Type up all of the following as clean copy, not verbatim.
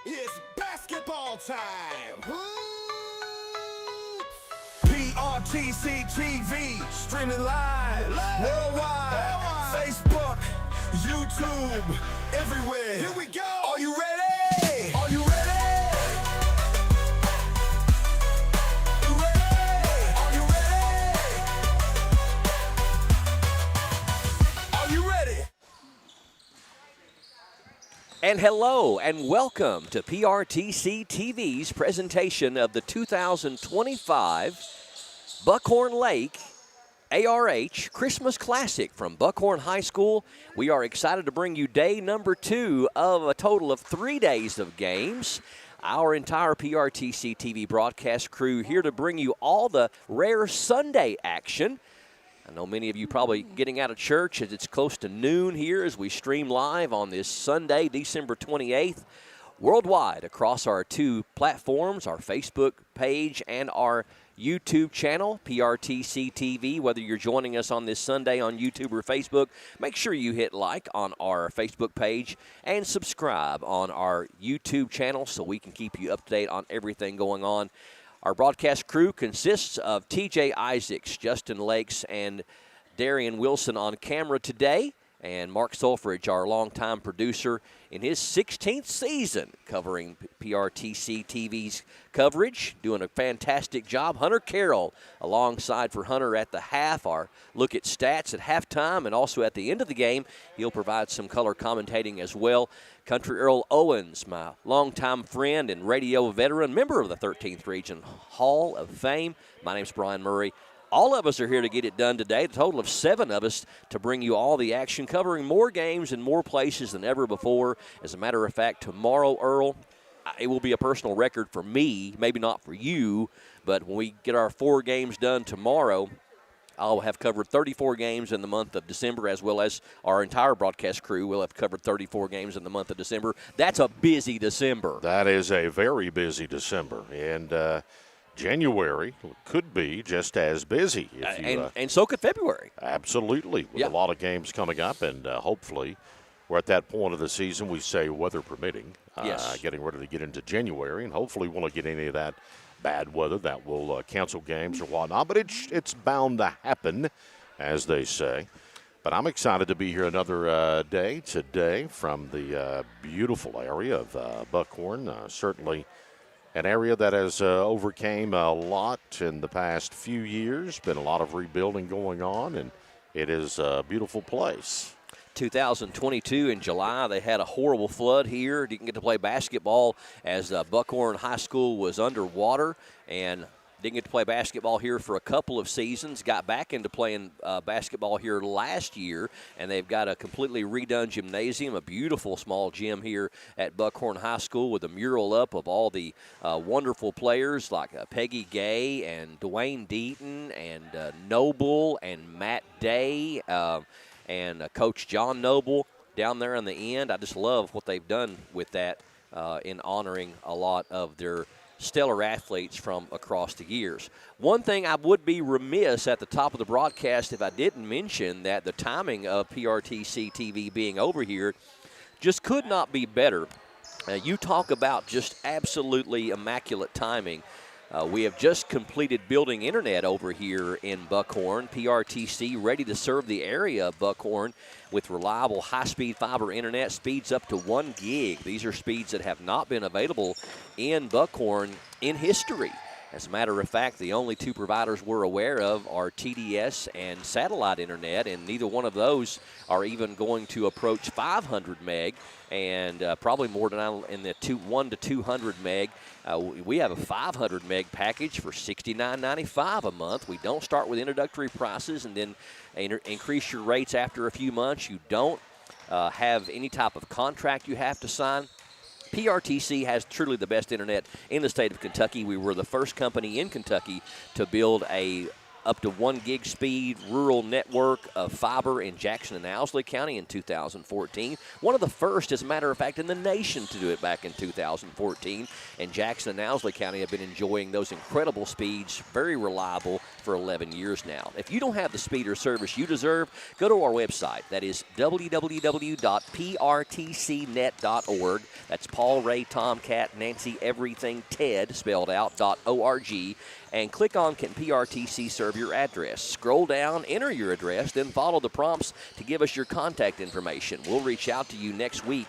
It's basketball time. PRTC TV, streaming live, worldwide, Facebook, YouTube, everywhere. Here we go. Are you ready? Are you ready? And hello and welcome to PRTC TV's presentation of the 2025 Buckhorn Lake ARH Christmas Classic from Buckhorn High School. We are excited to bring you day number 2 of a total of 3 days of games. Our entire PRTC TV broadcast crew here to bring you all the rare Sunday action. I know many of you probably getting out of church as it's close to noon here as we stream live on this Sunday, December 28th, worldwide across our 2 platforms, our Facebook page and our YouTube channel, PRTC TV. Whether you're joining us on this Sunday on YouTube or Facebook, make sure you hit like on our Facebook page and subscribe on our YouTube channel so we can keep you up to date on everything going on. Our broadcast crew consists of TJ Isaacs, Justin Lakes, and Darian Wilson on camera today, and Mark Solfridge, our longtime producer, in his 16th season covering PRTC TV's coverage, doing a fantastic job. Hunter Carroll alongside for Hunter at the half, our look at stats at halftime, and also at the end of the game, he'll provide some color commentating as well. Country Earl Owens, my longtime friend and radio veteran, member of the 13th Region Hall of Fame. My name's Brian Murray. All of us are here to get it done today, a total of 7 of us to bring you all the action, covering more games in more places than ever before. As a matter of fact, tomorrow, Earl, it will be a personal record for me, maybe not for you, but when we get our 4 games done tomorrow, I'll have covered 34 games in the month of December, as well as our entire broadcast crew will have covered 34 games in the month of December. That's a busy December. That is a very busy December, and January could be just as busy. And so could February. Absolutely, with a lot of games coming up, and hopefully we're at that point of the season, we say weather permitting, getting ready to get into January, and hopefully we won't get any of that bad weather that will cancel games or whatnot, but it's bound to happen, as they say. But I'm excited to be here another day today from the beautiful area of Buckhorn, certainly an area that has overcame a lot in the past few years, been a lot of rebuilding going on, and it is a beautiful place. 2022 in July, they had a horrible flood here. Didn't get to play basketball as Buckhorn High School was underwater, and didn't get to play basketball here for a couple of seasons. Got back into playing basketball here last year, and they've got a completely redone gymnasium, a beautiful small gym here at Buckhorn High School with a mural up of all the wonderful players like Peggy Gay and Dwayne Deaton and Noble and Matt Day and Coach John Noble down there on the end. I just love what they've done with that in honoring a lot of their stellar athletes from across the years. One thing I would be remiss at the top of the broadcast if I didn't mention that the timing of PRTC TV being over here just could not be better. You talk about just absolutely immaculate timing. We have just completed building internet over here in Buckhorn. PRTC ready to serve the area of Buckhorn with reliable high-speed fiber internet, speeds up to 1 gig. These are speeds that have not been available in Buckhorn in history. As a matter of fact, the only 2 providers we're aware of are TDS and satellite internet, and neither one of those are even going to approach 500 meg, and probably more than in the 1 to 200 meg. We have a 500 meg package for $69.95 a month. We don't start with introductory prices and then increase your rates after a few months. You don't have any type of contract you have to sign. PRTC has truly the best internet in the state of Kentucky. We were the first company in Kentucky to build a up to 1 gig speed rural network of fiber in Jackson and Owsley County in 2014. One of the first, as a matter of fact, in the nation to do it back in 2014. And Jackson and Owsley County have been enjoying those incredible speeds, very reliable, for 11 years now. If you don't have the speed or service you deserve, go to our website. That is www.prtcnet.org. That's Paul, Ray, Tom, Cat, Nancy, everything, Ted, spelled out, .org. And click on Can PRTC Serve Your Address. Scroll down, enter your address, then follow the prompts to give us your contact information. We'll reach out to you next week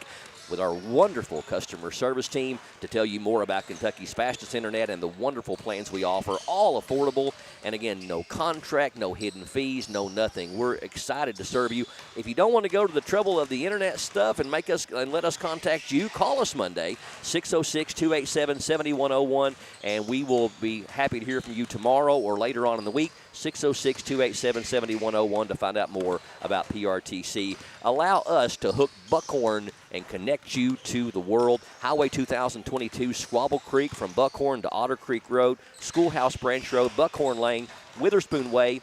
with our wonderful customer service team to tell you more about Kentucky's fastest internet and the wonderful plans we offer, all affordable. And again, no contract, no hidden fees, no nothing. We're excited to serve you. If you don't want to go to the trouble of the internet stuff and let us contact you, call us Monday, 606-287-7101, and we will be happy to hear from you tomorrow or later on in the week. 606-287-7101 to find out more about PRTC. Allow us to hook Buckhorn and connect you to the world. Highway 2022, Squabble Creek from Buckhorn to Otter Creek Road, Schoolhouse Branch Road, Buckhorn Lane, Witherspoon Way,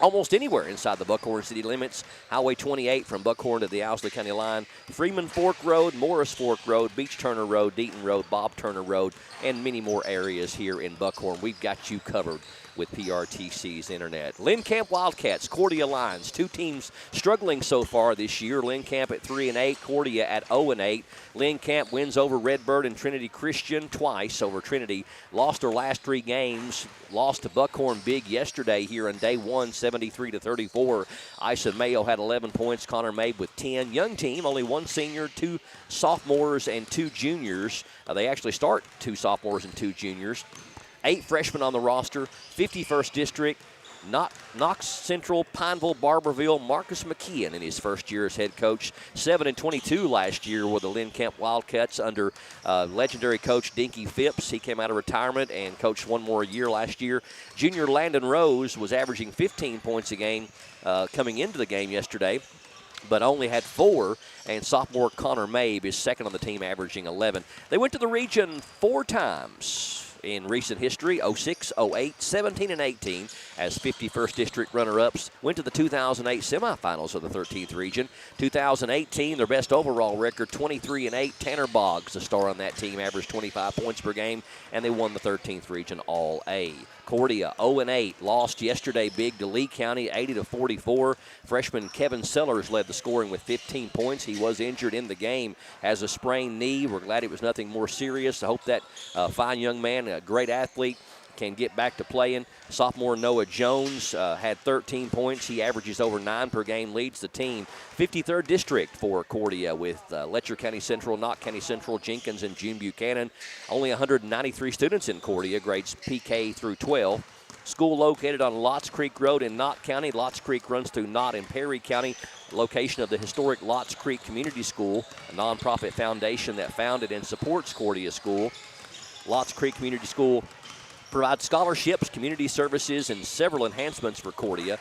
almost anywhere inside the Buckhorn city limits. Highway 28 from Buckhorn to the Owsley County line, Freeman Fork Road, Morris Fork Road, Beach Turner Road, Deaton Road, Bob Turner Road, and many more areas here in Buckhorn. We've got you covered with PRTC's internet. Lynn Camp Wildcats, Cordia Lions, two teams struggling so far this year. Lynn Camp at 3-8, Cordia at 0-8. Lynn Camp wins over Redbird and Trinity Christian twice over Trinity. Lost their last 3 games. Lost to Buckhorn big yesterday here on day 1, 73-34. Ison Mayo had 11 points. Connor Mabe with 10. Young team, only 1 senior, 2 sophomores, and 2 juniors. They actually start 2 sophomores and 2 juniors. 8 freshmen on the roster, 51st District, Knox Central, Pineville, Barberville, Marcus McKeon in his first year as head coach. 7-22 last year with the Lynn Camp Wildcats under legendary coach Dinky Phipps. He came out of retirement and coached 1 more year last year. Junior Landon Rose was averaging 15 points a game coming into the game yesterday, but only had 4, and sophomore Connor Mabe is second on the team, averaging 11. They went to the region 4 times in recent history, 06, 08, 17, and 18 as 51st District runner-ups. Went to the 2008 semifinals of the 13th region. 2018, their best overall record, 23-8. Tanner Boggs, the star on that team, averaged 25 points per game, and they won the 13th region All-A. Cordia 0-8, lost yesterday big to Lee County, 80-44. Freshman Kevin Sellers led the scoring with 15 points. He was injured in the game, has a sprained knee. We're glad it was nothing more serious. I hope that fine young man, a great athlete, can get back to playing. Sophomore Noah Jones had 13 points. He averages over 9 per game, leads the team. 53rd District for Cordia with Letcher County Central, Knott County Central, Jenkins, and June Buchanan. Only 193 students in Cordia, grades PK through 12. School located on Lotts Creek Road in Knott County. Lotts Creek runs through Knott and Perry County. Location of the historic Lotts Creek Community School, a nonprofit foundation that founded and supports Cordia School. Lotts Creek Community School provides scholarships, community services, and several enhancements for Cordia.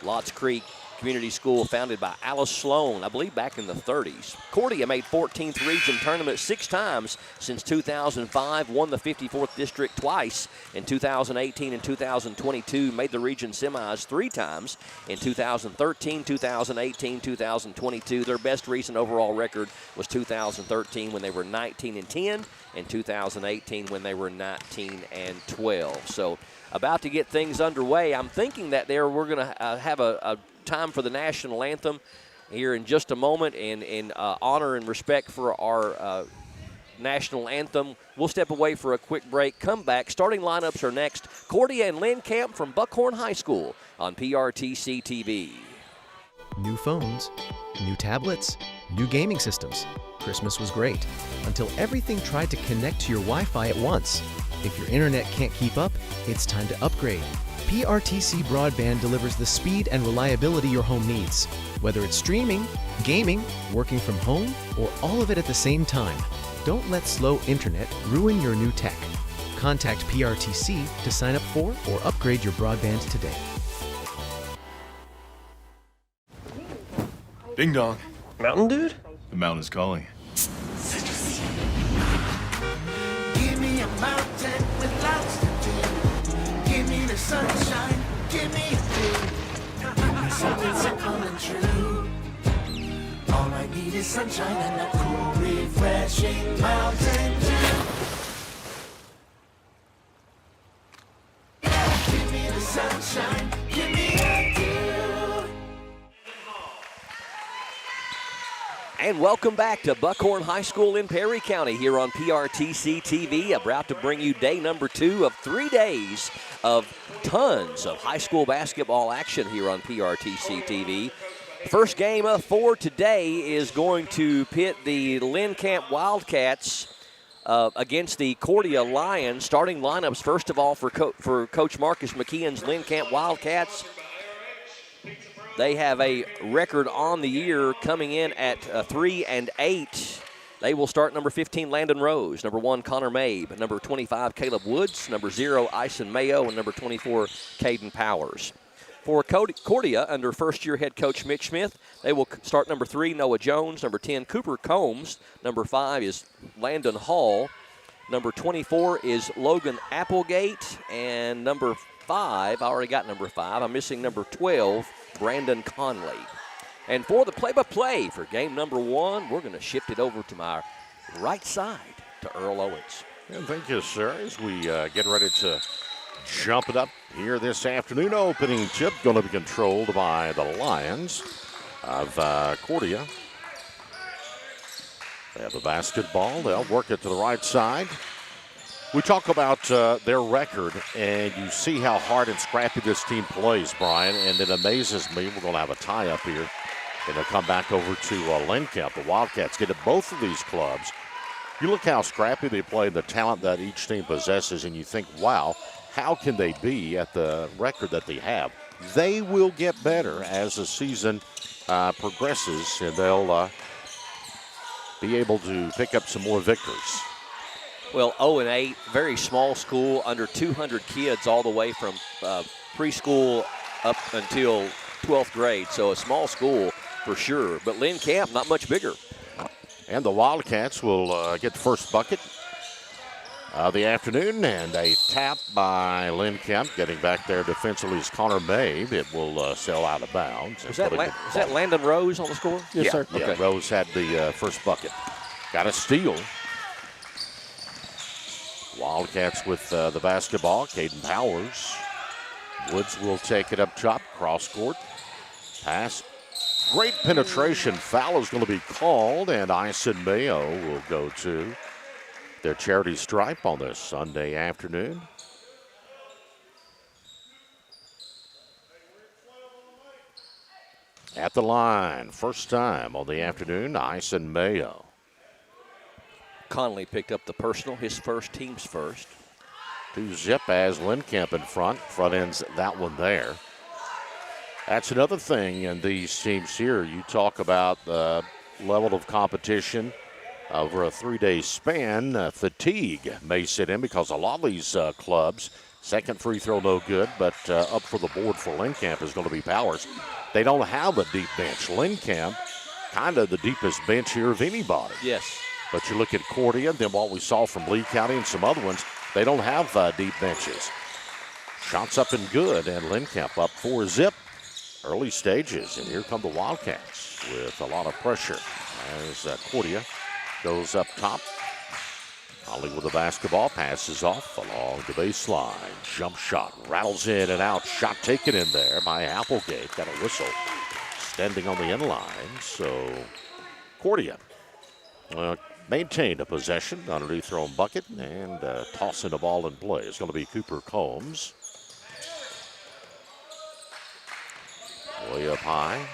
Lotts Creek Community School founded by Alice Sloan, I believe back in the 30s. Cordia made 14th region tournament 6 times since 2005, won the 54th District twice in 2018 and 2022, made the region semis 3 times in 2013, 2018, 2022. Their best recent overall record was 2013 when they were 19-10, and 2018 when they were 19-12. So about to get things underway. I'm thinking that we're going to have a time for the national anthem here in just a moment, and in honor and respect for our national anthem. We'll step away for a quick break, come back. Starting lineups are next. Cordia and Lynn Camp from Buckhorn High School on PRTC TV. New phones, new tablets, new gaming systems. Christmas was great until everything tried to connect to your Wi-Fi at once. If your internet can't keep up, it's time to upgrade. PRTC Broadband delivers the speed and reliability your home needs. Whether it's streaming, gaming, working from home, or all of it at the same time, don't let slow internet ruin your new tech. Contact PRTC to sign up for or upgrade your broadband today. Ding dong. Mountain Dude? The mountain is calling. Give me a mountain with lots to do. Give me the sunshine, give me a dream. Give me something simple and true. All I need is sunshine and a cool, refreshing Mountain Dew. Give me the sunshine. And welcome back to Buckhorn High School in Perry County here on PRTC TV. About to bring you day number 2 of 3 days of tons of high school basketball action here on PRTC TV. First game of 4 today is going to pit the Lynn Camp Wildcats against the Cordia Lions. Starting lineups, first of all, for Coach Marcus McKeon's Lynn Camp Wildcats. They have a record on the year coming in at 3-8. They will start number 15, Landon Rose, number 1, Connor Mabe, number 25, Caleb Woods, number 0, Ison Mayo, and number 24, Caden Powers. For Cordia, under first-year head coach Mitch Smith, they will start number 3, Noah Jones, number 10, Cooper Combs, number 5 is Landon Hall, number 24 is Logan Applegate, and number 5, I already got number 5, I'm missing number 12, Brandon Conley. And for the play-by-play for game number 1, we're going to shift it over to my right side to Earl Owens. And thank you, sir, as we get ready to jump it up here this afternoon. Opening tip going to be controlled by the Lions of Cordia. They have the basketball. They'll work it to the right side. We talk about their record, and you see how hard and scrappy this team plays, Brian, and it amazes me. We're going to have a tie-up here, and they'll come back over to Lynn Camp. The Wildcats get at both of these clubs. You look how scrappy they play, the talent that each team possesses, and you think, wow, how can they be at the record that they have? They will get better as the season progresses, and they'll be able to pick up some more victories. Well, 0-8, very small school, under 200 kids all the way from preschool up until 12th grade. So a small school for sure, but Lynn Camp not much bigger. And the Wildcats will get the first bucket of the afternoon, and a tap by Lynn Camp. Getting back there defensively is Connor Mabe. It will sail out of bounds. Is that Landon Rose on the score? Yes, sir. Okay. Yeah, Rose had the first bucket. Got a steal. Wildcats with the basketball. Caden Powers. Woods will take it up top. Cross court. Pass. Great penetration. Foul is going to be called, and Ison Mayo will go to their charity stripe on this Sunday afternoon. At the line, first time on the afternoon, Ison Mayo. Conley picked up the personal, his first, team's first. 2-zip as Lynn Camp in front. Front ends that one there. That's another thing in these teams here. You talk about the level of competition over a 3-day span. Fatigue may sit in because a lot of these clubs, second free throw no good, but up for the board for Lynn Camp is going to be Powers. They don't have a deep bench. Lynn Camp, kind of the deepest bench here of anybody. Yes. But you look at Cordia, then what we saw from Lee County and some other ones, they don't have deep benches. Shots up and good, and Lynn Camp up 4-zip. Early stages, and here come the Wildcats with a lot of pressure as Cordia goes up top. Conley with the basketball, passes off along the baseline. Jump shot, rattles in and out. Shot taken in there by Applegate. Got a whistle. Standing on the end line, so Cordia maintained a possession underneath their own bucket and tossing the ball in play. It's going to be Cooper Combs. Way up high.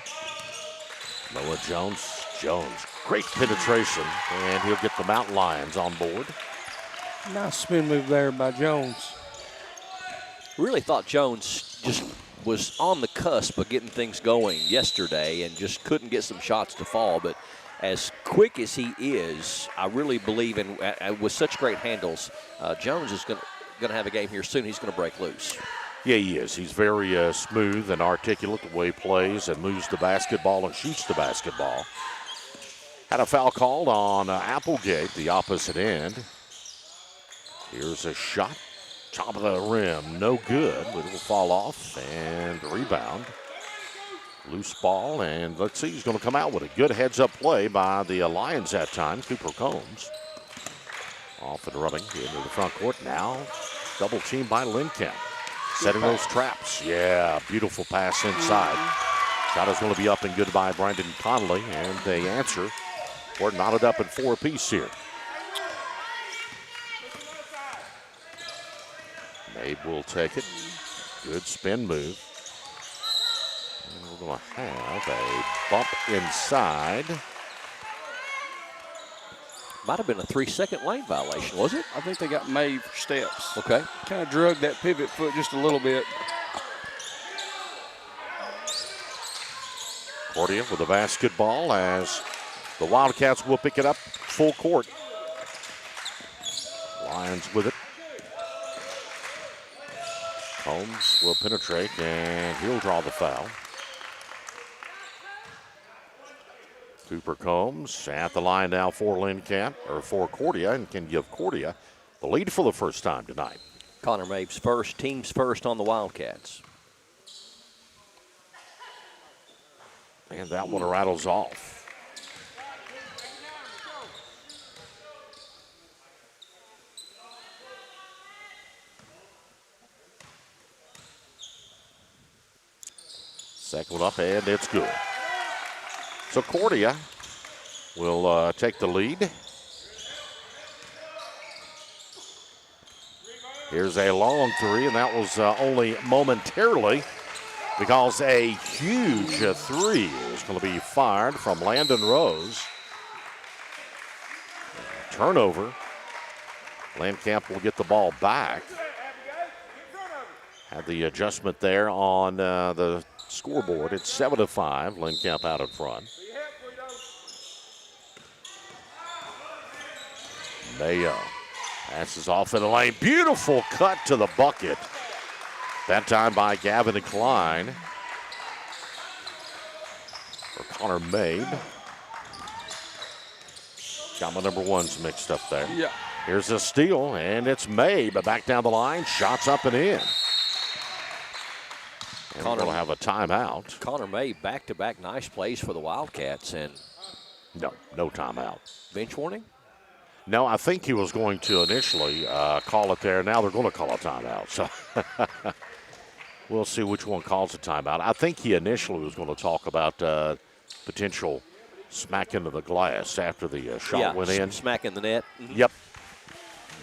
Noah Jones. Great penetration, and he'll get the Mountain Lions on board. Nice spin move there by Jones. Really thought Jones just was on the cusp of getting things going yesterday and just couldn't get some shots to fall. But as quick as he is, I really believe in with such great handles, Jones is going to have a game here soon. He's going to break loose. Yeah, he is. He's very smooth and articulate the way he plays and moves the basketball and shoots the basketball. Had a foul called on Applegate, the opposite end. Here's a shot. Top of the rim, no good, but it will fall off and rebound. Loose ball, and let's see, he's going to come out with a good heads-up play by the Lions that time, Cooper Combs. Off and running into the front court now. Double team by Lynn Camp. Setting those traps. Yeah, beautiful pass inside. Shot is going to be up and good by Brandon Conley, and they answer We're knotted up in 4 apiece here. Mabe will take it. Good spin move. And we're going to have a bump inside. Might have been a 3-second lane violation, was it? I think they got made for steps. Okay. Kind of drug that pivot foot just a little bit. Cordia with the basketball as the Wildcats will pick it up full court. Lions with it. Holmes will penetrate, and he'll draw the foul. Cooper Combs at the line now for Lynn Camp, or for Cordia, and can give Cordia the lead for the first time tonight. Connor Mabe's first, team's first on the Wildcats. And that one rattles off. Second one up, and it's good. So Cordia will take the lead. Here's a long three, and that was only momentarily because a huge three is going to be fired from Landon Rose. Turnover. Landcamp will get the ball back. Had the adjustment there on the scoreboard. It's 7-5. Landcamp out in front. Mayo passes off in the lane. Beautiful cut to the bucket. That time by Gavin Klein. For Connor Mabe. Got my number ones mixed up there. Yeah. Here's a steal, and it's Mabe back down the line. Shots up and in. And Connor will have a timeout. Connor Mabe back-to-back nice plays for the Wildcats, and No timeout. bench warning? No, I think he was going to initially call it there. Now they're going to call a timeout. So we'll see which one calls a timeout. I think he initially was going to talk about potential smack into the glass after the shot went in. Smack in the net. Mm-hmm. Yep.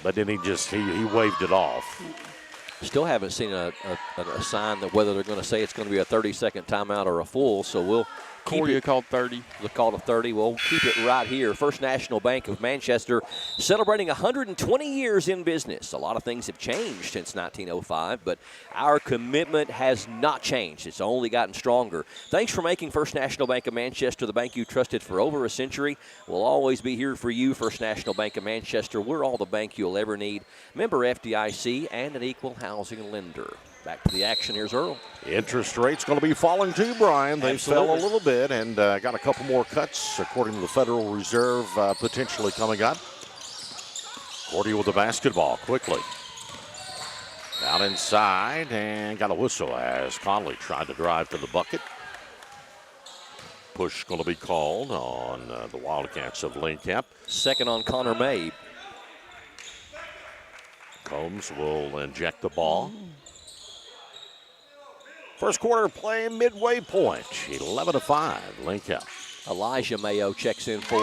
But then he waved it off. Still haven't seen a sign that whether they're going to say it's going to be a 30-second timeout or a full, so we'll keep Cordia it. called 30. The call to 30. We'll keep it right here. First National Bank of Manchester celebrating 120 years in business. A lot of things have changed since 1905, but our commitment has not changed. It's only gotten stronger. Thanks for making First National Bank of Manchester the bank you trusted for over a century. We'll always be here for you, First National Bank of Manchester. We're all the bank you'll ever need. Member FDIC and an equal housing lender. Back to the action. Here's Earl. Interest rates going to be falling too, Brian. They Absolutely. fell a little bit and got a couple more cuts, according to the Federal Reserve, potentially coming up. Cordia with the basketball quickly. Down inside and got a whistle as Conley tried to drive to the bucket. Push going to be called on the Wildcats of Landcamp. Second on Connor Mabe. Combs will inject the ball. First quarter play midway point, 11-5, Landcamp. Elijah Mayo checks in for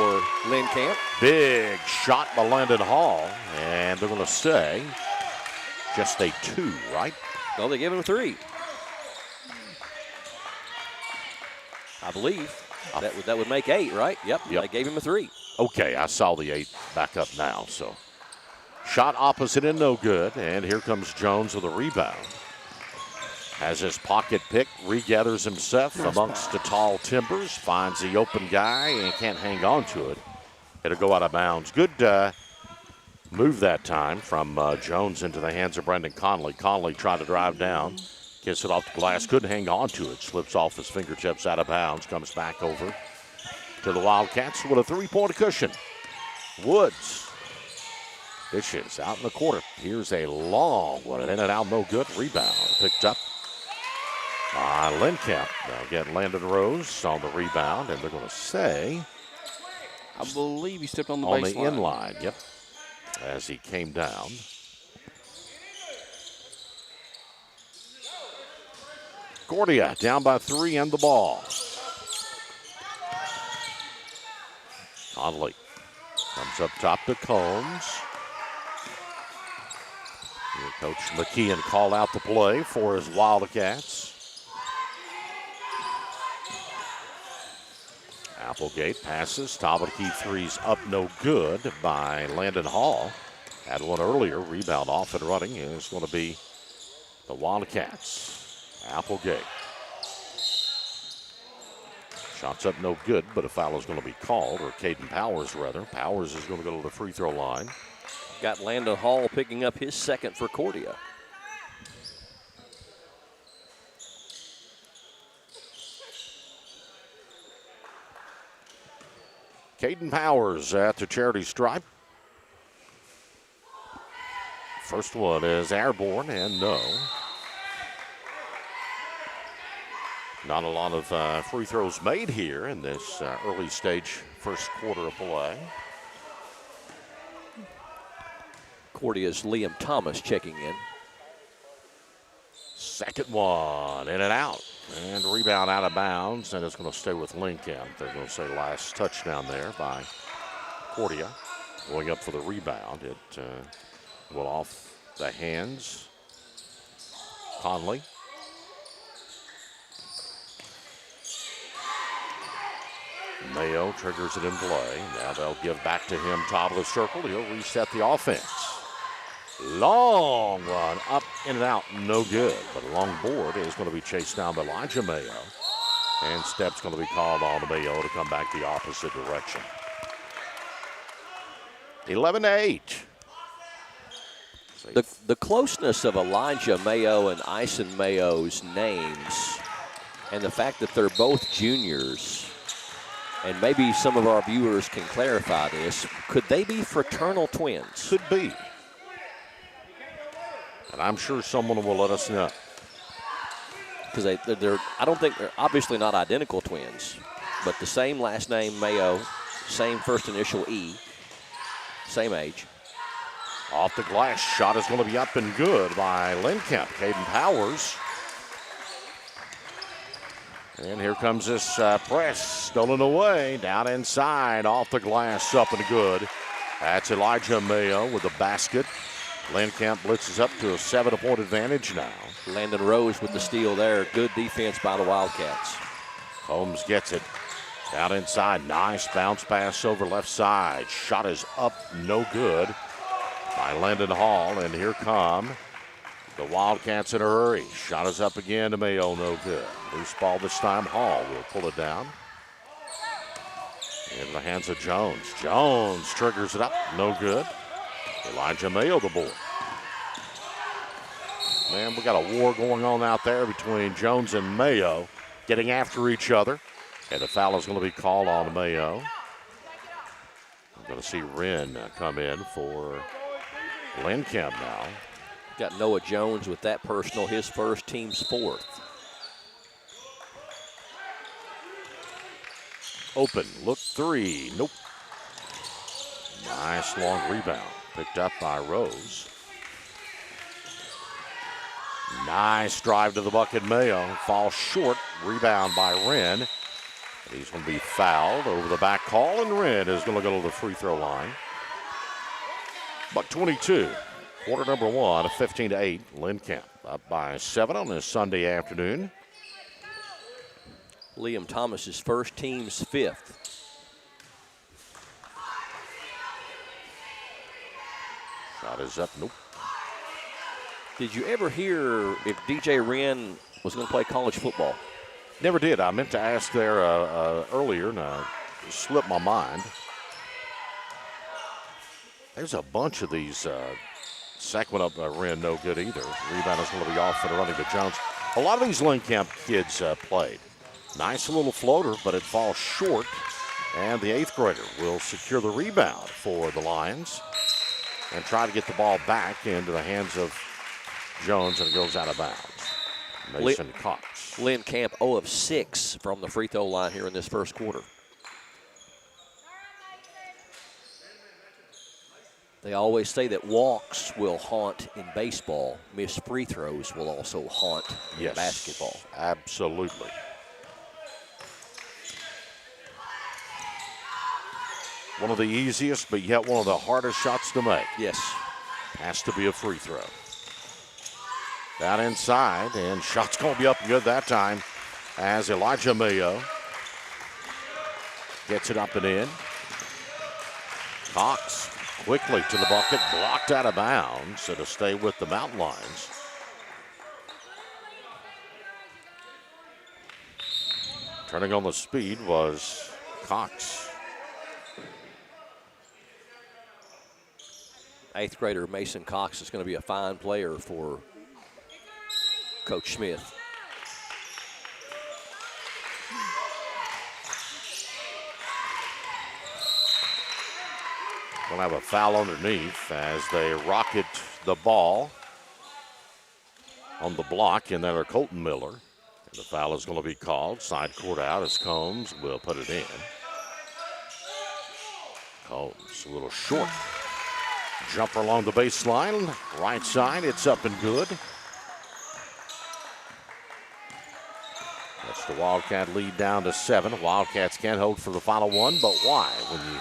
Lynn Camp. Big shot by Landon Hall, and they're going to say just a 2, right? No, they give him 3. I believe that would make 8, right? Yep. They gave him a 3. Okay, I saw the 8 back up now. So shot opposite and no good, and here comes Jones with a rebound. Has his pocket pick, regathers himself amongst the tall timbers, finds the open guy and can't hang on to it. It'll go out of bounds. Good move that time from Jones into the hands of Brendan Conley. Conley tried to drive down, gets it off the glass, couldn't hang on to it, slips off his fingertips out of bounds, comes back over to the Wildcats with a 3-point cushion. Woods dishes out in the corner. Here's a long one, in and out, no good. Rebound picked up by Landcamp. Now get Landon Rose on the rebound, and they're going to say, I believe he stepped on the on baseline. the inline, yep, as he came down. Cordia down by 3 and the ball. Conley comes up top to Combs. Here Coach McKeon called out the play for his Wildcats. Applegate passes. Top of the key threes up no good by Landon Hall. Had one earlier. Rebound off and running. And it's going to be the Wildcats. Applegate. Shots up no good, but a foul is going to be called, or Caden Powers rather. Powers is going to go to the free throw line. Got Landon Hall picking up his second for Cordia. Caden Powers at the charity stripe. First one is airborne and no. Not a lot of free throws made here in this early stage first quarter of play. Cordia's Liam Thomas checking in. Second one, in and out. And rebound out of bounds, and it's going to stay with Lincoln. They're going to say last touchdown there by Cordia. Going up for the rebound. It will off the hands. Conley. Mayo triggers it in play. Now they'll give back to him, top of the circle. He'll reset the offense. Long run, up, in and out, no good. But a long board is going to be chased down by Elijah Mayo. And step's going to be called on Mayo to come back the opposite direction. 11-8. The closeness of Elijah Mayo and Ison Mayo's names, and the fact that they're both juniors, and maybe some of our viewers can clarify this, could they be fraternal twins? Could be. And I'm sure someone will let us know. Because I don't think they're obviously not identical twins, but the same last name, Mayo, same first initial E, same age. Off the glass, shot is going to be up and good by Lincamp. Caden Powers. And here comes this press, stolen away, down inside, off the glass, up and good. That's Elijah Mayo with the basket. Lincamp blitzes up to a 7-point advantage now. Landon Rose with the steal there. Good defense by the Wildcats. Holmes gets it. Down inside, nice bounce pass over left side. Shot is up, no good by Landon Hall. And here come the Wildcats in a hurry. Shot is up again to Mayo, no good. Loose ball this time, Hall will pull it down. In the hands of Jones. Jones triggers it up, no good. Elijah Mayo the board. Man, we got a war going on out there between Jones and Mayo, getting after each other. And the foul is going to be called on Mayo. I'm going to see Wren come in for Lincamp now. Got Noah Jones with that personal, his first, team's fourth. Open, look three, nope. Nice long rebound, picked up by Rose. Nice drive to the bucket, Mayo. Falls short, rebound by Wren. He's going to be fouled over the back call, and Wren is going to go to the free throw line. Buck 22, quarter number one, 15-8. Lincamp up by 7 on this Sunday afternoon. Liam Thomas's first, team's fifth. Shot is up, nope. Did you ever hear if DJ Wren was going to play college football? Never did. I meant to ask there earlier, and it slipped my mind. There's a bunch of these. Second one up, Wren, no good either. Rebound is going to be off for the running to Jones. A lot of these Lincamp kids played. Nice little floater, but it falls short. And the 8th grader will secure the rebound for the Lions and try to get the ball back into the hands of Jones, and it goes out of bounds. Mason Cox. Lincamp 0 of 6 from the free throw line here in this first quarter. They always say that walks will haunt in baseball. Missed free throws will also haunt in basketball. Absolutely. One of the easiest, but yet one of the hardest shots to make. Yes. Has to be a free throw. Down inside, and shot's going to be up good that time as Elijah Mayo gets it up and in. Cox quickly to the bucket, blocked out of bounds, so to stay with the Mountain Lions. Turning on the speed was Cox. 8th grader Mason Cox is going to be a fine player for Coach Smith. We'll have a foul underneath as they rocket the ball on the block, and then are Colton Miller. And the foul is going to be called. Side court out as Combs will put it in. Combs a little short. Jumper along the baseline. Right side, it's up and good. That's the Wildcat lead down to 7. Wildcats can't hold for the final one, but why? When you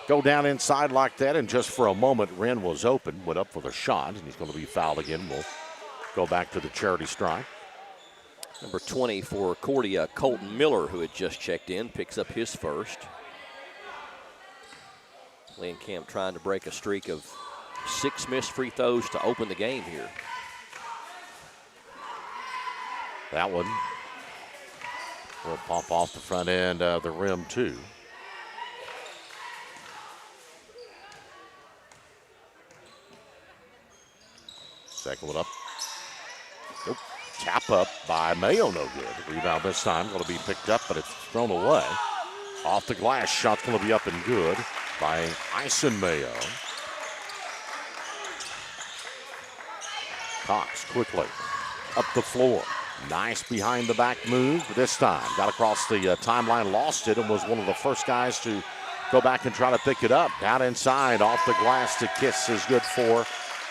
go down inside like that, and just for a moment, Wren was open, went up for the shot, and he's going to be fouled again. We'll go back to the charity strike. Number 20 for Cordia, Colton Miller, who had just checked in, picks up his first. Lynn Camp trying to break a streak of 6 missed free throws to open the game here. That one will pop off the front end of the rim, too. Second one up. Nope. Tap up by Mayo, no good. Rebound this time going to be picked up, but it's thrown away. Off the glass, shot's going to be up and good by Ison Mayo. Cox quickly up the floor. Nice behind the back move, but this time got across the timeline, lost it, and was one of the first guys to go back and try to pick it up. Down inside, off the glass to kiss is good for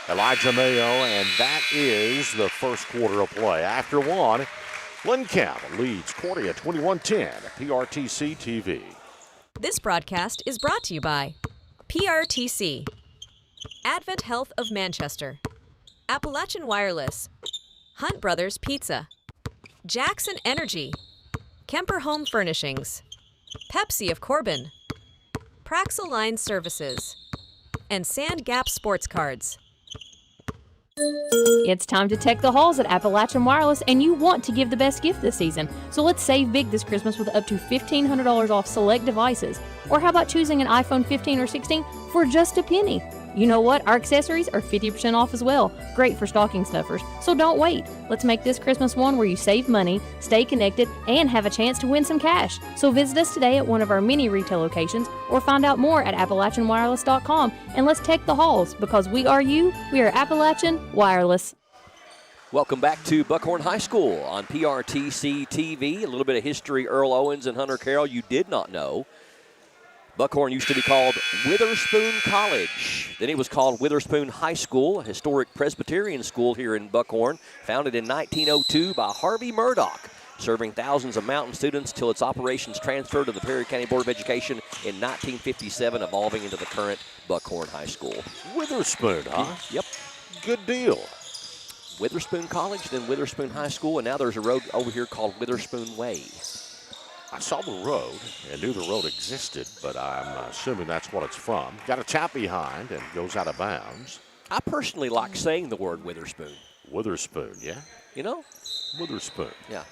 Elijah Mayo, and that is the first quarter of play. After one, Lynn Camp leads Cordia 21-10, PRTC TV. This broadcast is brought to you by PRTC, Advent Health of Manchester, Appalachian Wireless, Hunt Brothers Pizza, Jackson Energy, Kemper Home Furnishings, Pepsi of Corbin, Praxel Line Services, and Sand Gap Sports Cards. It's time to tech the halls at Appalachian Wireless, and you want to give the best gift this season. So let's save big this Christmas with up to $1,500 off select devices. Or how about choosing an iPhone 15 or 16 for just a penny? You know what? Our accessories are 50% off as well. Great for stocking stuffers. So don't wait. Let's make this Christmas one where you save money, stay connected, and have a chance to win some cash. So visit us today at one of our many retail locations or find out more at AppalachianWireless.com, and let's tech the halls, because we are you, we are Appalachian Wireless. Welcome back to Buckhorn High School on PRTC TV. A little bit of history, Earl Owens and Hunter Carroll, you did not know. Buckhorn used to be called Witherspoon College. Then it was called Witherspoon High School, a historic Presbyterian school here in Buckhorn, founded in 1902 by Harvey Murdoch, serving thousands of mountain students till its operations transferred to the Perry County Board of Education in 1957, evolving into the current Buckhorn High School. Witherspoon, huh? Yep. Good deal. Witherspoon College, then Witherspoon High School, and now there's a road over here called Witherspoon Way. I saw the road and knew the road existed, but I'm assuming that's what it's from. Got a tap behind and goes out of bounds. I personally like saying the word Witherspoon. Witherspoon, yeah? You know? Witherspoon. Yeah.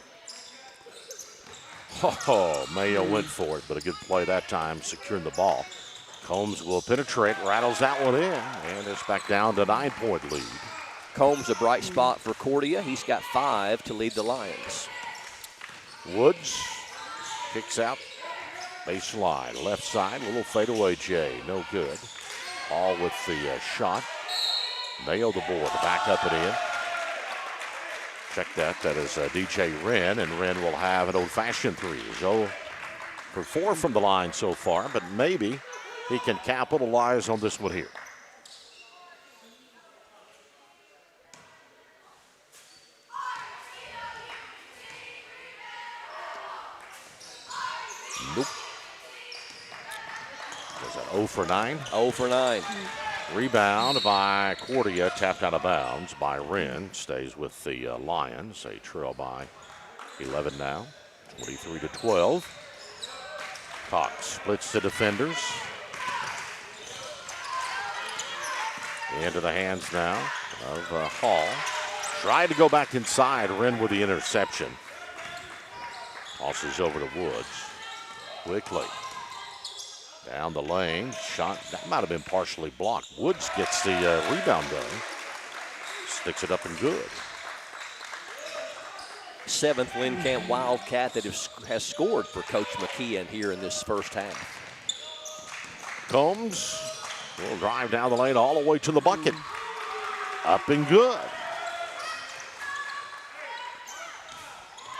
Oh, Mayo went for it, but a good play that time, securing the ball. Combs will penetrate, rattles that one in, and it's back down to 9-point lead. Combs a bright spot for Cordia. He's got 5 to lead the Lions. Woods kicks out, baseline, left side, little fadeaway J, no good. All with the shot. Mayo the board, back up and in. Check that, that is DJ Wren, and Wren will have an old-fashioned three. So for 4 from the line so far, but maybe he can capitalize on this one here. Nope. Is that 0 for 9? 0 for 9. Rebound by Cordia, tapped out of bounds by Wren. Stays with the Lions. A trail by 11 now, 23-12. Cox splits the defenders. Into the hands now of Hall. Tried to go back inside. Wren with the interception. Tosses over to Woods. Quickly. Down the lane. Shot. That might have been partially blocked. Woods gets the rebound done. Sticks it up and good. 7th Lynn Camp Wildcat that has scored for Coach McKeon here in this first half. Combs will drive down the lane all the way to the bucket. Up and good.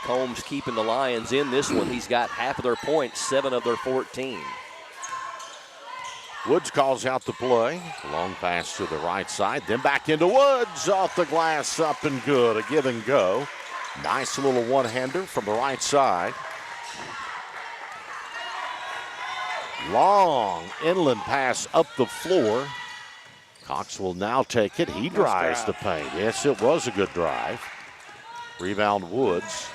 Combs keeping the Lions in this one. He's got half of their points, 7 of their 14. Woods calls out the play. Long pass to the right side. Then back into Woods. Off the glass, up and good. A give and go. Nice little one-hander from the right side. Long inland pass up the floor. Cox will now take it. He drives the paint. Yes, it was a good drive. Rebound Woods.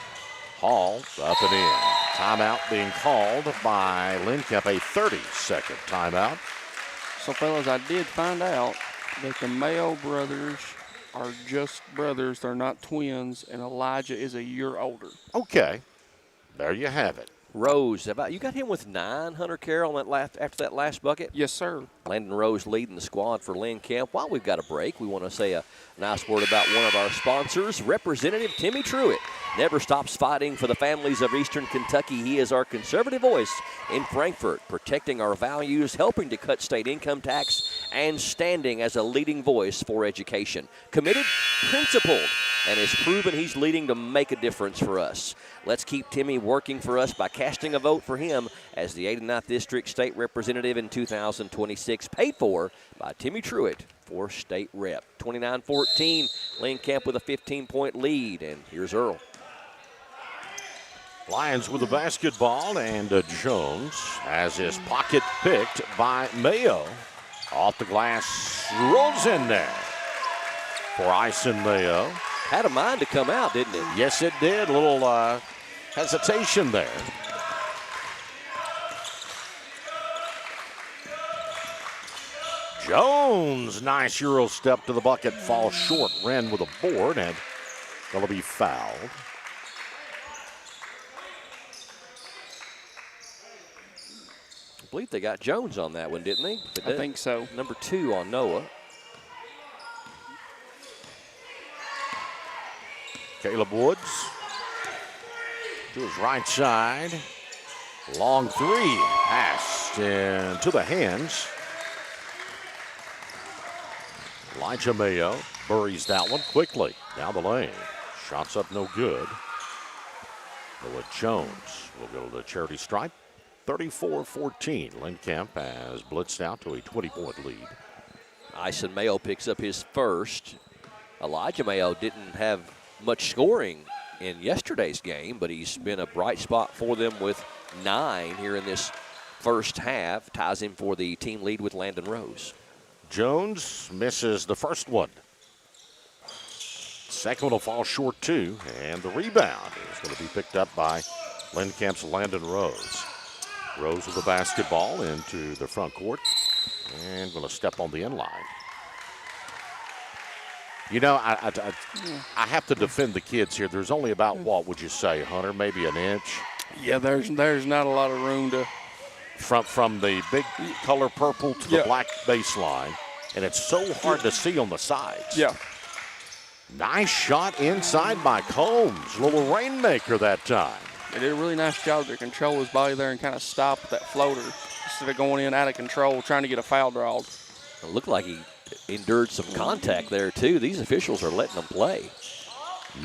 Hall up and in. Timeout being called by Lynn Camp, a 30-second timeout. So, fellas, I did find out that the Mayo brothers are just brothers. They're not twins, and Elijah is a year older. Okay. There you have it. Rose, you got him with 9, Hunter Carroll, after that last bucket? Yes, sir. Landon Rose leading the squad for Lynn Camp. While we've got a break, we want to say a nice word about one of our sponsors, Representative Timmy Truitt. Never stops fighting for the families of Eastern Kentucky. He is our conservative voice in Frankfort, protecting our values, helping to cut state income tax, and standing as a leading voice for education. Committed, principled, and has proven he's leading to make a difference for us. Let's keep Timmy working for us by casting a vote for him as the 89th District State Representative in 2026, paid for by Timmy Truitt for State Rep. 29-14, Lynn Camp with a 15-point lead, and here's Earl. Lions with the basketball, and Jones has his pocket picked by Mayo. Off the glass, rolls in there for Ison Mayo. Had a mind to come out, didn't it? Yes, it did. A little hesitation there. Jones, nice Euro step to the bucket, falls short. Wren with a board and going to be fouled. I believe they got Jones on that one, didn't they? I think so. Number 2 on Noah. Caleb Woods to his right side. Long three, passed into the hands. Elijah Mayo buries that one quickly down the lane. Shots up no good. Noah Jones will go to the charity stripe. 34-14. Lynn Camp has blitzed out to a 20-point lead. Ison Mayo picks up his first. Elijah Mayo didn't have much scoring in yesterday's game, but he's been a bright spot for them with 9 here in this first half. Ties him for the team lead with Landon Rose. Jones misses the first one. Second one will fall short too, and the rebound is going to be picked up by Lynn Camp's Landon Rose. Rose with the basketball into the front court and going to step on the end line. You know, I have to defend the kids here. There's only about, what would you say, Hunter, maybe an inch? Yeah, there's not a lot of room to. From the big color purple to the black baseline, and it's so hard to see on the sides. Yeah. Nice shot inside by Combs. Little rainmaker that time. They did a really nice job to control his body there and kind of stop that floater instead of going in out of control trying to get a foul drawn. It looked like he endured some contact there, too. These officials are letting them play.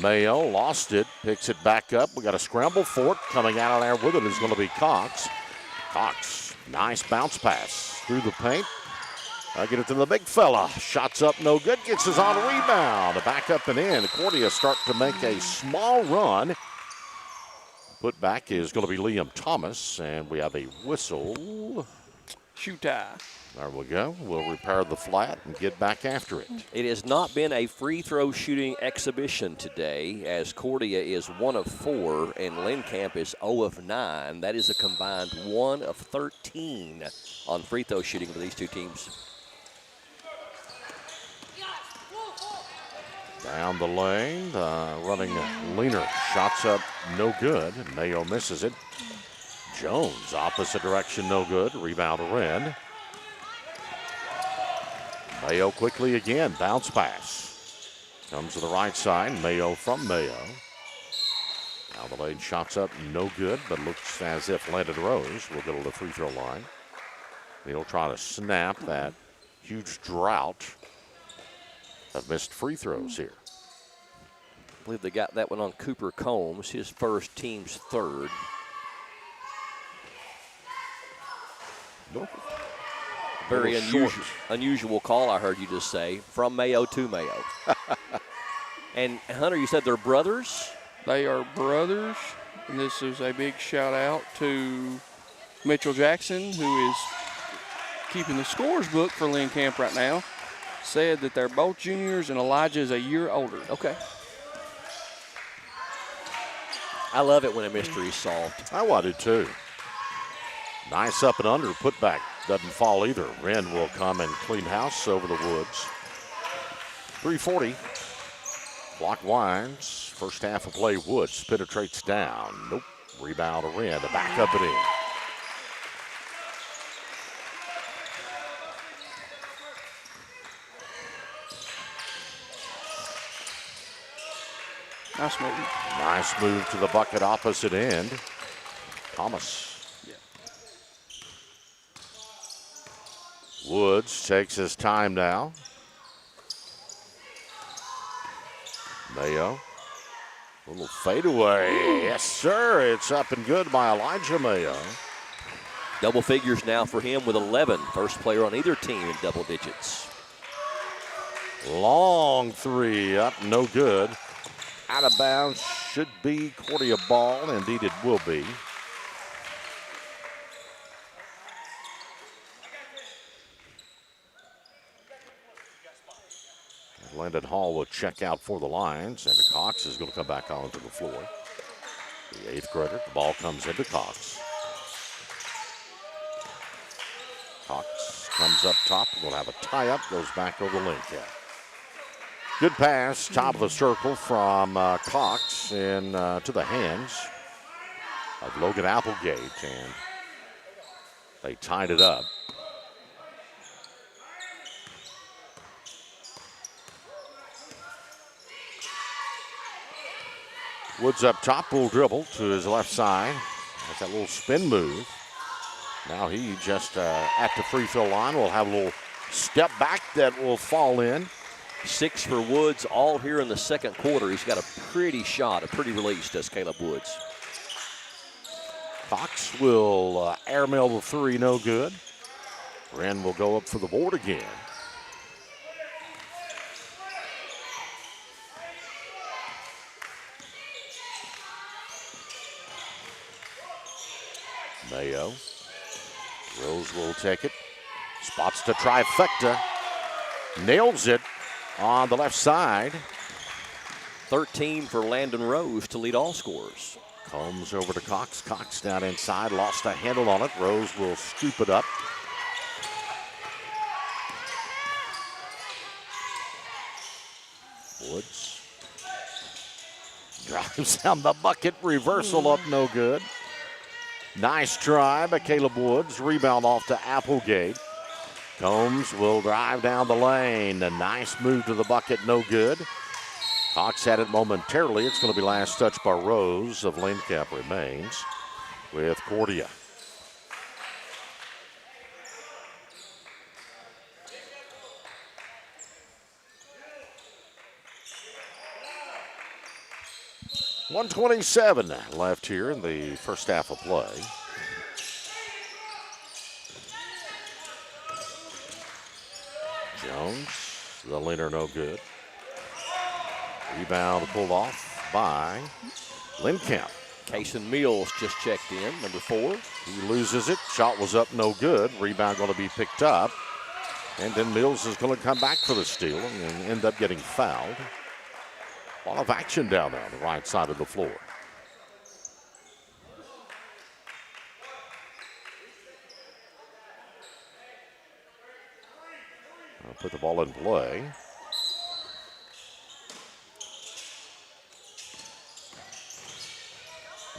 Mayo lost it, picks it back up. We got a scramble for it. Coming out of there with it is going to be Cox. Cox, nice bounce pass through the paint. Get it to the big fella. Shots up, no good. Gets his on rebound. Back up and in. Cordia start to make a small run. Put back is going to be Liam Thomas, and we have a whistle. shoe tie. There we go. We'll repair the flat and get back after it. It has not been a free throw shooting exhibition today, as Cordia is 1 of 4 and Lynn Camp is 0 of 9. That is a combined 1 of 13 on free throw shooting for these two teams. Down the lane, running leaner. Shots up, no good. Mayo misses it. Jones, opposite direction, no good. Rebound to Wren. Mayo quickly again, bounce pass. Comes to the right side, Mayo from Mayo. Down the lane, shots up, no good, but looks as if Landon Rose will go to the free throw line. He'll try to snap that huge drought of missed free throws here. I believe they got that one on Cooper Combs, his first, team's third. Nope. Very unusual call, I heard you just say, from Mayo to Mayo. And Hunter, you said they're brothers? They are brothers, and this is a big shout out to Mitchell Jackson, who is keeping the scores book for Lynn Camp right now. Said that they're both juniors and Elijah is a year older. Okay. I love it when a mystery is solved. I did too. Nice up and under putback. Doesn't fall either. Wren will come and clean house over the Woods. 3:40. Clock winds. First half of play. Woods penetrates down. Nope. Rebound to Wren to back up and in. Nice move. Nice move to the bucket opposite end. Thomas. Woods takes his time now. Mayo. A little fadeaway. Yes, sir. It's up and good by Elijah Mayo. Double figures now for him with 11. First player on either team in double digits. Long three up, no good. Out of bounds, should be Cordia ball. Indeed, it will be. Landon Hall will check out for the lines, and Cox is going to come back onto the floor. The 8th grader, the ball comes into Cox. Cox comes up top, will have a tie-up, goes back over Lynn Camp. Good pass, top of the circle from Cox and to the hands of Logan Applegate, and they tied it up. Woods up top, will dribble to his left side. That's that little spin move. Now he just at the free throw line will have a little step back that will fall in. 6 for Woods, all here in the second quarter. He's got a pretty shot, a pretty release, does Caleb Woods. Cox will airmail the three, no good. Wren will go up for the board again. Mayo. Rose will take it. Spots the trifecta. Nails it on the left side. 13 for Landon Rose to lead all scorers. Comes over to Cox. Cox down inside. Lost a handle on it. Rose will scoop it up. Woods. Drives down the bucket. Reversal up, no good. Nice try by Caleb Woods. Rebound off to Applegate. Combs will drive down the lane. A nice move to the bucket, no good. Cox had it momentarily. It's going to be last touch by Rose of Lynn Camp remains with Cordia. .127 left here in the first half of play. Jones, the leaner, no good. Rebound pulled off by Lynn Camp. Kason Mills just checked in, number 4. He loses it. Shot was up, no good. Rebound going to be picked up. And then Mills is going to come back for the steal and end up getting fouled. A lot of action down there on the right side of the floor. I'll put the ball in play.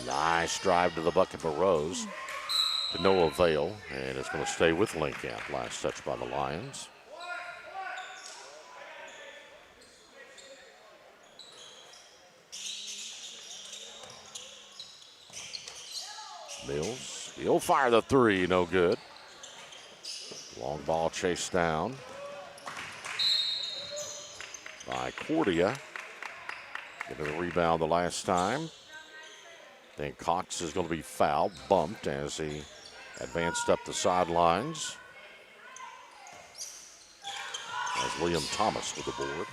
Nice drive to the bucket for Rose. To no avail, and it's going to stay with Lynn Camp. Last touch by the Lions. Mills, he'll fire the 3, no good. Long ball chased down by Cordia. Getting the rebound the last time. Then Cox is going to be fouled, bumped as he advanced up the sidelines. As Liam Thomas with the board.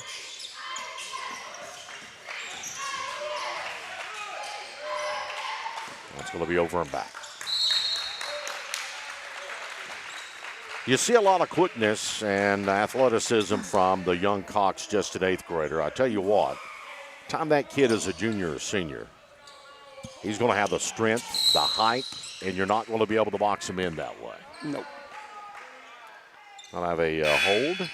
That's going to be over and back. You see a lot of quickness and athleticism from the young Cox, just an 8th grader. I tell you what, time that kid is a junior or senior, he's going to have the strength, the height, and you're not going to be able to box him in that way. Nope. I'll have a hold.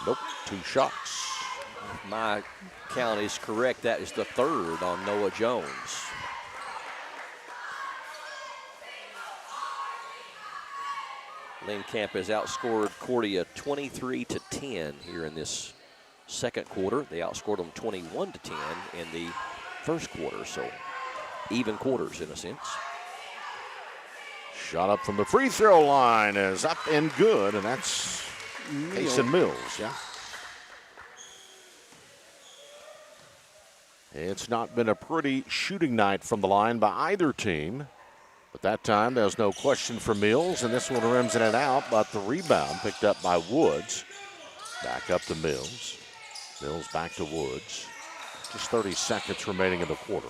Nope, 2 shots. If my count is correct, that is the 3rd on Noah Jones. Lynn Camp has outscored Cordia 23-10 here in this second quarter. They outscored them 21-10 in the first quarter, so even quarters in a sense. Shot up from the free throw line is up and good, and that's Kason Mills, yeah. It's not been a pretty shooting night from the line by either team, but that time there's no question for Mills, and this one rims it out, but the rebound picked up by Woods. Back up to Mills. Mills back to Woods. Just 30 seconds remaining in the quarter.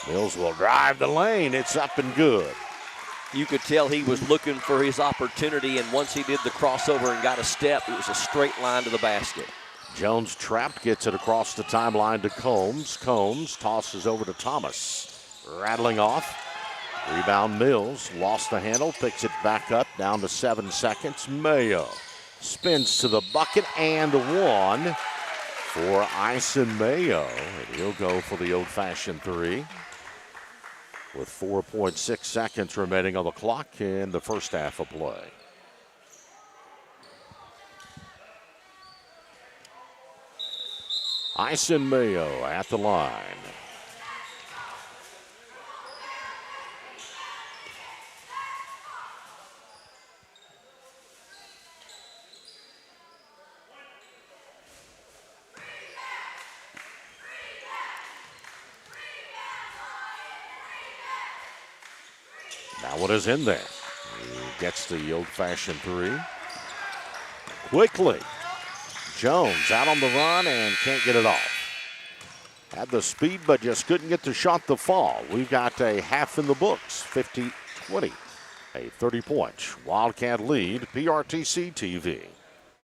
Mills will drive the lane. It's up and good. You could tell he was looking for his opportunity, and once he did the crossover and got a step, it was a straight line to the basket. Jones trapped, gets it across the timeline to Combs. Combs tosses over to Thomas. Rattling off. Rebound Mills. Lost the handle. Picks it back up. Down to 7 seconds. Mayo spins to the bucket and one for Ison Mayo. And he'll go for the old-fashioned 3 with 4.6 seconds remaining on the clock in the first half of play. Ison Mayo at the line. That one is in there. He gets the old-fashioned 3. Quickly. Jones out on the run and can't get it off. Had the speed, but just couldn't get the shot to fall. We've got a half in the books, 50-20. A 30-point Wildcat lead, PRTC TV.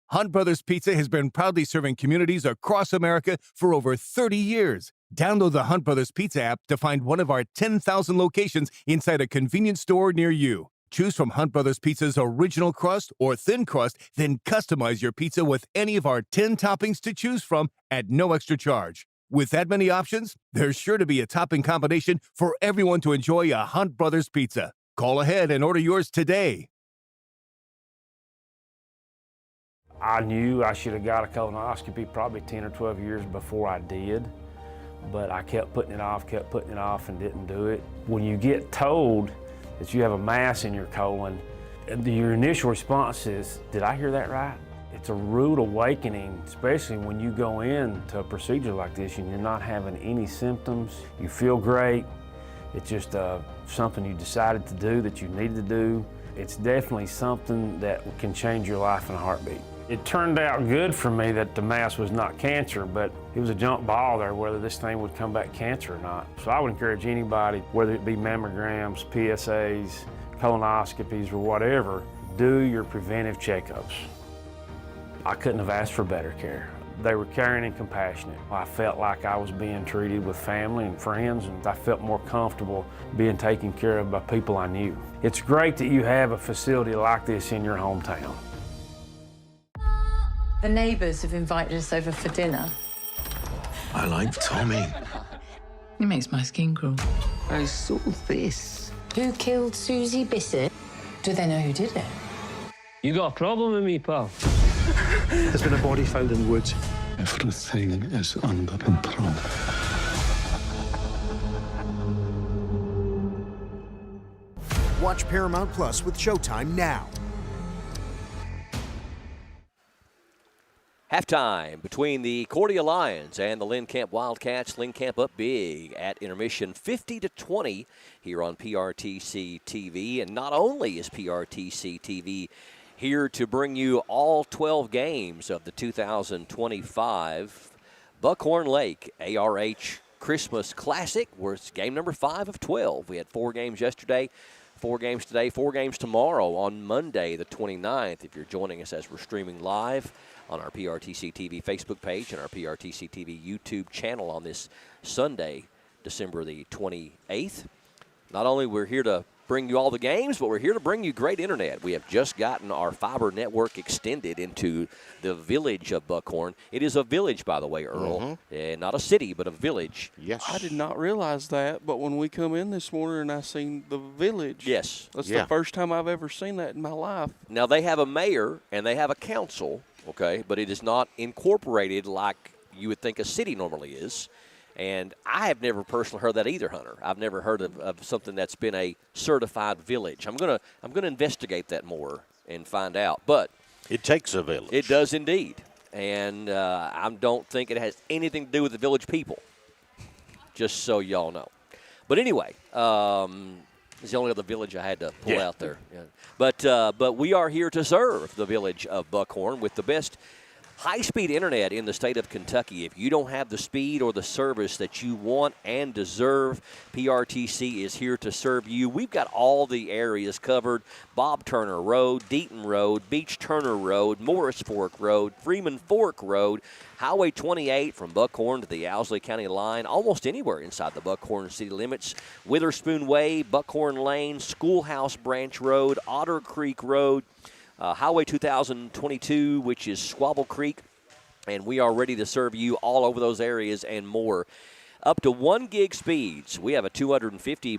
Hunt Brothers Pizza has been proudly serving communities across America for over 30 years. Download the Hunt Brothers Pizza app to find one of our 10,000 locations inside a convenience store near you. Choose from Hunt Brothers Pizza's original crust or thin crust, then customize your pizza with any of our 10 toppings to choose from at no extra charge. With that many options, there's sure to be a topping combination for everyone to enjoy a Hunt Brothers Pizza. Call ahead and order yours today. I knew I should have got a colonoscopy probably 10 or 12 years before I did, but I kept putting it off, and didn't do it. When you get told that you have a mass in your colon, your initial response is, did I hear that right? It's a rude awakening, especially when you go into a procedure like this and you're not having any symptoms. You feel great. It's just something you decided to do that you needed to do. It's definitely something that can change your life in a heartbeat. It turned out good for me that the mass was not cancer, but it was a jump ball there whether this thing would come back cancer or not. So I would encourage anybody, whether it be mammograms, PSAs, colonoscopies, or whatever, do your preventive checkups. I couldn't have asked for better care. They were caring and compassionate. I felt like I was being treated with family and friends, and I felt more comfortable being taken care of by people I knew. It's great that you have a facility like this in your hometown. The neighbours have invited us over for dinner. I like Tommy. It makes my skin crawl. I saw this. Who killed Susie Bissett? Do they know who did it? You got a problem with me, pal? There's been a body found in the woods. Everything is under control. Watch Paramount Plus with Showtime now. Halftime between the Cordia Lions and the Lynn Camp Wildcats. Lynn Camp up big at intermission, 50-20 here on PRTC TV. And not only is PRTC TV here to bring you all 12 games of the 2025 Buckhorn Lake ARH Christmas Classic, where it's game number 5 of 12. We had 4 games yesterday, 4 games today, 4 games tomorrow on Monday the 29th. If you're joining us as we're streaming live on our PRTC TV Facebook page and our PRTC TV YouTube channel on this Sunday, December the 28th. Not only we're here to bring you all the games, but we're here to bring you great internet. We have just gotten our fiber network extended into the village of Buckhorn. It is a village, by the way, Earl. Not a city, but a village. Yes. I did not realize that, but when we come in this morning and I seen the village. Yes. That's the first time I've ever seen that in my life. Now, they have a mayor and they have a council, okay, but it is not incorporated like you would think a city normally is. And I have never personally heard that either, Hunter. I've never heard of something that's been a certified village. I'm gonna investigate that more and find out. But it takes a village. It does indeed, and I don't think it has anything to do with the village people. Just so y'all know. But anyway, it's the only other village I had to pull out there. Yeah. But we are here to serve the village of Buckhorn with the best high-speed internet in the state of Kentucky. If you don't have the speed or the service that you want and deserve, PRTC is here to serve you. We've got all the areas covered: Bob Turner Road, Deaton Road, Beach Turner Road, Morris Fork Road, Freeman Fork Road, Highway 28 from Buckhorn to the Owsley County line, almost anywhere inside the Buckhorn city limits, Witherspoon Way, Buckhorn Lane, Schoolhouse Branch Road, Otter Creek Road, Highway 2022, which is Squabble Creek, and we are ready to serve you all over those areas and more. Up to 1 gig speeds. We have a 250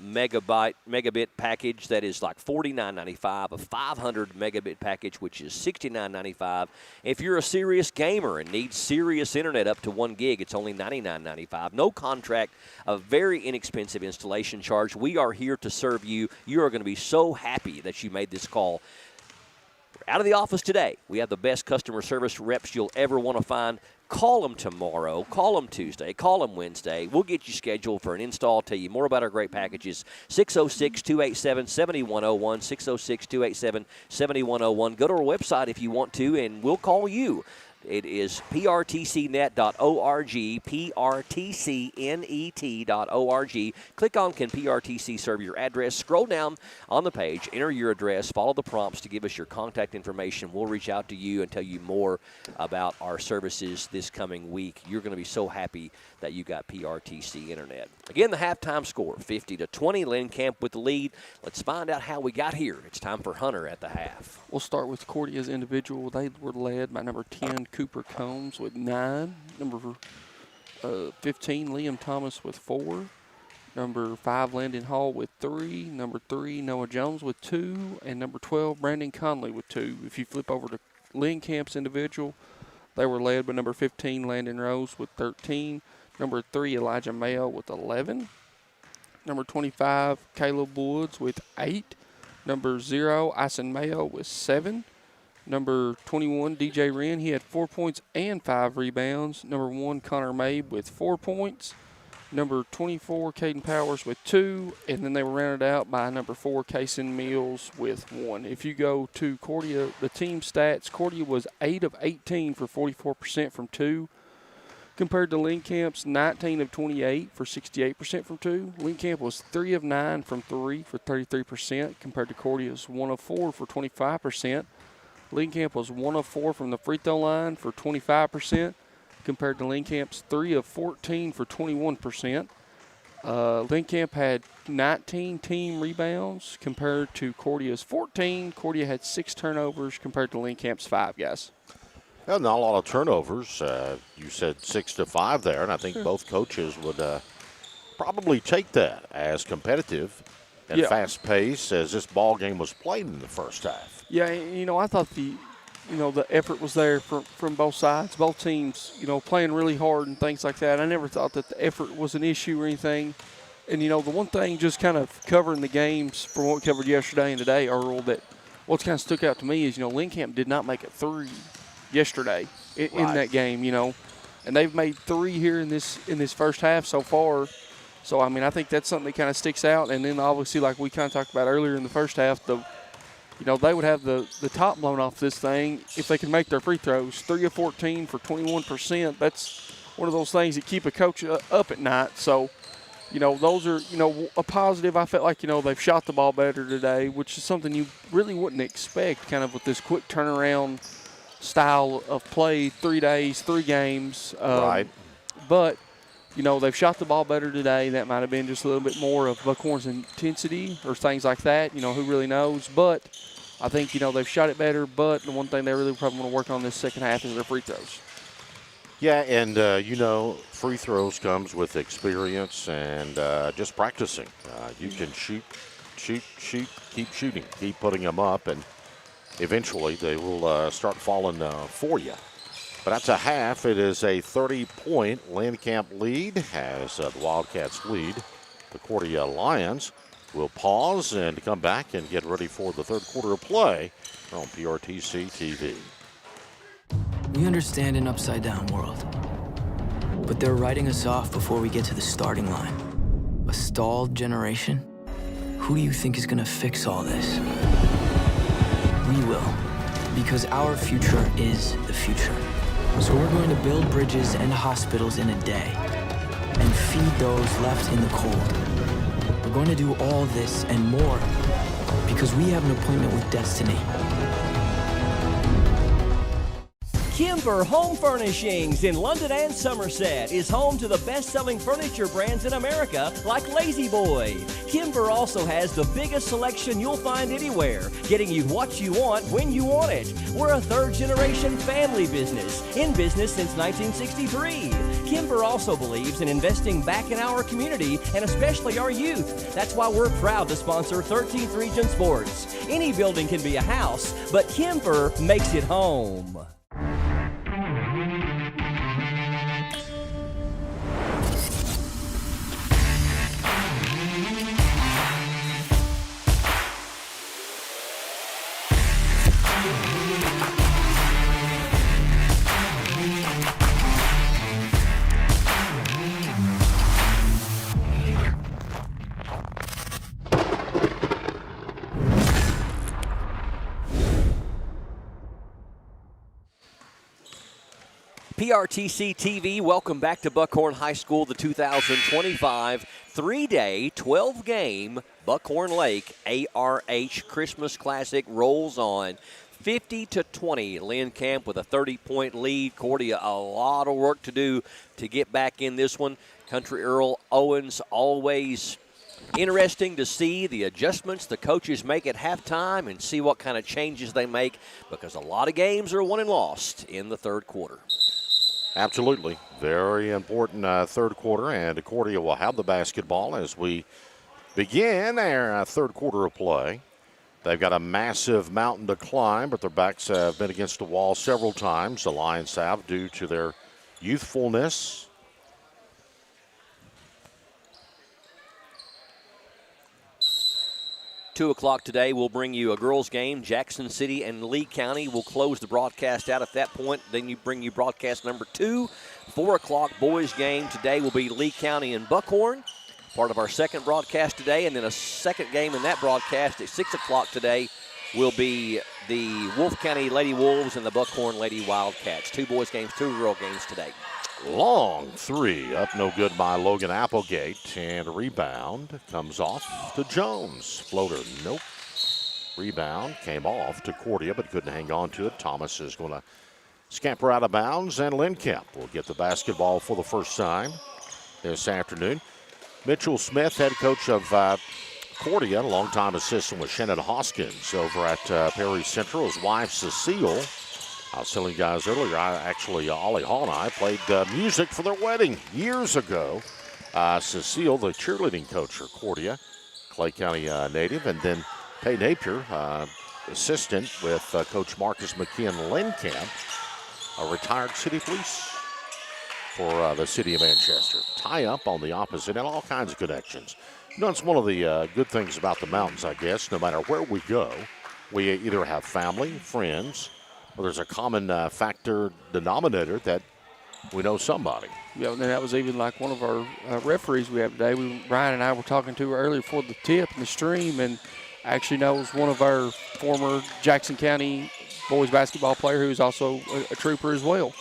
megabit package that is like $49.95, a 500 megabit package which is $69.95. If you're a serious gamer and need serious internet up to 1 gig, it's only $99.95. No contract, a very inexpensive installation charge. We are here to serve you. You are going to be so happy that you made this call. We're out of the office today. We have the best customer service reps you'll ever want to find. Call them tomorrow, call them Tuesday, call them Wednesday. We'll get you scheduled for an install, tell you more about our great packages. 606-287-7101, 606-287-7101. Go to our website if you want to, and we'll call you. It is prtcnet.org, prtcnet.org. Click on Can PRTC Serve Your Address. Scroll down on the page, enter your address, follow the prompts to give us your contact information. We'll reach out to you and tell you more about our services this coming week. You're going to be so happy that you got PRTC Internet. Again, the halftime score, 50-20. Lynn Camp with the lead. Let's find out how we got here. It's time for Hunter at the half. We'll start with Cordia's individual. They were led by number 10, Cooper Combs, with 9. Number 15, Liam Thomas, with 4. Number 5, Landon Hall, with 3. Number 3, Noah Jones, with 2. And number 12, Brandon Conley, with 2. If you flip over to Lynn Camp's individual, they were led by number 15, Landon Rose, with 13. Number 3, Elijah Mayo, with 11. Number 25, Caleb Woods, with 8. Number 0, Ison Mayo, with 7. Number 21, DJ Wren, he had 4 points and 5 rebounds. Number 1, Connor Mabe, with 4 points. number 24, Caden Powers, with 2, and then they were rounded out by number 4, Kason Mills, with 1. If you go to Cordia, the team stats, Cordia was 8 of 18 for 44% from 2, compared to Lynn Camp's 19 of 28 for 68% from 2. Lynn Camp was 3 of 9 from 3 for 33%, compared to Cordia's 1 of 4 for 25%. Lynn Camp was 1 of 4 from the free throw line for 25%, compared to Lynn Camp's 3 of 14 for 21%. Lynn Camp had 19 team rebounds compared to Cordia's 14. Cordia had 6 turnovers compared to Lynn Camp's 5, guys. Well, not a lot of turnovers. You said 6 to 5 there, and I think both coaches would probably take that as competitive and fast-paced as this ball game was played in the first half. Yeah, I thought the effort was there from both sides, both teams, playing really hard and things like that. I never thought that the effort was an issue or anything. And, the one thing just kind of covering the games from what we covered yesterday and today, Earl, that what's kind of stuck out to me is, Lynn Camp did not make a 3 yesterday in that game, and they've made 3 here in this first half so far. So, I think that's something that kind of sticks out. And then obviously, like we kind of talked about earlier in the first half, they would have the top blown off this thing if they can make their free throws. 3 of 14 for 21%. That's one of those things that keep a coach up at night. So, those are, a positive. I felt like, they've shot the ball better today, which is something you really wouldn't expect kind of with this quick turnaround style of play, 3 days, 3 games. Right. But, they've shot the ball better today. That might have been just a little bit more of Buckhorn's intensity or things like that. Who really knows? But I think, they've shot it better. But the one thing they really probably want to work on this second half is their free throws. Yeah, and, free throws comes with experience and just practicing. You can shoot, keep shooting, keep putting them up, and eventually they will start falling for you. But that's a half. It is a 30-point Lynn Camp lead as the Wildcats lead. The Cordia Lions will pause and come back and get ready for the third quarter of play on PRTC TV. We understand an upside-down world, but they're writing us off before we get to the starting line. A stalled generation? Who do you think is going to fix all this? We will, because our future is the future. So we're going to build bridges and hospitals in a day and feed those left in the cold. We're going to do all this and more because we have an appointment with destiny. Kimber Home Furnishings in London and Somerset is home to the best-selling furniture brands in America like Lazy Boy. Kimber also has the biggest selection you'll find anywhere, getting you what you want when you want it. We're a third-generation family business, in business since 1963. Kimber also believes in investing back in our community and especially our youth. That's why we're proud to sponsor 13th Region Sports. Any building can be a house, but Kimber makes it home. PRTC TV, welcome back to Buckhorn High School, the 2025 3-day, 12-game Buckhorn Lake ARH Christmas Classic rolls on. 50-20, Lynn Camp with a 30-point lead. Cordia, a lot of work to do to get back in this one. Country Earl Owens, always interesting to see the adjustments the coaches make at halftime and see what kind of changes they make, because a lot of games are won and lost in the third quarter. Absolutely. Very important third quarter, and Cordia will have the basketball as we begin our third quarter of play. They've got a massive mountain to climb, but their backs have been against the wall several times. The Lions have, due to their youthfulness. 2 o'clock today, we'll bring you a girls' game. Jackson City and Lee County will close the broadcast out at that point. Then you bring you broadcast number 2. 4 o'clock boys' game today will be Lee County and Buckhorn, part of our second broadcast today. And then a second game in that broadcast at 6 o'clock today will be the Wolf County Lady Wolves and the Buckhorn Lady Wildcats. 2 boys' games, 2 girl games today. Long three, up no good by Logan Applegate, and a rebound comes off to Jones. Floater, nope. Rebound came off to Cordia, but couldn't hang on to it. Thomas is going to scamper out of bounds, and Lynn will get the basketball for the first time this afternoon. Mitchell Smith, head coach of Cordia, longtime assistant with Shannon Hoskins over at Perry Central. His wife, Cecile. I was telling you guys earlier, Ollie Hall and I played music for their wedding years ago. Cecile, the cheerleading coach for Cordia, Clay County native, and then Pay Napier, assistant with Coach Marcus McKee and Lynn Camp, a retired city police for the city of Manchester. Tie up on the opposite and all kinds of connections. You know, it's one of the good things about the mountains, I guess. No matter where we go, we either have family, friends, or there's a common factor denominator that we know somebody. Yeah, and that was even like one of our referees we have today. Ryan and I were talking to her earlier before the tip in the stream, and actually knows one of our former Jackson County boys basketball player who is also a trooper as well.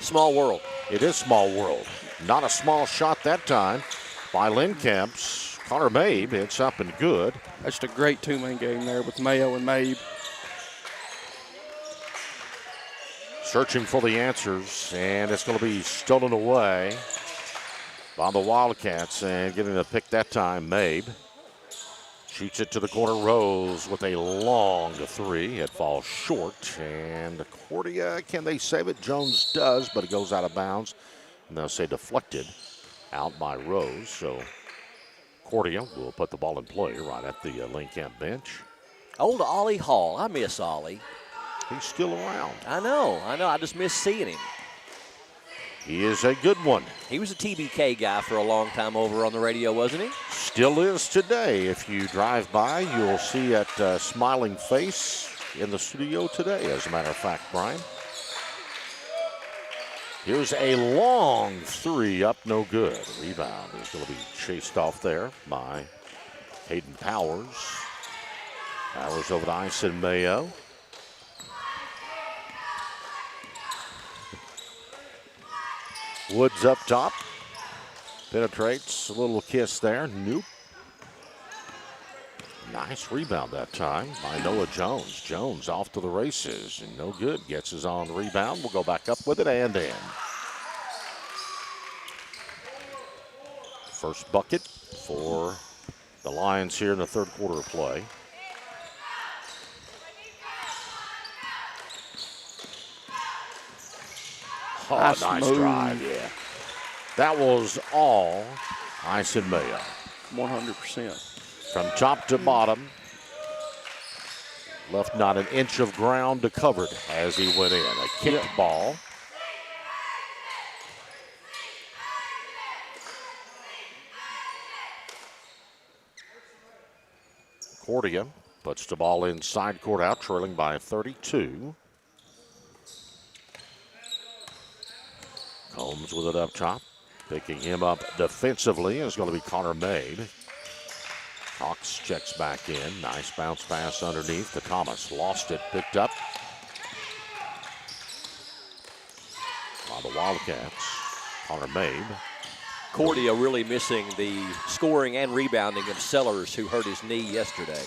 Small world. It is small world. Not a small shot that time by Lynn Kemp's Connor Mabe. It's up and good. That's just a great two-man game there with Mayo and Mabe. Searching for the answers, and it's going to be stolen away by the Wildcats, and getting the pick that time, Mabe. Shoots it to the corner. Rose with a long three. It falls short, and Cordia, can they save it? Jones does, but it goes out of bounds. And they'll say deflected out by Rose. So Cordia will put the ball in play right at the Lynn Camp bench. Old Ollie Hall. I miss Ollie. He's still around. I know. I just miss seeing him. He is a good one. He was a TBK guy for a long time over on the radio, wasn't he? Still is today. If you drive by, you'll see that smiling face in the studio today, as a matter of fact, Brian. Here's a long three, up no good. Rebound is going to be chased off there by Hayden Powers. Powers over to Ison Mayo. Woods up top. Penetrates. A little kiss there. Nope. Nice rebound that time by Noah Jones. Jones off to the races and no good. Gets his own rebound. We'll go back up with it and in. First bucket for the Lions here in the third quarter of play. Oh, nice drive, yeah. That was all Ison Mayo. 100%. From top to bottom, left not an inch of ground to cover it as he went in. A kicked ball. Cordia puts the ball inside court out, trailing by 32. Combs with it up top. Picking him up defensively is going to be Connor Mabe. Cox checks back in. Nice bounce pass underneath to Thomas. Lost it, picked up by the Wildcats. Connor Mabe. Cordia really missing the scoring and rebounding of Sellers, who hurt his knee yesterday.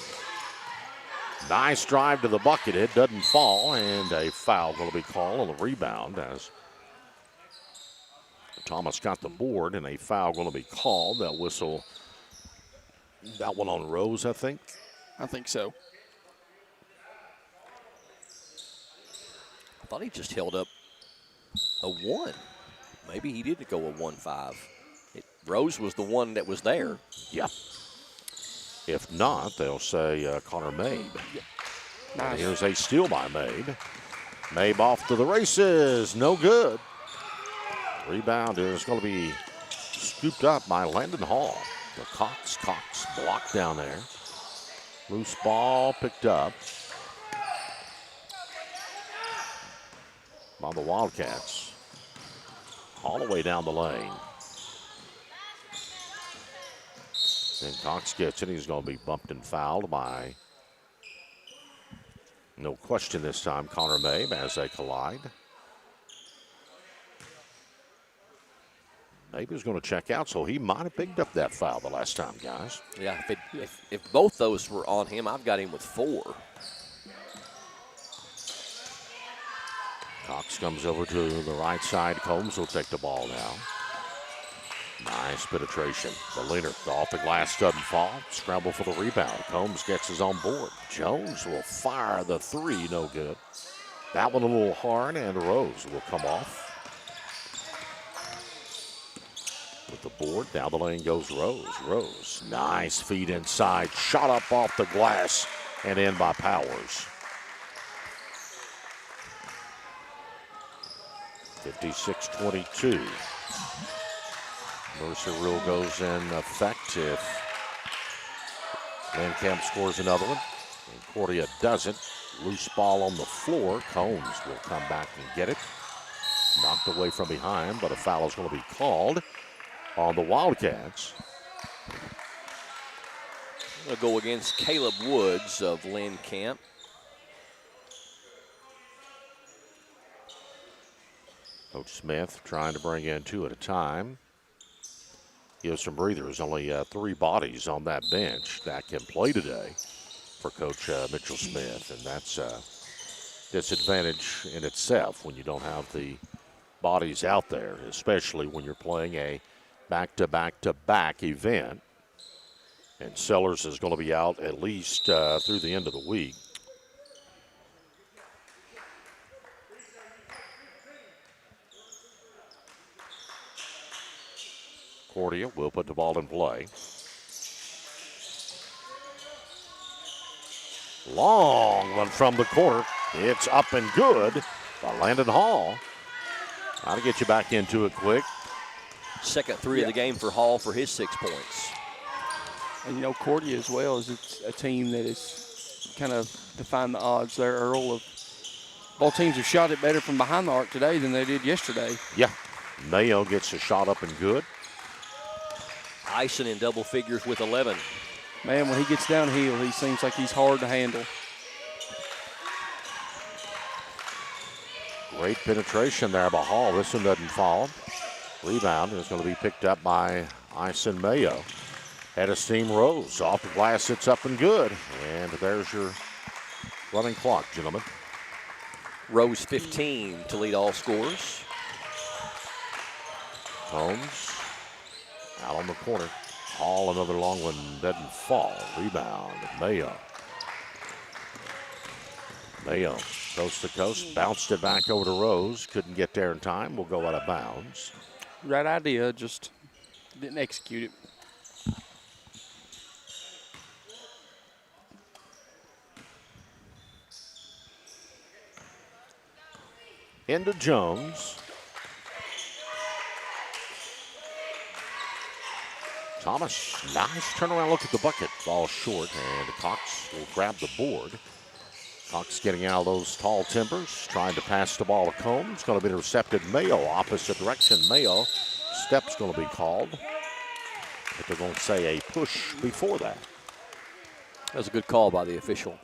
Nice drive to the bucket. It doesn't fall, and a foul going to be called on the rebound as Thomas got the board, and a foul going to be called. That whistle, that one on Rose, I think. I think so. I thought he just held up a 1. Maybe he didn't go a 1-5. Rose was the one that was there. Yeah. If not, they'll say Connor Mabe. Nice. And here's a steal by Mabe. Mabe off to the races. No good. Rebound is going to be scooped up by Landon Hall. The Cox blocked down there. Loose ball picked up by the Wildcats. All the way down the lane. Then Cox gets it. He's going to be bumped and fouled by, no question this time, Connor May as they collide. Maybe he's going to check out, so he might have picked up that foul the last time, guys. Yeah, if both those were on him, I've got him with 4. Cox comes over to the right side. Combs will take the ball now. Nice penetration. The leaner off the glass doesn't fall. Scramble for the rebound. Combs gets his own board. Jones will fire the 3, no good. That one a little hard, and Rose will come off. With the board, down the lane goes Rose. Rose, nice feed inside. Shot up off the glass and in by Powers. 56-22. Mercer rule goes in effect if Lynn Camp scores another one. And Cordia doesn't. Loose ball on the floor. Combs will come back and get it. Knocked away from behind, but a foul is going to be called on the Wildcats. They'll go against Caleb Woods of Lynn Camp. Coach Smith trying to bring in 2 at a time. Give some breathers. Only 3 bodies on that bench that can play today for Coach Mitchell Smith. And that's a disadvantage in itself when you don't have the bodies out there, especially when you're playing a back-to-back-to-back event. And Sellers is going to be out at least through the end of the week. Cordia will put the ball in play. Long one from the corner. It's up and good by Landon Hall. Trying to get you back into it quick. Second 3 of the game for Hall for his 6 points. And, you know, Cordia as well is a team that is kind of defying the odds there, Earl. Of both teams have shot it better from behind the arc today than they did yesterday. Yeah. Mayo gets a shot up and good. Ison in double figures with 11. Man, when he gets downhill, he seems like he's hard to handle. Great penetration there by Hall. This one doesn't fall. Rebound is going to be picked up by Ison Mayo. Head of steam Rose. Off the glass, it's up and good. And there's your running clock, gentlemen. Rose 15 to lead all scorers. Holmes out on the corner. Hall, another long one, doesn't fall. Rebound, Mayo. Mayo, coast to coast, bounced it back over to Rose. Couldn't get there in time. Will go out of bounds. Right idea, just didn't execute it. Into Jones. Thomas, nice turnaround look at the bucket. Ball short, and Cox will grab the board. Cox getting out of those tall timbers, trying to pass the ball to Combs. Going to be intercepted. Mayo, opposite direction. Mayo, step's going to be called. But they're going to say a push before that. That was a good call by the official.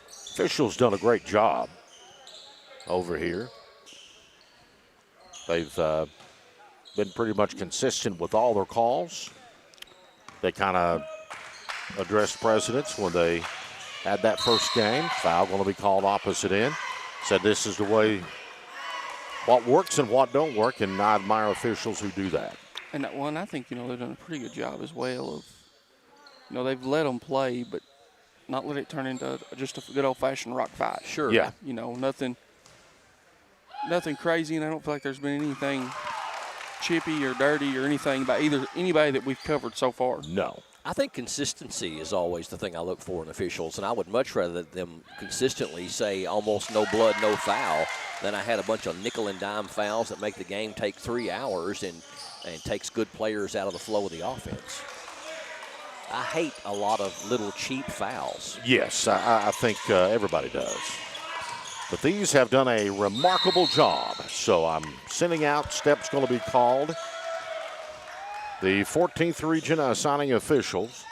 Officials done a great job over here. They've been pretty much consistent with all their calls. They kind of addressed precedents when they had that first game. Foul going to be called opposite end. Said this is the way, what works and what don't work, and I admire officials who do that. And that one, I think, they've done a pretty good job as well of, they've let them play, but not let it turn into just a good old-fashioned rock fight. Sure. Yeah. Nothing crazy, and I don't feel like there's been anything chippy or dirty or anything by anybody that we've covered so far. No. I think consistency is always the thing I look for in officials, and I would much rather them consistently say almost no blood, no foul, than I had a bunch of nickel and dime fouls that make the game take 3 hours and takes good players out of the flow of the offense. I hate a lot of little cheap fouls. Yes, I think everybody does. But these have done a remarkable job. So I'm sending out, steps going to be called. The 14th region assigning officials,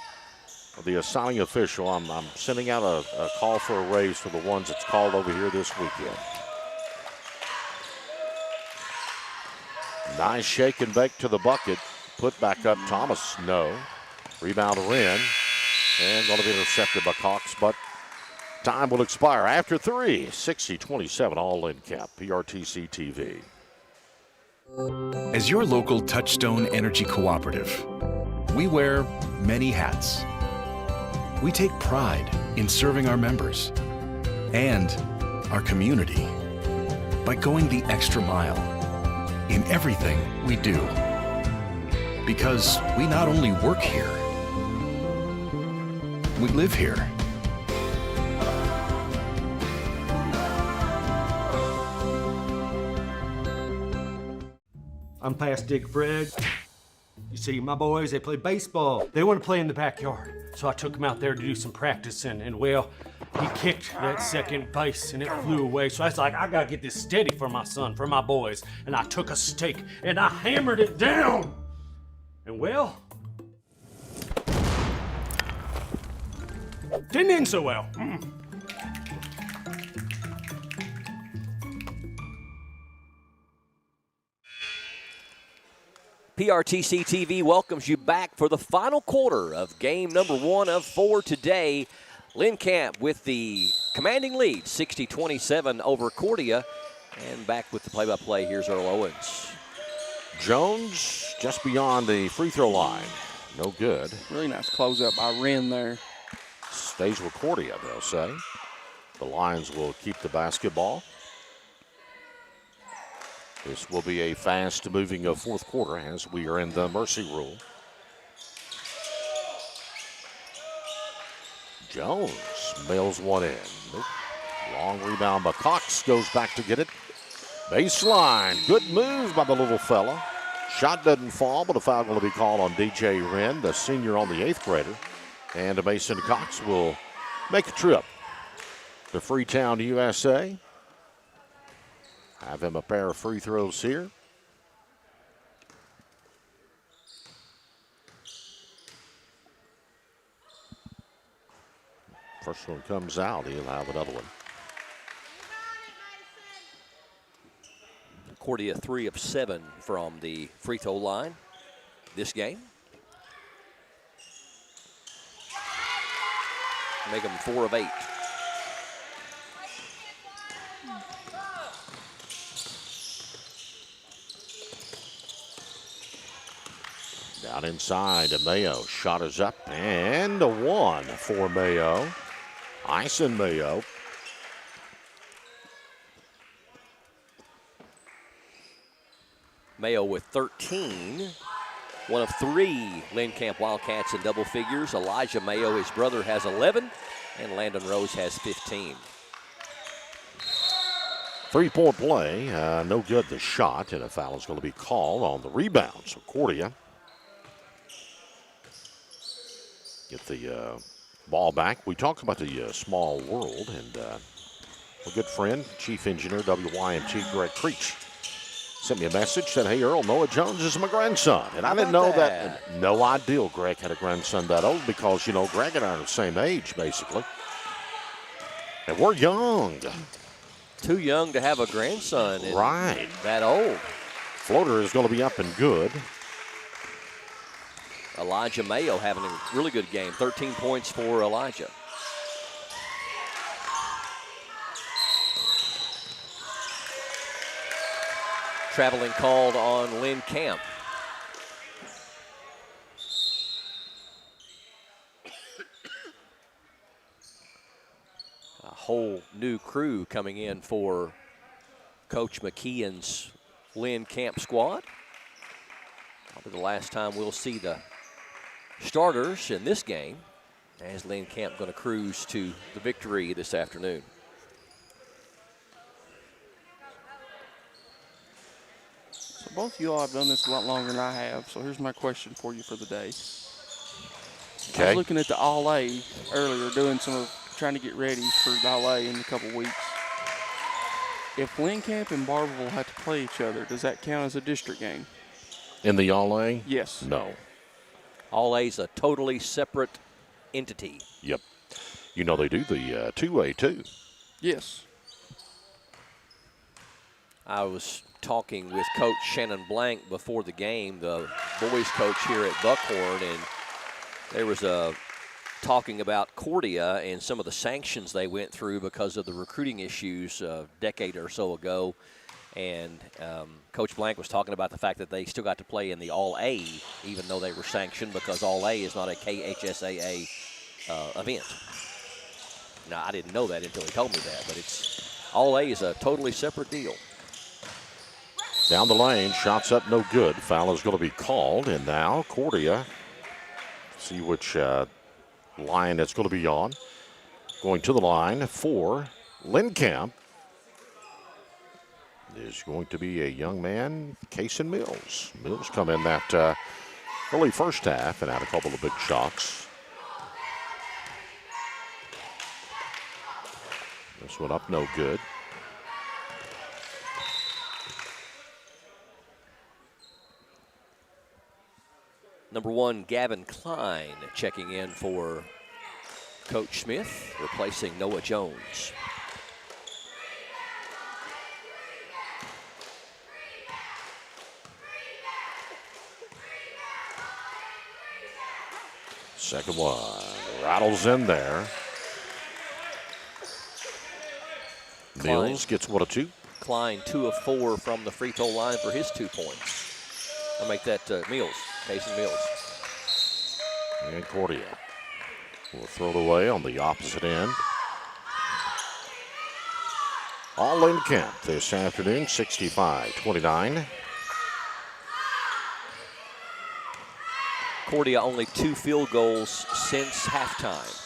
the assigning official, I'm sending out a call for a raise for the ones that's called over here this weekend. Nice shake and bake to the bucket. Put back up Thomas, no. Rebound Wren, and going to be intercepted by Cox, but time will expire after 3. 60-27 all Lynn Camp, PRTC TV. As your local Touchstone Energy Cooperative, we wear many hats. We take pride in serving our members and our community by going the extra mile in everything we do. Because we not only work here, we live here. I'm past Dick Fred. You see, my boys, they play baseball. They want to play in the backyard. So I took them out there to do some practicing, and well, he kicked that second base and it flew away. So I was like, I gotta get this steady for my son, for my boys. And I took a stake and I hammered it down. And well, didn't end so well. PRTC TV welcomes you back for the final quarter of game number 1 of 4 today. Lynn Camp with the commanding lead, 60-27 over Cordia. And back with the play-by-play, here's Earl Owens. Jones just beyond the free throw line. No good. Really nice closeout by Wren there. Stays with Cordia, they'll say. The Lions will keep the basketball. This will be a fast-moving fourth quarter as we are in the mercy rule. Jones mails one in. Nope. Long rebound by Cox, goes back to get it. Baseline, good move by the little fella. Shot doesn't fall, but a foul going to be called on DJ Wren, the senior on the 8th grader. And Mason Cox will make a trip to Freetown, USA. Have him a pair of free throws here. First one comes out, he'll have another one. Cordia 3 of 7 from the free throw line this game. Make them 4 of 8. Down inside to Mayo. Shot is up and a 1 for Mayo. Ison Mayo. Mayo with 13. 1 of 3 Lynn Camp Wildcats in double figures. Elijah Mayo, his brother, has 11, and Landon Rose has 15. 3-point play. No good the shot, and a foul is going to be called on the rebound. So Cordia get the ball back. We talk about the small world, and a good friend, Chief Engineer WYMT Greg Creech, sent me a message, said, hey, Earl, Noah Jones is my grandson. And I didn't know that. No idea Greg had a grandson that old because, you know, Greg and I are the same age, basically. And we're young. Too young to have a grandson. Right. That old. Floater is going to be up and good. Elijah Mayo having a really good game. 13 points for Elijah. Traveling called on Lynn Camp. A whole new crew coming in for Coach McKeon's Lynn Camp squad. Probably the last time we'll see the starters in this game as Lynn Camp going to cruise to the victory this afternoon. So both of you all have done this a lot longer than I have, so here's my question for you for the day. I was looking at the All-A earlier, trying to get ready for the All-A in a couple weeks. If Lynn Camp and Barberville have to play each other, does that count as a district game? In the All-A? Yes. No. All-A's a totally separate entity. Yep. You know they do the 2A too. Yes. I was talking with Coach Shannon Blank before the game, the boys coach here at Buckhorn, and there was talking about Cordia and some of the sanctions they went through because of the recruiting issues a decade or so ago. And Coach Blank was talking about the fact that they still got to play in the All-A, even though they were sanctioned, because All-A is not a KHSAA event. Now, I didn't know that until he told me that, but All-A is a totally separate deal. Down the lane, shots up, no good. Foul is going to be called, and now Cordia, see which line it's going to be on. Going to the line for Lynn Camp is going to be a young man, Kason Mills. Mills come in that early first half and had a couple of big shots. This one up, no good. Number 1, Gavin Klein checking in for Coach Smith, replacing Noah Jones. Second one rattles in there. Klein. Mills gets 1 of 2. Klein 2 of 4 from the free throw line for his 2 points. I'll make that Mills, Kason Mills. And Cordia will throw it away on the opposite end. All in Camp this afternoon, 65-29. Cordia only 2 field goals since halftime.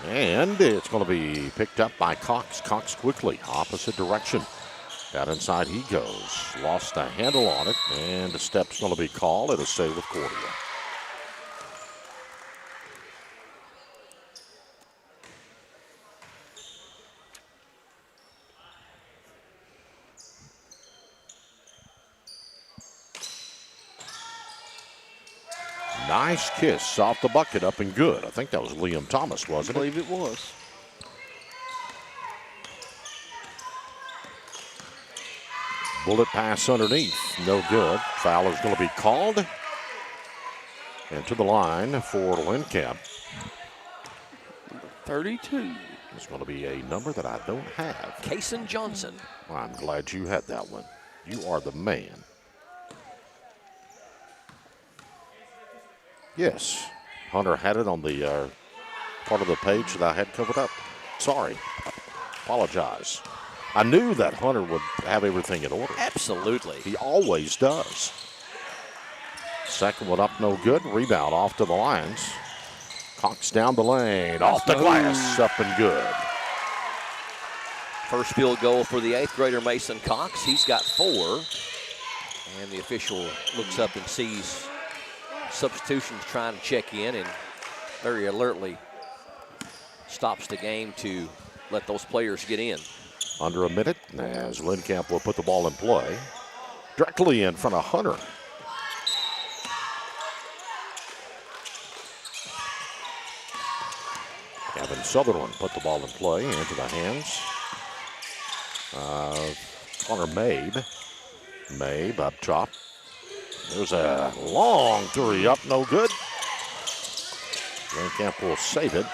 And it's going to be picked up by Cox. Cox quickly, opposite direction. Down inside he goes. Lost a handle on it, and the step's going to be called. It'll stay with Cordia. Nice kiss off the bucket, up and good. I think that was Liam Thomas, wasn't it? I believe it was. Bullet pass underneath, no good. Foul is going to be called. And to the line for Lynn Camp. 32. It's going to be a number that I don't have. Kason Johnson. Well, I'm glad you had that one. You are the man. Yes, Hunter had it on the part of the page that I had covered up. Sorry, apologize. I knew that Hunter would have everything in order. Absolutely. He always does. Second one up, no good. Rebound off to the Lions. Cox down the lane, off the glass, up and good. First field goal for the 8th grader Mason Cox. He's got 4. And the official looks up and sees substitutions trying to check in and very alertly stops the game to let those players get in. Under a minute as Lynn Camp will put the ball in play. Directly in front of Hunter. Gavin Sutherland put the ball in play into the hands of Connor Mabe. Mabe up top. There's a long 3 up, no good. Lynn Camp will save it.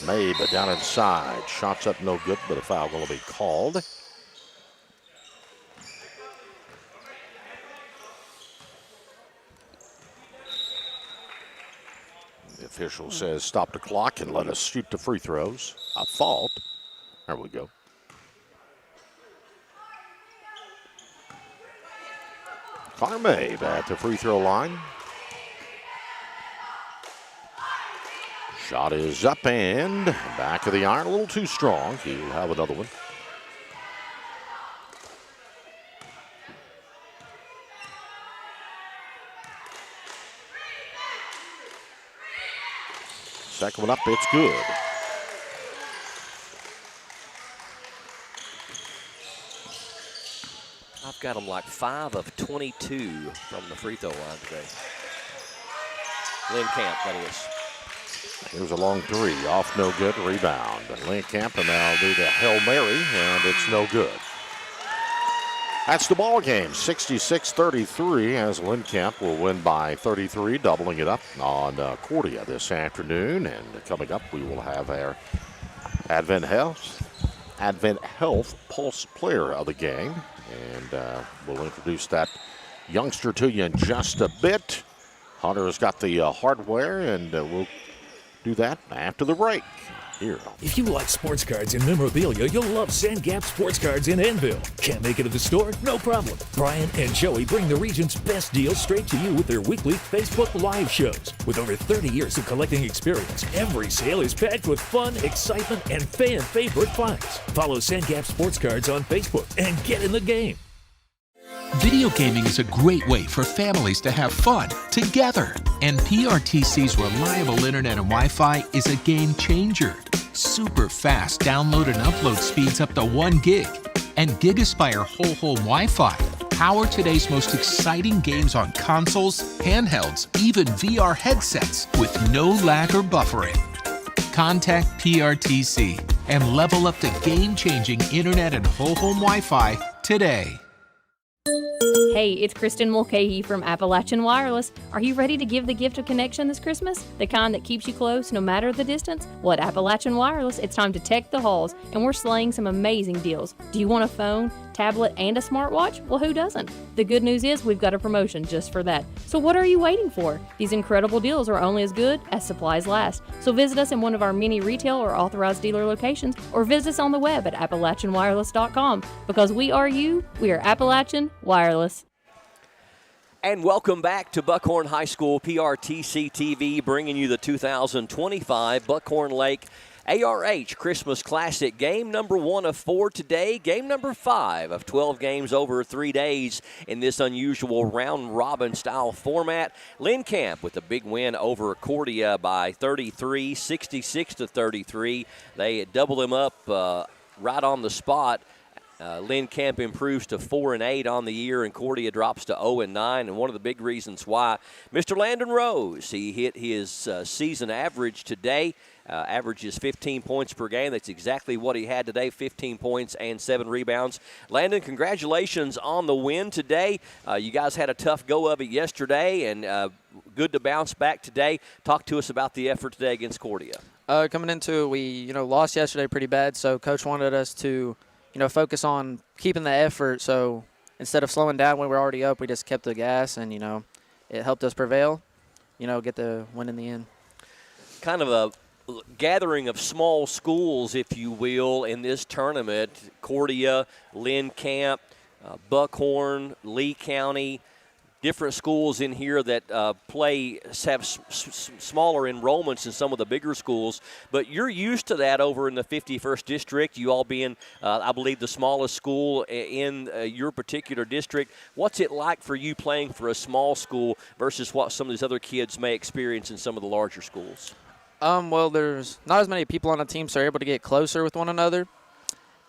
Mabe down inside. Shots up, no good, but a foul going to be called. The official says stop the clock and let us shoot the free throws. A fault. There we go. Connor Mabe at the free throw line. Shot is up and back of the iron, a little too strong. He'll have another one. Second one up, it's good. I've got them like 5 of 22 from the free throw line today. Lynn Camp, that is. Here's a long three, off no good, rebound. And Lynn Camp will now do the Hail Mary, and it's no good. That's the ball game, 66-33, as Lynn Camp will win by 33, doubling it up on Cordia this afternoon. And coming up, we will have our Advent Health Pulse Player of the game. And we'll introduce that youngster to you in just a bit. Hunter's got the hardware, and we'll do that after the break. Here. If you like sports cards and memorabilia, you'll love Sandgap Sports Cards in Enville. Can't make it to the store? No problem. Brian and Joey bring the region's best deals straight to you with their weekly Facebook Live shows. With over 30 years of collecting experience, every sale is packed with fun, excitement, and fan favorite finds. Follow Sandgap Sports Cards on Facebook and get in the game. Video gaming is a great way for families to have fun together. And PRTC's reliable internet and Wi-Fi is a game changer. Super fast download and upload speeds up to 1 gig. And GigaSpire whole home Wi-Fi power today's most exciting games on consoles, handhelds, even VR headsets with no lag or buffering. Contact PRTC and level up to game-changing internet and whole home Wi-Fi today. Hey, it's Kristen Mulcahy from Appalachian Wireless. Are you ready to give the gift of connection this Christmas? The kind that keeps you close no matter the distance? Well, at Appalachian Wireless, it's time to tech the halls, and we're slaying some amazing deals. Do you want a phone, tablet, and a smartwatch? Well, who doesn't? The good news is we've got a promotion just for that. So what are you waiting for? These incredible deals are only as good as supplies last. So visit us in one of our many retail or authorized dealer locations, or visit us on the web at AppalachianWireless.com. Because we are you, we are Appalachian Wireless. And welcome back to Buckhorn High School PRTC TV, bringing you the 2025 Buckhorn Lake ARH Christmas Classic. Game number 1 of 4 today. Game number 5 of 12 games over 3 days in this unusual round-robin style format. Lynn Camp with a big win over Cordia by 33, 66-33. They double them up right on the spot. Lynn Camp improves to 4-8 on the year, and Cordia drops to 0-9. And one of the big reasons why, Mr. Landon Rose, he hit his season average today. Averages 15 points per game. That's exactly what he had today, 15 points and 7 rebounds. Landon, congratulations on the win today. You guys had a tough go of it yesterday, and good to bounce back today. Talk to us about the effort today against Cordia. Coming into it, we lost yesterday pretty bad, so Coach wanted us to focus on keeping the effort. So instead of slowing down when we're already up, we just kept the gas, and, it helped us prevail, get the win in the end. Kind of a gathering of small schools, if you will, in this tournament. Cordia, Lynn Camp, Buckhorn, Lee County, different schools in here that have smaller enrollments than some of the bigger schools. But you're used to that over in the 51st District, you all being, I believe, the smallest school in your particular district. What's it like for you playing for a small school versus what some of these other kids may experience in some of the larger schools? Well, there's not as many people on the team, so they're able to get closer with one another.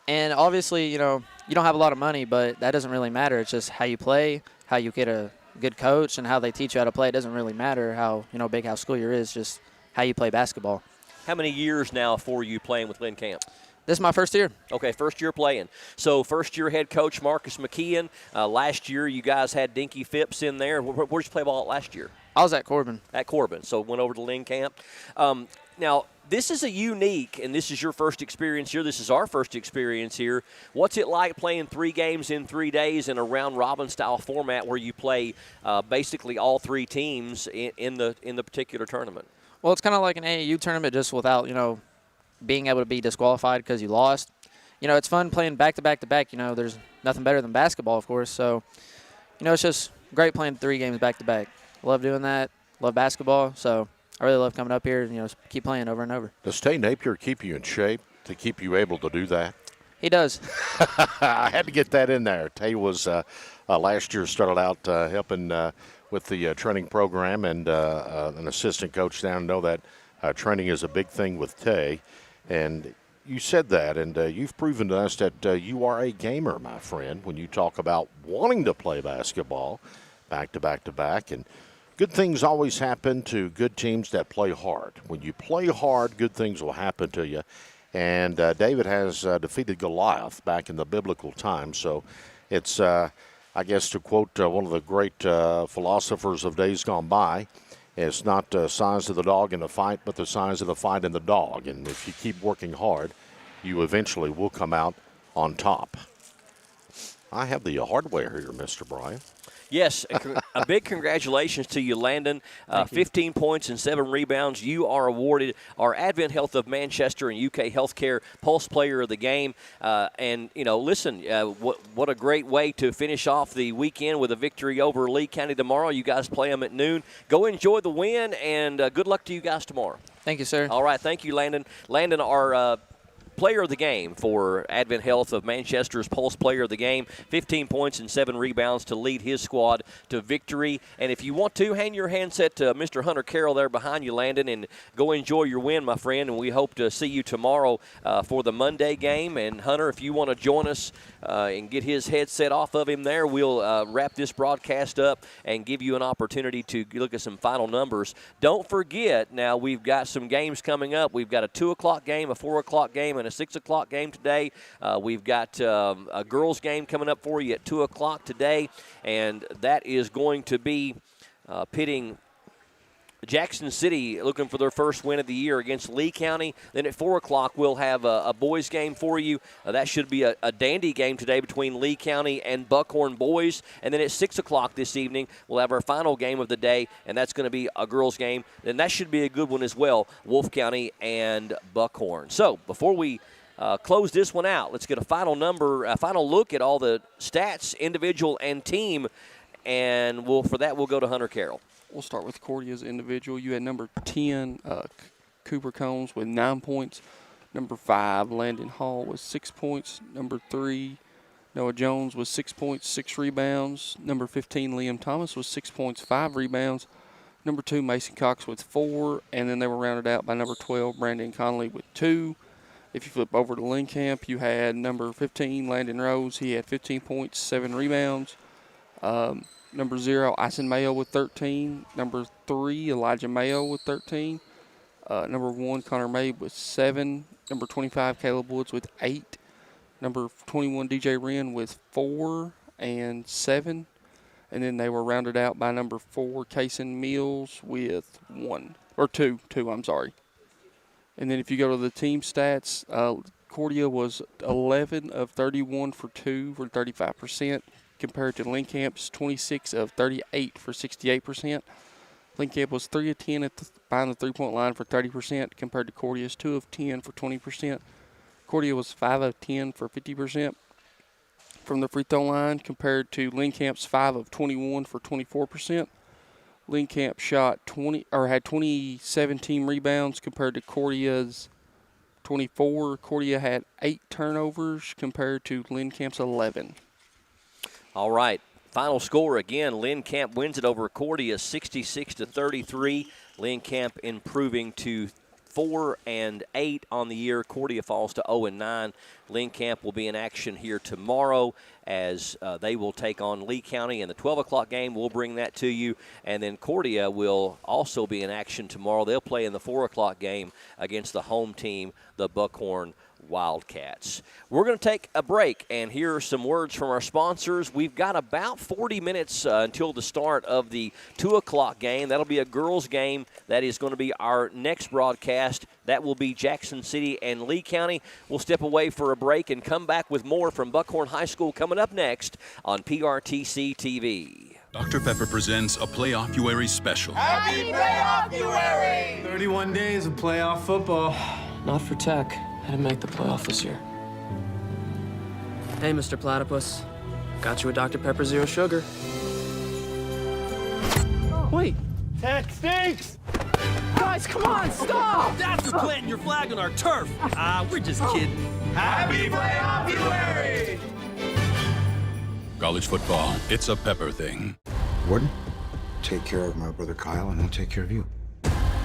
And obviously, you don't have a lot of money, but that doesn't really matter. It's just how you play, how you get a good coach, and how they teach you how to play. It doesn't really matter how big how school year is, just how you play basketball. How many years now for you playing with Lynn Camp? This is my first year. Okay, first year playing. So first-year head coach Marcus McKeon. Last year you guys had Dinky Phipps in there. Where did you play ball last year? I was at Corbin. At Corbin, so went over to Lynn Camp. Now, this is a unique, and this is your first experience here. This is our first experience here. What's it like playing 3 games in 3 days in a round-robin style format where you play basically all 3 teams in the particular tournament? Well, it's kind of like an AAU tournament, just without being able to be disqualified because you lost. It's fun playing back-to-back-to-back. There's nothing better than basketball, of course. So, it's just great playing 3 games back-to-back. Love doing that. Love basketball. So I really love coming up here and, keep playing over and over. Does Tay Napier keep you in shape to keep you able to do that? He does. I had to get that in there. Tay was last year started out helping with the training program, and an assistant coach down. Know that training is a big thing with Tay, and you said that, and you've proven to us that you are a gamer, my friend, when you talk about wanting to play basketball back to back to back. And good things always happen to good teams that play hard. When you play hard, good things will happen to you. And David has defeated Goliath back in the biblical times. So it's, I guess, to quote one of the great philosophers of days gone by, it's not the size of the dog in the fight, but the size of the fight in the dog. And if you keep working hard, you eventually will come out on top. I have the hardware here, Mr. Brian. Yes, a big congratulations to you, Landon. 15 points and 7 rebounds. You are awarded our Advent Health of Manchester and UK Healthcare Pulse Player of the Game. And, you know, listen, what a great way to finish off the weekend with a victory over Lee County tomorrow. You guys play them at noon. Go enjoy the win, and good luck to you guys tomorrow. Thank you, sir. All right, thank you, Landon. Landon, our Player of the Game for Advent Health of Manchester's Pulse Player of the Game. 15 points and 7 rebounds to lead his squad to victory. And if you want to, hang your handset to Mr. Hunter Carroll there behind you, Landon, and go enjoy your win, my friend. And we hope to see you tomorrow for the Monday game. And, Hunter, if you want to join us and get his headset off of him there, we'll wrap this broadcast up and give you an opportunity to look at some final numbers. Don't forget, now we've got some games coming up. We've got a 2 o'clock game, a 4 o'clock game, and a 6 o'clock game today. We've got a girls game coming up for you at 2 o'clock today, and that is going to be pitting Jackson City looking for their first win of the year against Lee County. Then at 4 o'clock, we'll have a boys game for you. That should be a dandy game today between Lee County and Buckhorn boys. And then at 6 o'clock this evening, we'll have our final game of the day, and that's going to be a girls game. And that should be a good one as well, Wolfe County and Buckhorn. So before we close this one out, let's get a final look at all the stats, individual and team. And for that, we'll go to Hunter Carroll. We'll start with Cordia's individual. You had number 10, Cooper Combs with 9 points. Number 5, Landon Hall with 6 points. Number 3, Noah Jones with 6 points, 6 rebounds. Number 15, Liam Thomas with 6 points, 5 rebounds. Number 2, Mason Cox with 4. And then they were rounded out by number 12, Brandon Conley with 2. If you flip over to Lynn Camp, you had number 15, Landon Rose. He had 15 points, 7 rebounds. Number 0, Ison Mayo with 13. Number 3, Elijah Mayo with 13. Number 1, Connor May with 7. Number 25, Caleb Woods with 8. Number 21, DJ Wren with 4 and 7. And then they were rounded out by number 4, Kaysen Mills with 2. And then if you go to the team stats, Cordia was 11 of 31 for 2 for 35%. Compared to Lynn Camp's 26 of 38 for 68%. Lynn Camp was 3 of 10 behind the three-point line for 30%, compared to Cordia's 2 of 10 for 20%. Cordia was 5 of 10 for 50% from the free throw line, compared to Lynn Camp's 5 of 21 for 24%. Lynn Camp had 27 team rebounds compared to Cordia's 24. Cordia had 8 turnovers compared to Lynn Camp's 11. All right, final score again. Lynn Camp wins it over Cordia 66-33. Lynn Camp improving to 4-8 on the year. Cordia falls to 0-9. Lynn Camp will be in action here tomorrow as they will take on Lee County in the 12 o'clock game. We'll bring that to you. And then Cordia will also be in action tomorrow. They'll play in the 4 o'clock game against the home team, the Buckhorn Wildcats. We're going to take a break and hear some words from our sponsors. We've got about 40 minutes until the start of the 2 o'clock game. That'll be a girls game. That is going to be our next broadcast. That will be Jackson City and Lee County. We'll step away for a break and come back with more from Buckhorn High School coming up next on PRTC TV. Dr. Pepper presents a Playoff-uary special. Happy Playoff-uary! 31 days of playoff football. Not for Tech. I didn't make the playoff this year. Hey, Mr. Platypus. Got you a Dr. Pepper Zero Sugar. Wait. Tech stinks! Guys, come on, stop! That's for planting your flag on our turf. We're just kidding. Happy Playoff-uary! College football, it's a Pepper thing. Warden, take care of my brother Kyle, and I'll take care of you.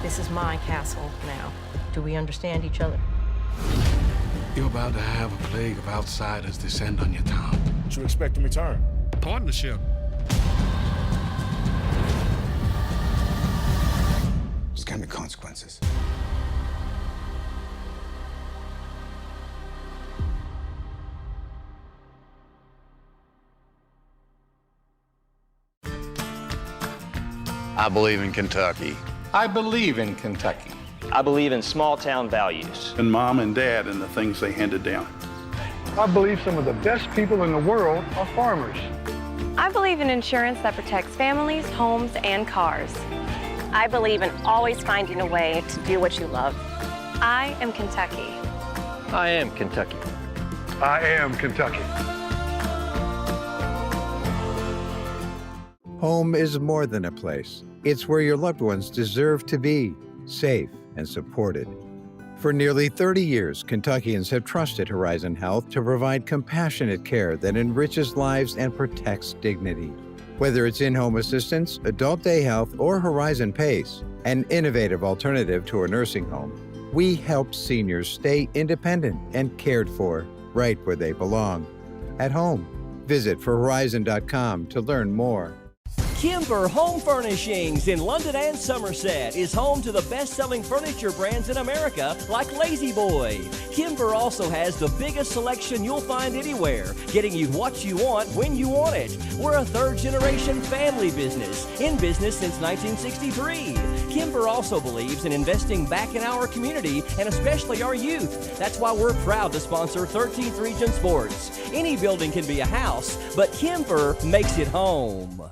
This is my castle now. Do we understand each other? You're about to have a plague of outsiders descend on your town. What you expect in return? Partnership. It's kind of consequences. I believe in Kentucky. I believe in Kentucky. I believe in small town values. And mom and dad and the things they handed down. I believe some of the best people in the world are farmers. I believe in insurance that protects families, homes, and cars. I believe in always finding a way to do what you love. I am Kentucky. I am Kentucky. I am Kentucky. Home is more than a place. It's where your loved ones deserve to be, safe and supported. For nearly 30 years, Kentuckians have trusted Horizon Health to provide compassionate care that enriches lives and protects dignity. Whether it's in-home assistance, adult day health, or Horizon PACE, an innovative alternative to a nursing home, we help seniors stay independent and cared for right where they belong, at home. Visit forhorizon.com to learn more. Kimber Home Furnishings in London and Somerset is home to the best-selling furniture brands in America like Lazy Boy. Kimber also has the biggest selection you'll find anywhere, getting you what you want when you want it. We're a third-generation family business, in business since 1963. Kimber also believes in investing back in our community and especially our youth. That's why we're proud to sponsor 13th Region Sports. Any building can be a house, but Kimber makes it home.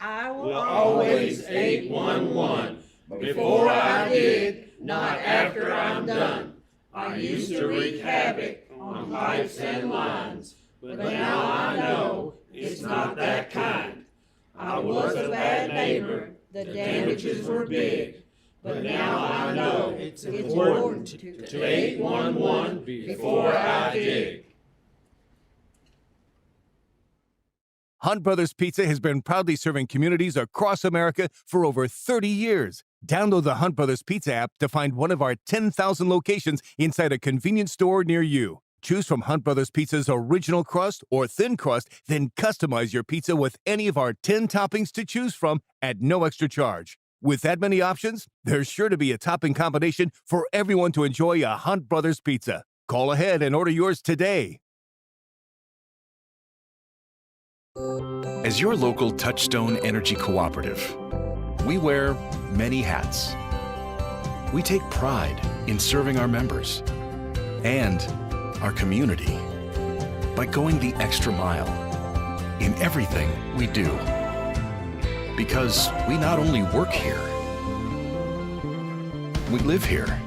I will always 811. Before I dig, not after I'm done. I used to wreak havoc on pipes and lines, but now I know it's not that kind. I was a bad neighbor, the damages were big, but now I know it's important to 811 before I dig. Hunt Brothers Pizza has been proudly serving communities across America for over 30 years. Download the Hunt Brothers Pizza app to find one of our 10,000 locations inside a convenience store near you. Choose from Hunt Brothers Pizza's original crust or thin crust, then customize your pizza with any of our 10 toppings to choose from at no extra charge. With that many options, there's sure to be a topping combination for everyone to enjoy a Hunt Brothers Pizza. Call ahead and order yours today. As your local Touchstone Energy Cooperative, we wear many hats. We take pride in serving our members and our community by going the extra mile in everything we do. Because we not only work here, we live here.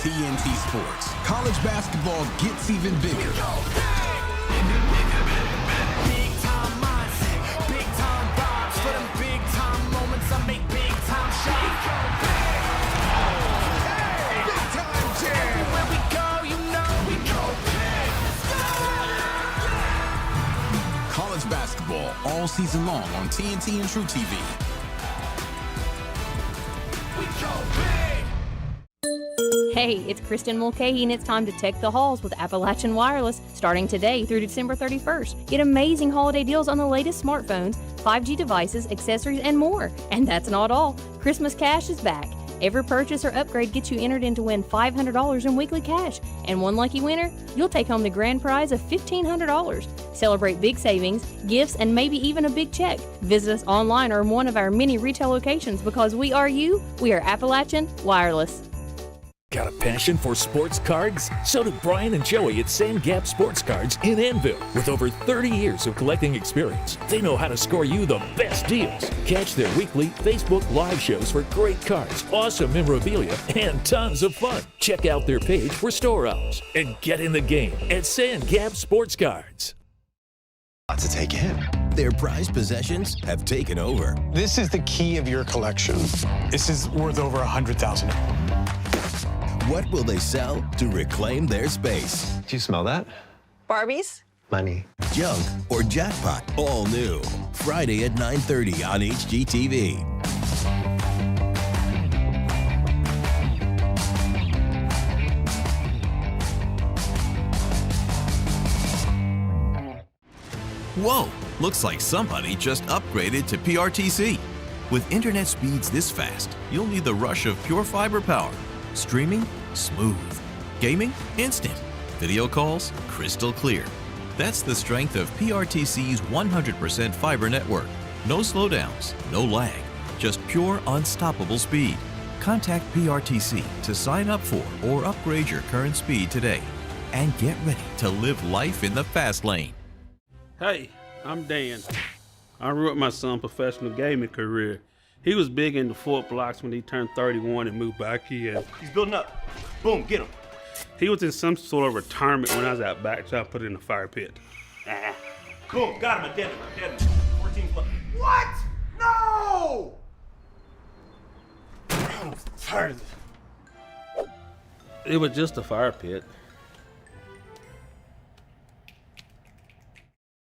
TNT Sports. College basketball gets even bigger. Big time mindset, big time vibes. For them big time moments, I make big time shots. Big time jam. Everywhere we go, you know we go big. College basketball all season long on TNT and True TV. We go big. Hey, it's Kristen Mulcahy, and it's time to tech the halls with Appalachian Wireless starting today through December 31st. Get amazing holiday deals on the latest smartphones, 5G devices, accessories, and more. And that's not all. Christmas Cash is back. Every purchase or upgrade gets you entered in to win $500 in weekly cash. And one lucky winner, you'll take home the grand prize of $1,500. Celebrate big savings, gifts, and maybe even a big check. Visit us online or in one of our many retail locations because we are you. We are Appalachian Wireless. Got a passion for sports cards? So do Brian and Joey at Sand Gap Sports Cards in Annville. With over 30 years of collecting experience, they know how to score you the best deals. Catch their weekly Facebook Live shows for great cards, awesome memorabilia, and tons of fun. Check out their page for store hours and get in the game at Sand Gap Sports Cards. Lot to take in. Their prized possessions have taken over. This is the key of your collection. This is worth over $100,000. What will they sell to reclaim their space? Do you smell that? Barbies? Money. Junk or jackpot, all new. Friday at 9:30 on HGTV. Whoa, looks like somebody just upgraded to PRTC. With internet speeds this fast, you'll need the rush of pure fiber power. Streaming? Smooth. Gaming? Instant. Video calls? Crystal clear. That's the strength of PRTC's 100% fiber network. No slowdowns, no lag, just pure unstoppable speed. Contact PRTC to sign up for or upgrade your current speed today. And get ready to live life in the fast lane. Hey, I'm Dan. I ruined my son's professional gaming career. He was big into Fort Blocks when he turned 31 and moved back here. He's building up. Boom, get him. He was in some sort of retirement when I was out back, so I put it in the fire pit. Boom, got him, dead him. 14 left. What? No! I'm tired of this. It was just a fire pit.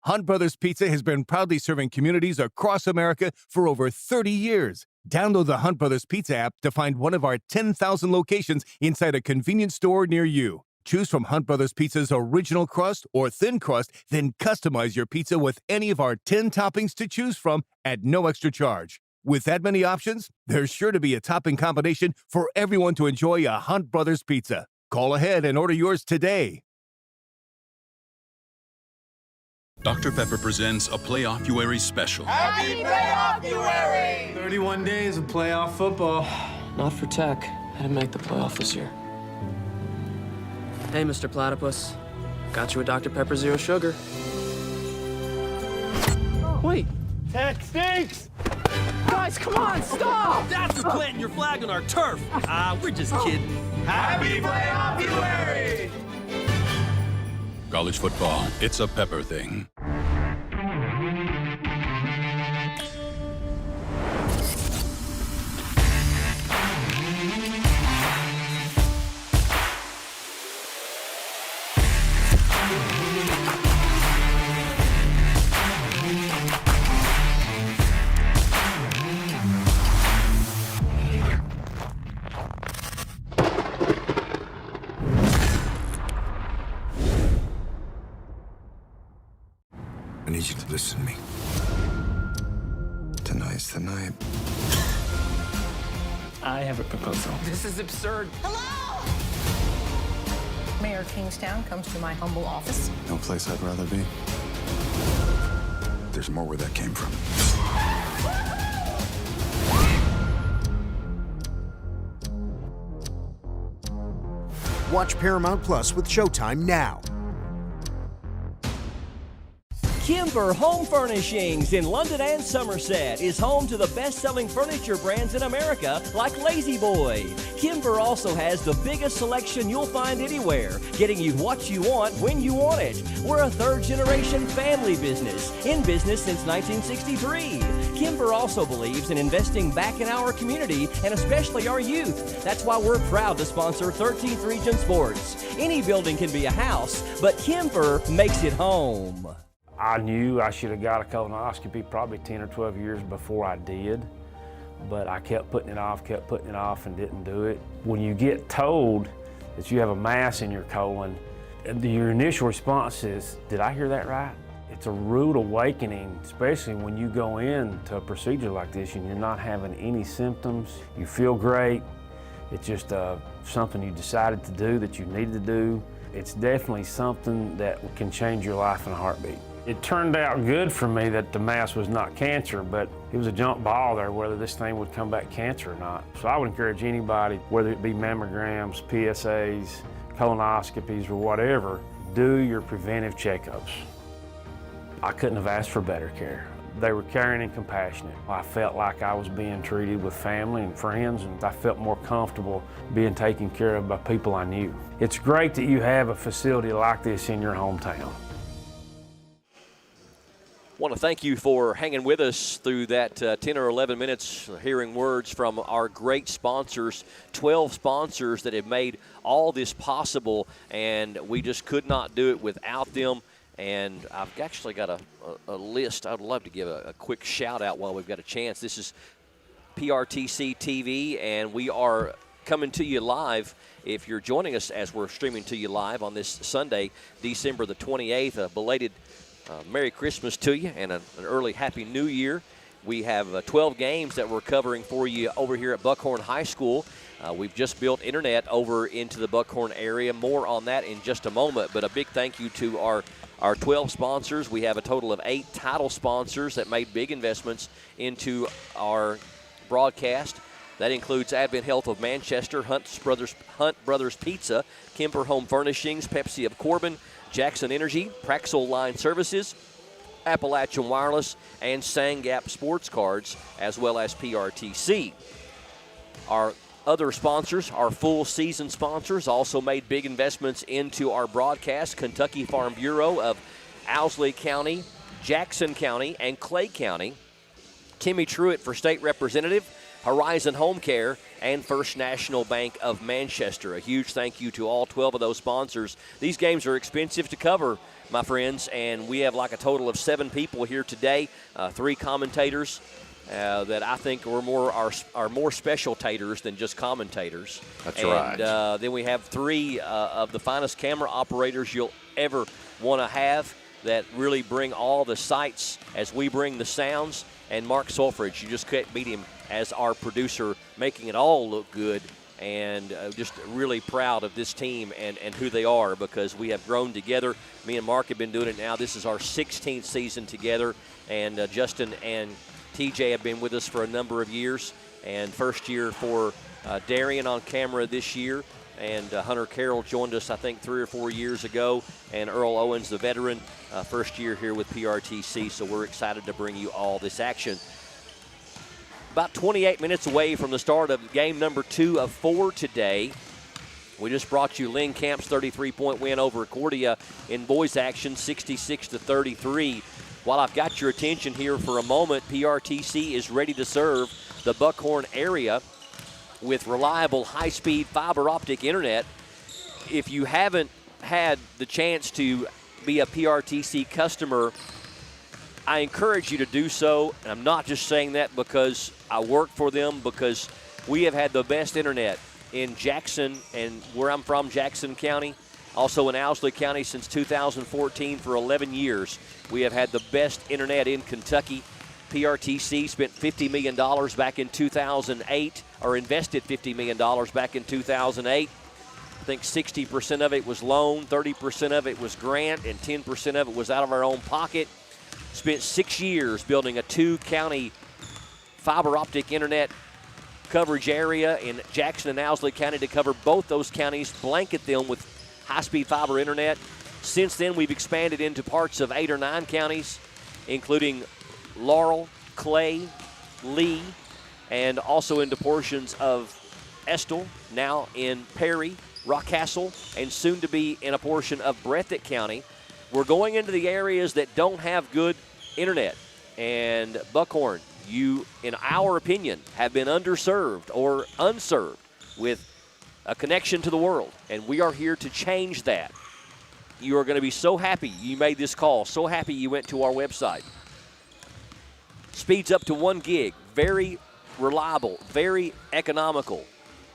Hunt Brothers Pizza has been proudly serving communities across America for over 30 years. Download the Hunt Brothers Pizza app to find one of our 10,000 locations inside a convenience store near you. Choose from Hunt Brothers Pizza's original crust or thin crust, then customize your pizza with any of our 10 toppings to choose from at no extra charge. With that many options, there's sure to be a topping combination for everyone to enjoy a Hunt Brothers Pizza. Call ahead and order yours today. Dr. Pepper presents a Playoff-uary special. Happy Playoff-uary! 31 days of playoff football. Not for Tech. I didn't make the playoff this year. Hey, Mr. Platypus. Got you a Dr. Pepper Zero Sugar. Wait. Tech stinks! Guys, come on, stop! That's for planting your flag on our turf. We're just kidding. Happy Playoff-uary! College football, it's a Pepper thing. I need you to listen to me. Tonight's the night. I have a proposal. This is absurd. Hello! Mayor Kingstown comes to my humble office. No place I'd rather be. There's more where that came from. Watch Paramount Plus with Showtime now. Kimber Home Furnishings in London and Somerset is home to the best-selling furniture brands in America like Lazy Boy. Kimber also has the biggest selection you'll find anywhere, getting you what you want when you want it. We're a third-generation family business, in business since 1963. Kimber also believes in investing back in our community and especially our youth. That's why we're proud to sponsor 13th Region Sports. Any building can be a house, but Kimber makes it home. I knew I should have got a colonoscopy probably 10 or 12 years before I did, but I kept putting it off, and didn't do it. When you get told that you have a mass in your colon, your initial response is, did I hear that right? It's a rude awakening, especially when you go into a procedure like this and you're not having any symptoms. You feel great. It's just something you decided to do that you needed to do. It's definitely something that can change your life in a heartbeat. It turned out good for me that the mass was not cancer, but it was a jump ball there whether this thing would come back cancer or not. So I would encourage anybody, whether it be mammograms, PSAs, colonoscopies, or whatever, do your preventive checkups. I couldn't have asked for better care. They were caring and compassionate. I felt like I was being treated with family and friends, and I felt more comfortable being taken care of by people I knew. It's great that you have a facility like this in your hometown. Want to thank you for hanging with us through that 10 or 11 minutes, hearing words from our great sponsors, 12 sponsors that have made all this possible, and we just could not do it without them. And I've actually got a list. I'd love to give a quick shout out while we've got a chance. This is PRTC TV, and we are coming to you live. If you're joining us as we're streaming to you live on this Sunday, December the 28th, a belated Merry Christmas to you and an early Happy New Year. We have 12 games that we're covering for you over here at Buckhorn High School. We've just built internet over into the Buckhorn area. More on that in just a moment, but a big thank you to our 12 sponsors. We have a total of 8 title sponsors that made big investments into our broadcast. That includes Advent Health of Manchester, Hunt Brothers Pizza, Kemper Home Furnishings, Pepsi of Corbin, Jackson Energy, Praxel Line Services, Appalachian Wireless, and Sangap Sports Cards, as well as PRTC. Our other sponsors, our full season sponsors, also made big investments into our broadcast. Kentucky Farm Bureau of Owsley County, Jackson County, and Clay County. Timmy Truitt for State Representative, Horizon Home Care, and First National Bank of Manchester. A huge thank you to all 12 of those sponsors. These games are expensive to cover, my friends, and we have like a total of 7 people here today, 3 commentators that I think are more special-tators than just commentators. That's right. And then we have 3 of the finest camera operators you'll ever want to have that really bring all the sights as we bring the sounds. And Mark Solfridge, you just can't beat him as our producer, making it all look good. And just really proud of this team and who they are, because we have grown together. Me and Mark have been doing it now. This is our 16th season together. And Justin and TJ have been with us for a number of years. And first year for Darian on camera this year. And Hunter Carroll joined us, I think, 3 or 4 years ago. And Earl Owens, the veteran, first year here with PRTC. So we're excited to bring you all this action. About 28 minutes away from the start of game number 2 of 4 today. We just brought you Lynn Camp's 33-point win over Cordia in boys action, 66-33. While I've got your attention here for a moment, PRTC is ready to serve the Buckhorn area with reliable high-speed fiber optic internet. If you haven't had the chance to be a PRTC customer, I encourage you to do so. And I'm not just saying that because I work for them, because we have had the best internet in Jackson and where I'm from, Jackson County, also in Owsley County since 2014 for 11 years. We have had the best internet in Kentucky. PRTC spent $50 million back in 2008, or invested $50 million back in 2008. I think 60% of it was loan, 30% of it was grant, and 10% of it was out of our own pocket. Spent 6 years building a 2-county fiber optic internet coverage area in Jackson and Owsley County to cover both those counties, blanket them with high-speed fiber internet. Since then, we've expanded into parts of 8 or 9 counties, including Laurel, Clay, Lee, and also into portions of Estill, now in Perry, Rockcastle, and soon to be in a portion of Breathitt County. We're going into the areas that don't have good internet. And Buckhorn, you, in our opinion, have been underserved or unserved with a connection to the world. And we are here to change that. You are going to be so happy you made this call, so happy you went to our website. Speeds up to 1 gig, very reliable, very economical.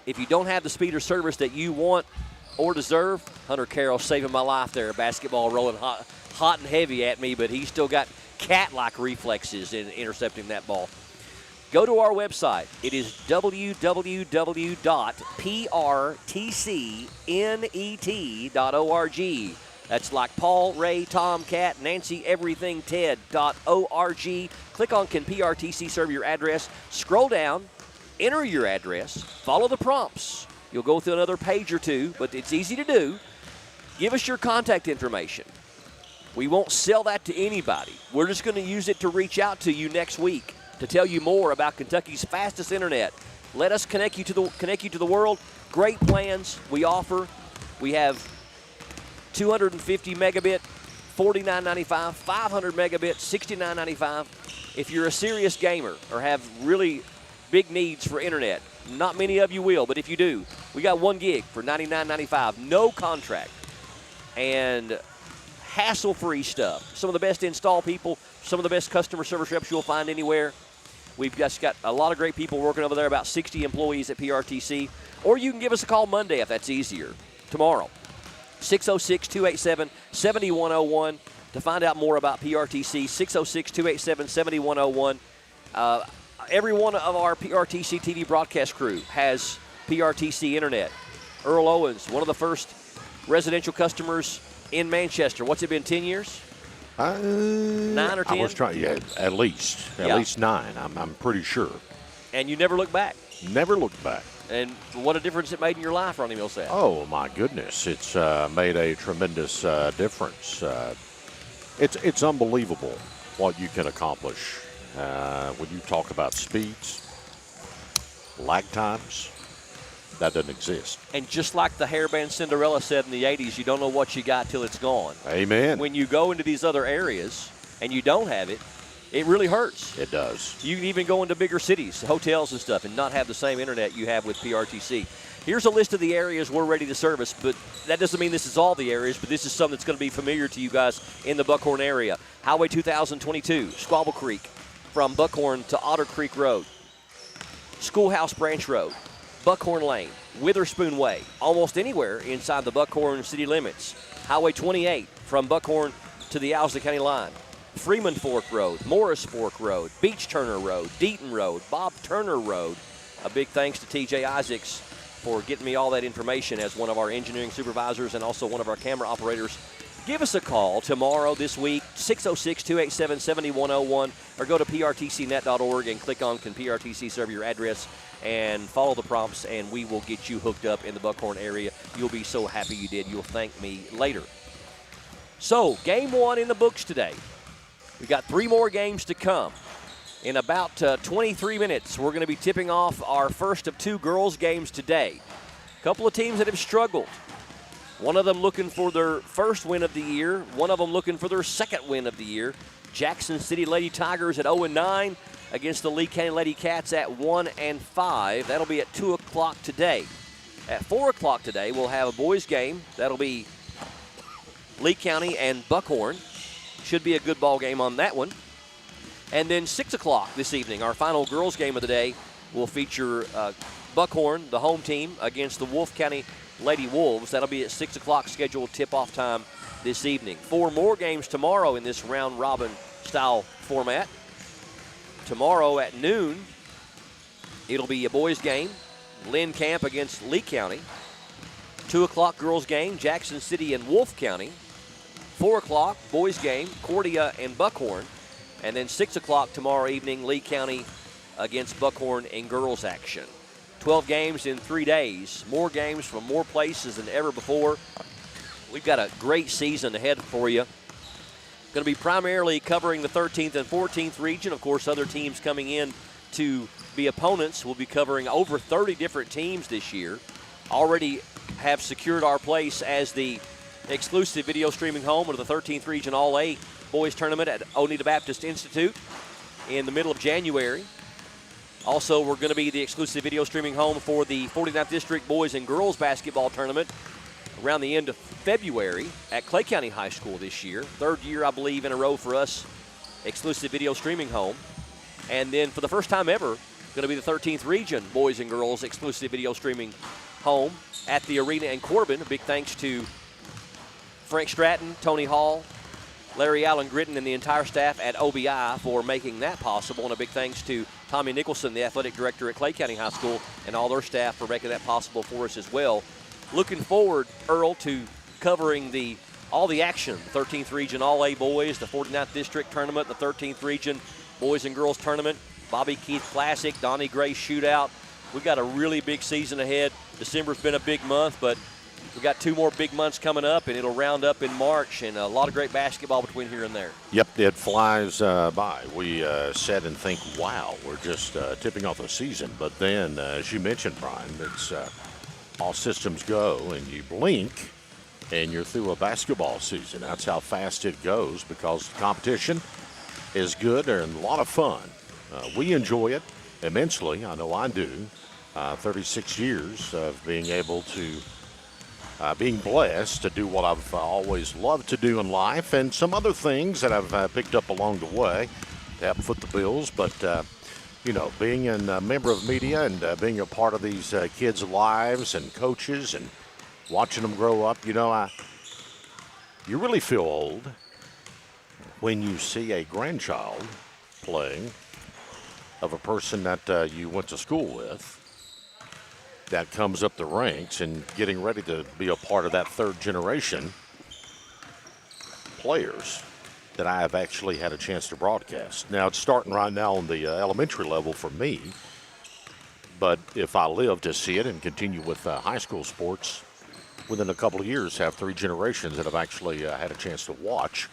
If you don't have the speed or service that you want or deserve, Hunter Carroll saving my life there, basketball rolling hot and heavy at me, but he's still got cat-like reflexes in intercepting that ball. Go to our website. It is www.prtcnet.org. That's like Paul, Ray, Tom, Cat, Nancy, everything, Ted.org. Click on Can PRTC Serve Your Address? Scroll down, enter your address, follow the prompts. You'll go through another page or two, but it's easy to do. Give us your contact information. We won't sell that to anybody. We're just going to use it to reach out to you next week to tell you more about Kentucky's fastest internet. Let us connect you to the world. Great plans we offer. We have 250 megabit, $49.95, 500 megabit, $69.95. If you're a serious gamer or have really big needs for internet, not many of you will, but if you do, we got 1 gig for $99.95, no contract, and hassle-free stuff. Some of the best install people, some of the best customer service reps you'll find anywhere. We've just got a lot of great people working over there, about 60 employees at PRTC. Or you can give us a call Monday if that's easier, tomorrow. 606-287-7101 to find out more about PRTC, 606-287-7101. Every one of our PRTC TV broadcast crew has PRTC Internet. Earl Owens, one of the first residential customers in Manchester. What's it been, 10 years? 9 or 10? I was trying, at least 9, I'm pretty sure. And you never looked back? Never looked back. And what a difference it made in your life, Ronnie Millsap. Oh, my goodness. It's made a tremendous difference. It's unbelievable what you can accomplish when you talk about speeds, lag times. That doesn't exist. And just like the hairband Cinderella said in the 80s, you don't know what you got till it's gone. Amen. When you go into these other areas and you don't have it, it really hurts. It does. You can even go into bigger cities, hotels and stuff, and not have the same internet you have with PRTC. Here's a list of the areas we're ready to service, but that doesn't mean this is all the areas, but this is something that's going to be familiar to you guys in the Buckhorn area. Highway 2022, Squabble Creek, from Buckhorn to Otter Creek Road. Schoolhouse Branch Road, Buckhorn Lane, Witherspoon Way, almost anywhere inside the Buckhorn city limits. Highway 28, from Buckhorn to the Owsley County line. Freeman Fork Road, Morris Fork Road, Beach Turner Road, Deaton Road, Bob Turner Road. A big thanks to TJ Isaacs for getting me all that information as one of our engineering supervisors and also one of our camera operators. Give us a call tomorrow, this week, 606-287-7101, or go to prtcnet.org and click on Can PRTC Serve Your Address and follow the prompts, and we will get you hooked up in the Buckhorn area. You'll be so happy you did. You'll thank me later. So, game 1 in the books today. We got 3 more games to come. In about 23 minutes, we're going to be tipping off our first of 2 girls' games today. A couple of teams that have struggled. One of them looking for their first win of the year. One of them looking for their second win of the year. Jackson City Lady Tigers at 0-9 against the Lee County Lady Cats at 1-5. That'll be at 2 o'clock today. At 4 o'clock today, we'll have a boys' game. That'll be Lee County and Buckhorn. Should be a good ball game on that one. And then 6 o'clock this evening, our final girls' game of the day will feature Buckhorn, the home team, against the Wolfe County Lady Wolves. That'll be at 6 o'clock scheduled tip-off time this evening. 4 more games tomorrow in this round-robin style format. Tomorrow at noon, it'll be a boys' game, Lynn Camp against Lee County. 2 o'clock girls' game, Jackson City and Wolfe County. 4 o'clock boys' game, Cordia and Buckhorn. And then 6 o'clock tomorrow evening, Lee County against Buckhorn in girls action. 12 games in 3 days. More games from more places than ever before. We've got a great season ahead for you. Going to be primarily covering the 13th and 14th region. Of course, other teams coming in to be opponents. We'll be covering over 30 different teams this year. Already have secured our place as the exclusive video streaming home of the 13th Region All-A Boys Tournament at Oneida Baptist Institute in the middle of January. Also, we're going to be the exclusive video streaming home for the 49th District Boys and Girls Basketball Tournament around the end of February at Clay County High School this year. 3rd year, I believe, in a row for us, exclusive video streaming home. And then for the first time ever, going to be the 13th Region Boys and Girls exclusive video streaming home at the arena in Corbin. A big thanks to Frank Stratton, Tony Hall, Larry Allen Gritton, and the entire staff at OBI for making that possible. And a big thanks to Tommy Nicholson, the athletic director at Clay County High School, and all their staff for making that possible for us as well. Looking forward, Earl, to covering the all the action. The 13th Region All-A Boys, the 49th District Tournament, the 13th Region Boys and Girls Tournament, Bobby Keith Classic, Donnie Gray Shootout. We've got a really big season ahead. December's been a big month, but we've got 2 more big months coming up, and it'll round up in March, and a lot of great basketball between here and there. Yep, it flies by. We sit and think, wow, we're just tipping off the season. But then, as you mentioned, Brian, it's all systems go, and you blink, and you're through a basketball season. That's how fast it goes, because the competition is good and a lot of fun. We enjoy it immensely. I know I do. 36 years of being able to, being blessed to do what I've always loved to do in life, and some other things that I've picked up along the way to help foot the bills. But, you know, being a member of media and being a part of these kids' lives and coaches and watching them grow up, you know, you really feel old when you see a grandchild playing of a person that you went to school with that comes up the ranks and getting ready to be a part of that third generation players that I have actually had a chance to broadcast. Now, it's starting right now on the elementary level for me, but if I live to see it and continue with high school sports, within a couple of years have 3 generations that have actually had a chance to watch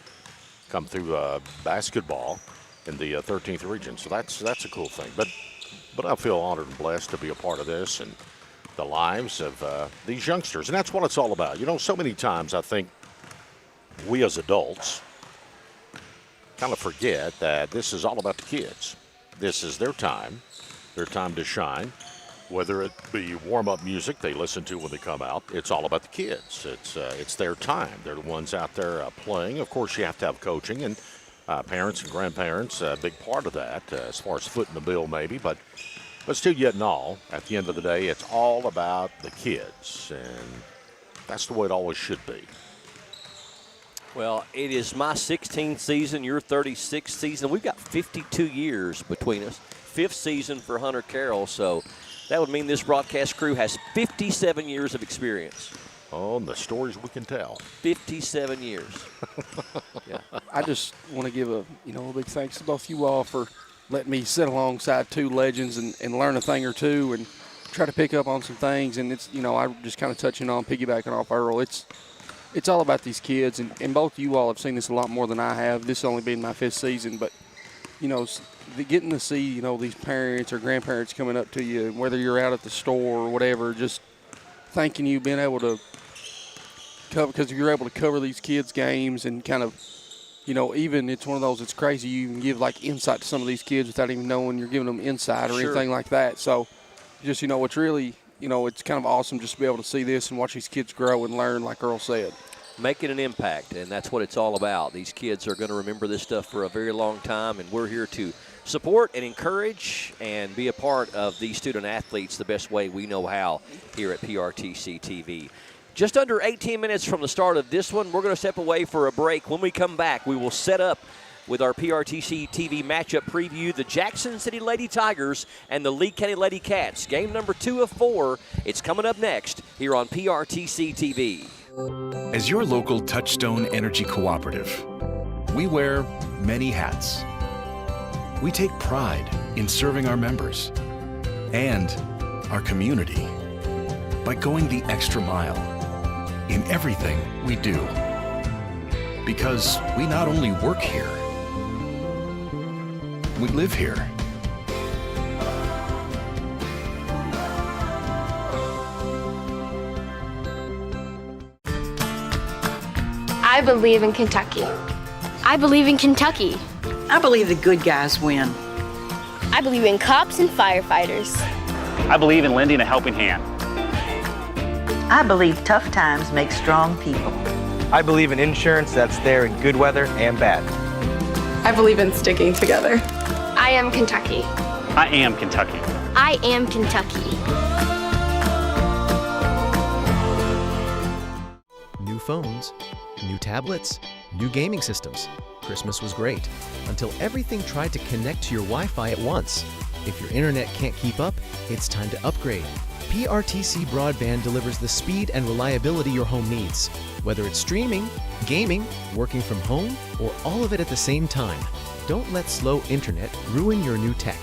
come through basketball in the 13th region. So that's a cool thing. But I feel honored and blessed to be a part of this and the lives of these youngsters. And that's what it's all about. You know, so many times I think we as adults kind of forget that this is all about the kids. This is their time to shine. Whether it be warm-up music they listen to when they come out, it's all about the kids. It's their time. They're the ones out there playing. Of course, you have to have coaching, and parents and grandparents, a big part of that, as far as footing the bill maybe. But still, yet and all, at the end of the day, it's all about the kids, and that's the way it always should be. Well, it is my 16th season, your 36th season. We've got 52 years between us. 5th season for Hunter Carroll, so that would mean this broadcast crew has 57 years of experience. Oh, and the stories we can tell. 57 years. Yeah. I just want to give a big thanks to both you all for letting me sit alongside 2 legends and learn a thing or two and try to pick up on some things. And it's, I just kind of touching on, piggybacking off Earl. It's all about these kids, and both you all have seen this a lot more than I have. This only being my 5th season, but getting to see, these parents or grandparents coming up to you, whether you're out at the store or whatever, just thanking you, being able to cover, because you're able to cover these kids' games and kind of, even it's one of those, it's crazy. You can give like insight to some of these kids without even knowing you're giving them insight or anything like that. So just, it's really, it's kind of awesome just to be able to see this and watch these kids grow and learn, like Earl said. Making an impact, and that's what it's all about. These kids are going to remember this stuff for a very long time, and we're here to support and encourage and be a part of these student athletes the best way we know how here at PRTC TV. Just under 18 minutes from the start of this one, we're going to step away for a break. When we come back, we will set up with our PRTC TV matchup preview, the Jackson City Lady Tigers and the Lee County Lady Cats. Game number 2 of 4. It's coming up next here on PRTC TV. As your local Touchstone Energy Cooperative, we wear many hats. We take pride in serving our members and our community by going the extra mile in everything we do. Because we not only work here, we live here. I believe in Kentucky. I believe in Kentucky. I believe the good guys win. I believe in cops and firefighters. I believe in lending a helping hand. I believe tough times make strong people. I believe in insurance that's there in good weather and bad. I believe in sticking together. I am Kentucky. I am Kentucky. I am Kentucky. New phones, new tablets, new gaming systems. Christmas was great until everything tried to connect to your Wi-Fi at once. If your internet can't keep up, it's time to upgrade. PRTC Broadband delivers the speed and reliability your home needs. Whether it's streaming, gaming, working from home, or all of it at the same time, don't let slow internet ruin your new tech.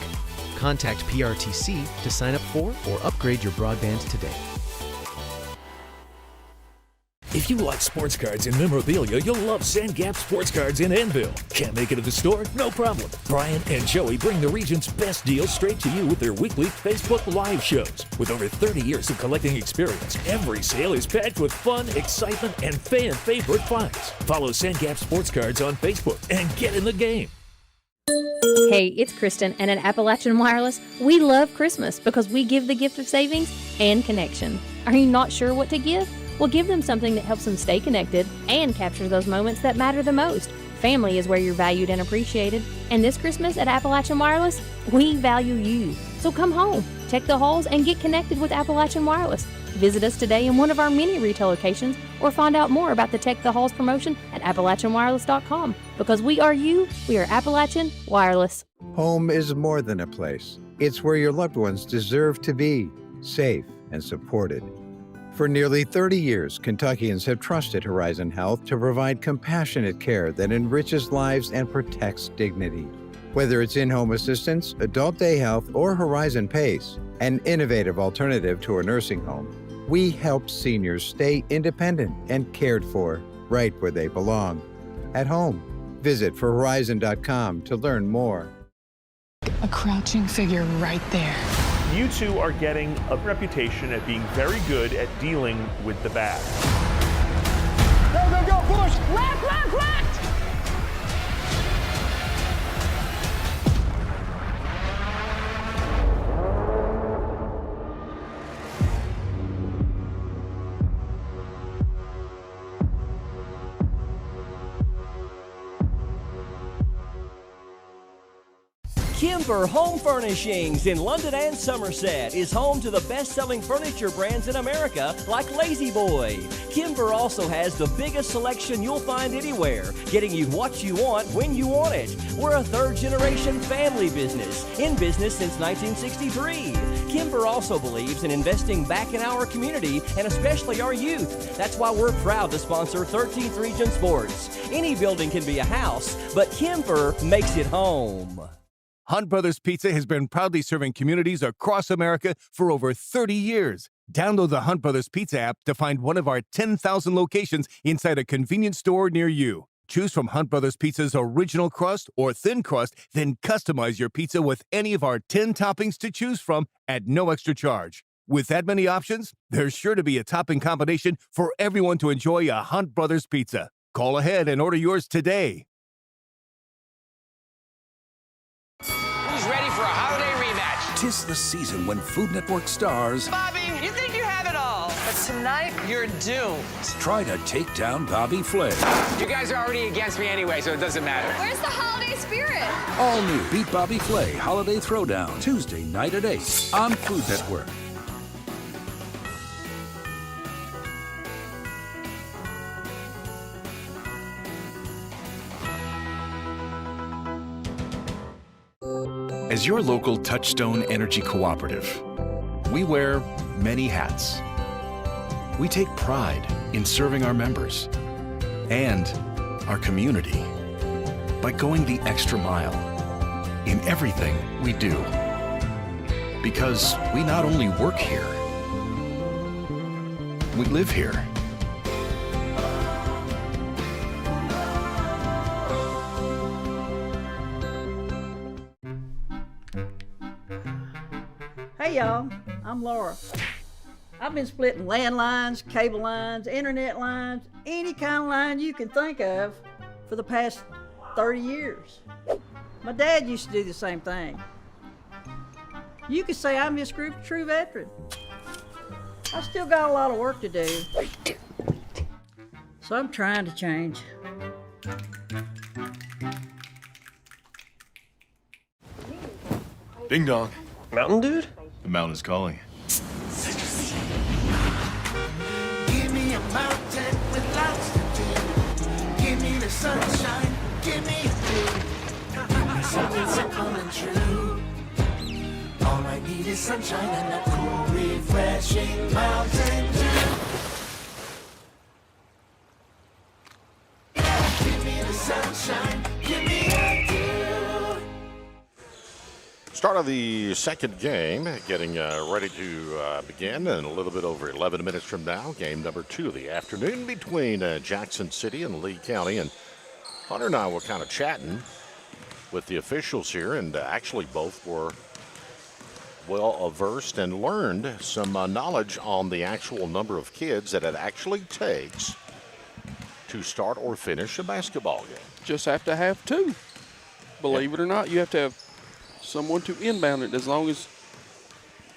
Contact PRTC to sign up for or upgrade your broadband today. If you like sports cards and memorabilia, you'll love Sand Gap Sports Cards in Annville. Can't make it to the store? No problem. Brian and Joey bring the region's best deals straight to you with their weekly Facebook Live shows. With over 30 years of collecting experience, every sale is packed with fun, excitement, and fan-favorite finds. Follow Sand Gap Sports Cards on Facebook and get in the game. Hey, it's Kristen, and at Appalachian Wireless, we love Christmas because we give the gift of savings and connection. Are you not sure what to give? Well, give them something that helps them stay connected and captures those moments that matter the most. Family is where you're valued and appreciated. And this Christmas at Appalachian Wireless, we value you. So come home, check the halls, and get connected with Appalachian Wireless. Visit us today in one of our many retail locations or find out more about the Tech the Halls promotion at AppalachianWireless.com. Because we are you, we are Appalachian Wireless. Home is more than a place. It's where your loved ones deserve to be, safe and supported. For nearly 30 years, Kentuckians have trusted Horizon Health to provide compassionate care that enriches lives and protects dignity. Whether it's in-home assistance, adult day health, or Horizon PACE, an innovative alternative to a nursing home, we help seniors stay independent and cared for right where they belong, at home. Visit forhorizon.com to learn more. A crouching figure right there. You two are getting a reputation at being very good at dealing with the bad. Go, go, go, push! Left, left, left! Kimber Home Furnishings in London and Somerset is home to the best-selling furniture brands in America like Lazy Boy. Kimber also has the biggest selection you'll find anywhere, getting you what you want when you want it. We're a third-generation family business, in business since 1963. Kimber also believes in investing back in our community and especially our youth. That's why we're proud to sponsor 13th Region Sports. Any building can be a house, but Kimber makes it home. Hunt Brothers Pizza has been proudly serving communities across America for over 30 years. Download the Hunt Brothers Pizza app to find one of our 10,000 locations inside a convenience store near you. Choose from Hunt Brothers Pizza's original crust or thin crust, then customize your pizza with any of our 10 toppings to choose from at no extra charge. With that many options, there's sure to be a topping combination for everyone to enjoy a Hunt Brothers Pizza. Call ahead and order yours today. Who's ready for a holiday rematch? 'Tis the season when Food Network stars Bobby, you think you have it all. But tonight, you're doomed. try to take down Bobby Flay. You guys are already against me anyway, so it doesn't matter. Where's the holiday spirit? All new Beat Bobby Flay Holiday Throwdown, Tuesday night at 8 on Food Network. As your local Touchstone Energy Cooperative, we wear many hats. We take pride in serving our members and our community by going the extra mile in everything we do. Because we not only work here, we live here. Hey y'all, I'm Laura. I've been splitting landlines, cable lines, internet lines, any kind of line you can think of for the past 30 years. My dad used to do the same thing. You could say I'm this group's true veteran. I still got a lot of work to do. So I'm trying to change. Ding dong. Mountain Dude? The mountain is calling. Give me a mountain with lots to do. Give me the sunshine. Give me a dream. Something simple and true. me the sunshine and that cool, refreshing Mountain Dew. Give me the sunshine, give me a dew. Start of the second game, getting ready to begin in a little bit over 11 minutes from now. Game number 2 of the afternoon between Jackson City and Lee County. And Hunter and I were kind of chatting with the officials here, and actually both were well versed and learned some knowledge on the actual number of kids that it actually takes to start or finish a basketball game. Just have to have 2. Believe it or not, you have to have someone to inbound it, as long as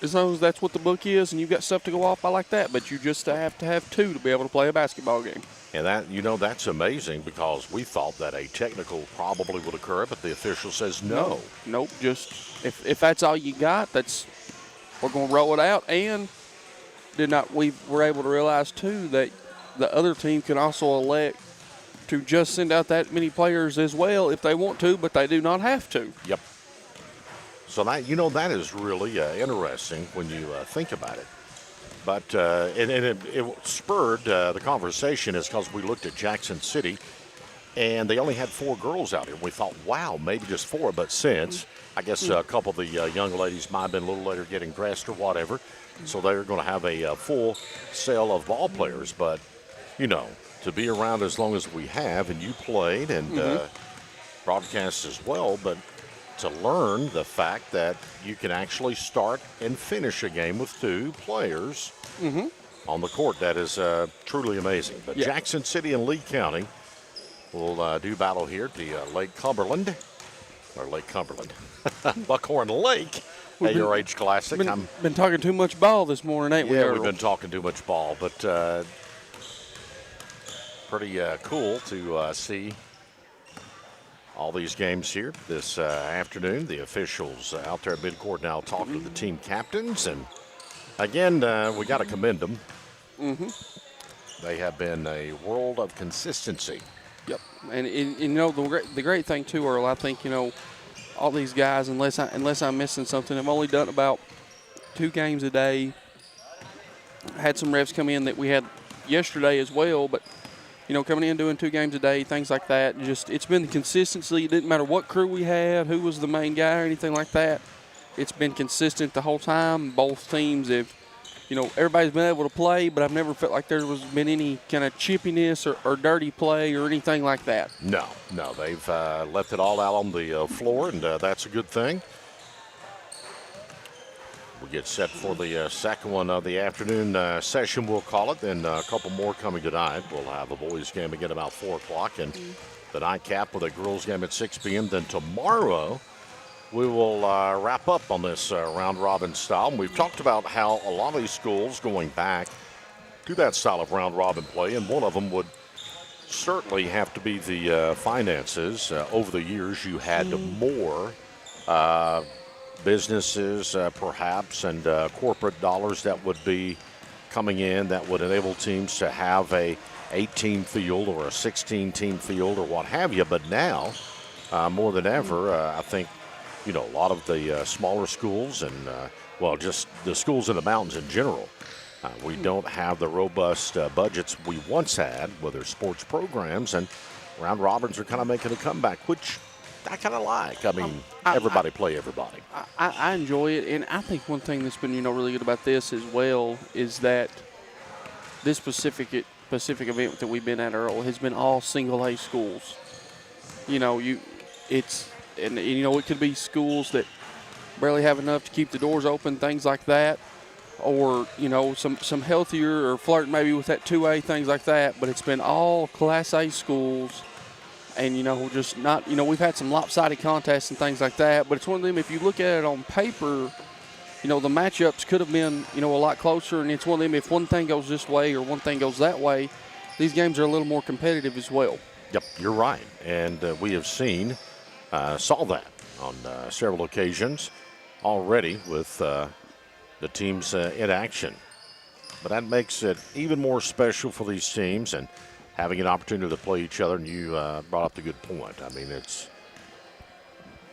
that's what the book is and you've got stuff to go off by like that. But you just have to have 2 to be able to play a basketball game. And that, that's amazing, because we thought that a technical probably would occur, but the official says no. Nope. Just if that's all you got, we're going to roll it out. And we were able to realize too that the other team can also elect to just send out that many players as well if they want to, but they do not have to. Yep. So that is really interesting when you think about it. But it spurred the conversation is because we looked at Jackson City, and they only had 4 girls out here. We thought, wow, maybe just 4. But since, I guess a couple of the young ladies might have been a little later getting dressed or whatever, so they're going to have a full sale of ball players. But, to be around as long as we have, and you played and broadcast as well, but to learn the fact that you can actually start and finish a game with 2 players on the court. That is truly amazing. But Jackson City and Lee County will do battle here at the Lake Cumberland, Buckhorn Lake ARH Classic. Been talking too much ball this morning, ain't we? Yeah, we've been talking too much ball, but pretty cool to see all these games here this afternoon. The officials out there at midcourt now talking to the team captains. And again, we got to commend them. They have been a world of consistency. Yep. And the great thing too, Earl, I think, all these guys, unless I'm missing something, have only done about 2 games a day. Had some refs come in that we had yesterday as well, but coming in doing 2 games a day, things like that. It's been the consistency. It didn't matter what crew we had, who was the main guy or anything like that. It's been consistent the whole time. Both teams have, everybody's been able to play, but I've never felt like there was been any kind of chippiness or dirty play or anything like that. No, they've left it all out on the floor, and that's a good thing. We get set for the second one of the afternoon session, we'll call it. Then a couple more coming tonight. We'll have a boys game again about 4 o'clock, and the nightcap with a girls game at 6 p.m. Then tomorrow we will wrap up on this round-robin style. And we've talked about how a lot of these schools going back to that style of round-robin play, and one of them would certainly have to be the finances. Over the years, you had more businesses perhaps and corporate dollars that would be coming in that would enable teams to have a 8-team field or a 16-team field or what have you. But now, more than ever, I think, a lot of the smaller schools and, just the schools in the mountains in general, we don't have the robust budgets we once had with their sports programs, and round robins are kind of making a comeback, which I kind of like. I mean, everybody play everybody. I enjoy it, and I think one thing that's been, really good about this as well is that this specific event that we've been at, Earl, has been all single-A schools. It could be schools that barely have enough to keep the doors open, things like that, or, some healthier or flirting maybe with that 2A, things like that, but it's been all Class A schools. And, just not, we've had some lopsided contests and things like that, but it's one of them, if you look at it on paper, the matchups could have been, a lot closer. And it's one of them, if one thing goes this way or one thing goes that way, these games are a little more competitive as well. Yep, you're right. And we have saw that on several occasions already with the teams in action. But that makes it even more special for these teams and having an opportunity to play each other, and you brought up the good point. I mean,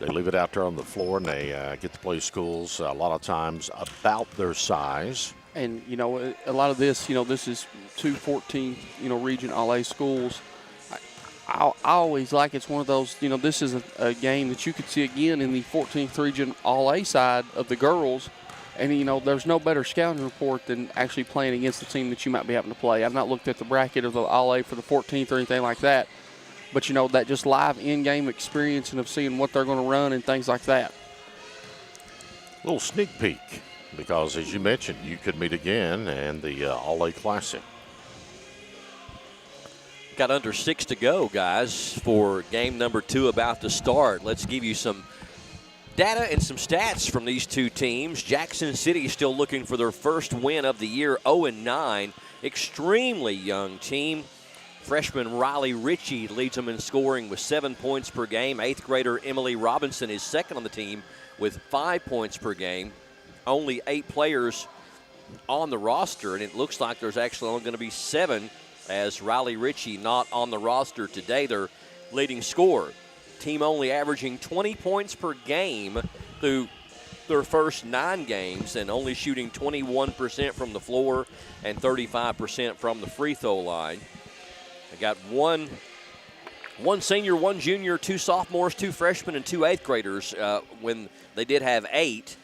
They leave it out there on the floor, and they get to play schools a lot of times about their size. And, you know, a lot of this, you know, this is 214, you know, region All-A schools. I always like it's one of those, you know, this is a game that you could see again in the 14th region All-A side of the girls. And, you know, there's no better scouting report than actually playing against the team that you might be having to play. I've not looked at the bracket of the All-A for the 14th or anything like that. But, you know, that just live in-game experience and of seeing what they're going to run and things like that. A little sneak peek, because as you mentioned, you could meet again in the All-A Classic. Got under 6 to go, guys, for game number 2 about to start. Let's give you some data and some stats from these two teams. Jackson City still looking for their first win of the year, 0-9. Extremely young team. Freshman Riley Ritchie leads them in scoring with 7 points per game. 8th grader Emily Robinson is second on the team with 5 points per game. Only 8 players on the roster, and it looks like there's actually only going to be 7, as Riley Ritchie not on the roster today, their leading scorer. Team only averaging 20 points per game through their first 9 games, and only shooting 21% from the floor and 35% from the free throw line. They got one senior, 1 junior, 2 sophomores, 2 freshmen, and 2 8th graders when they did have 8.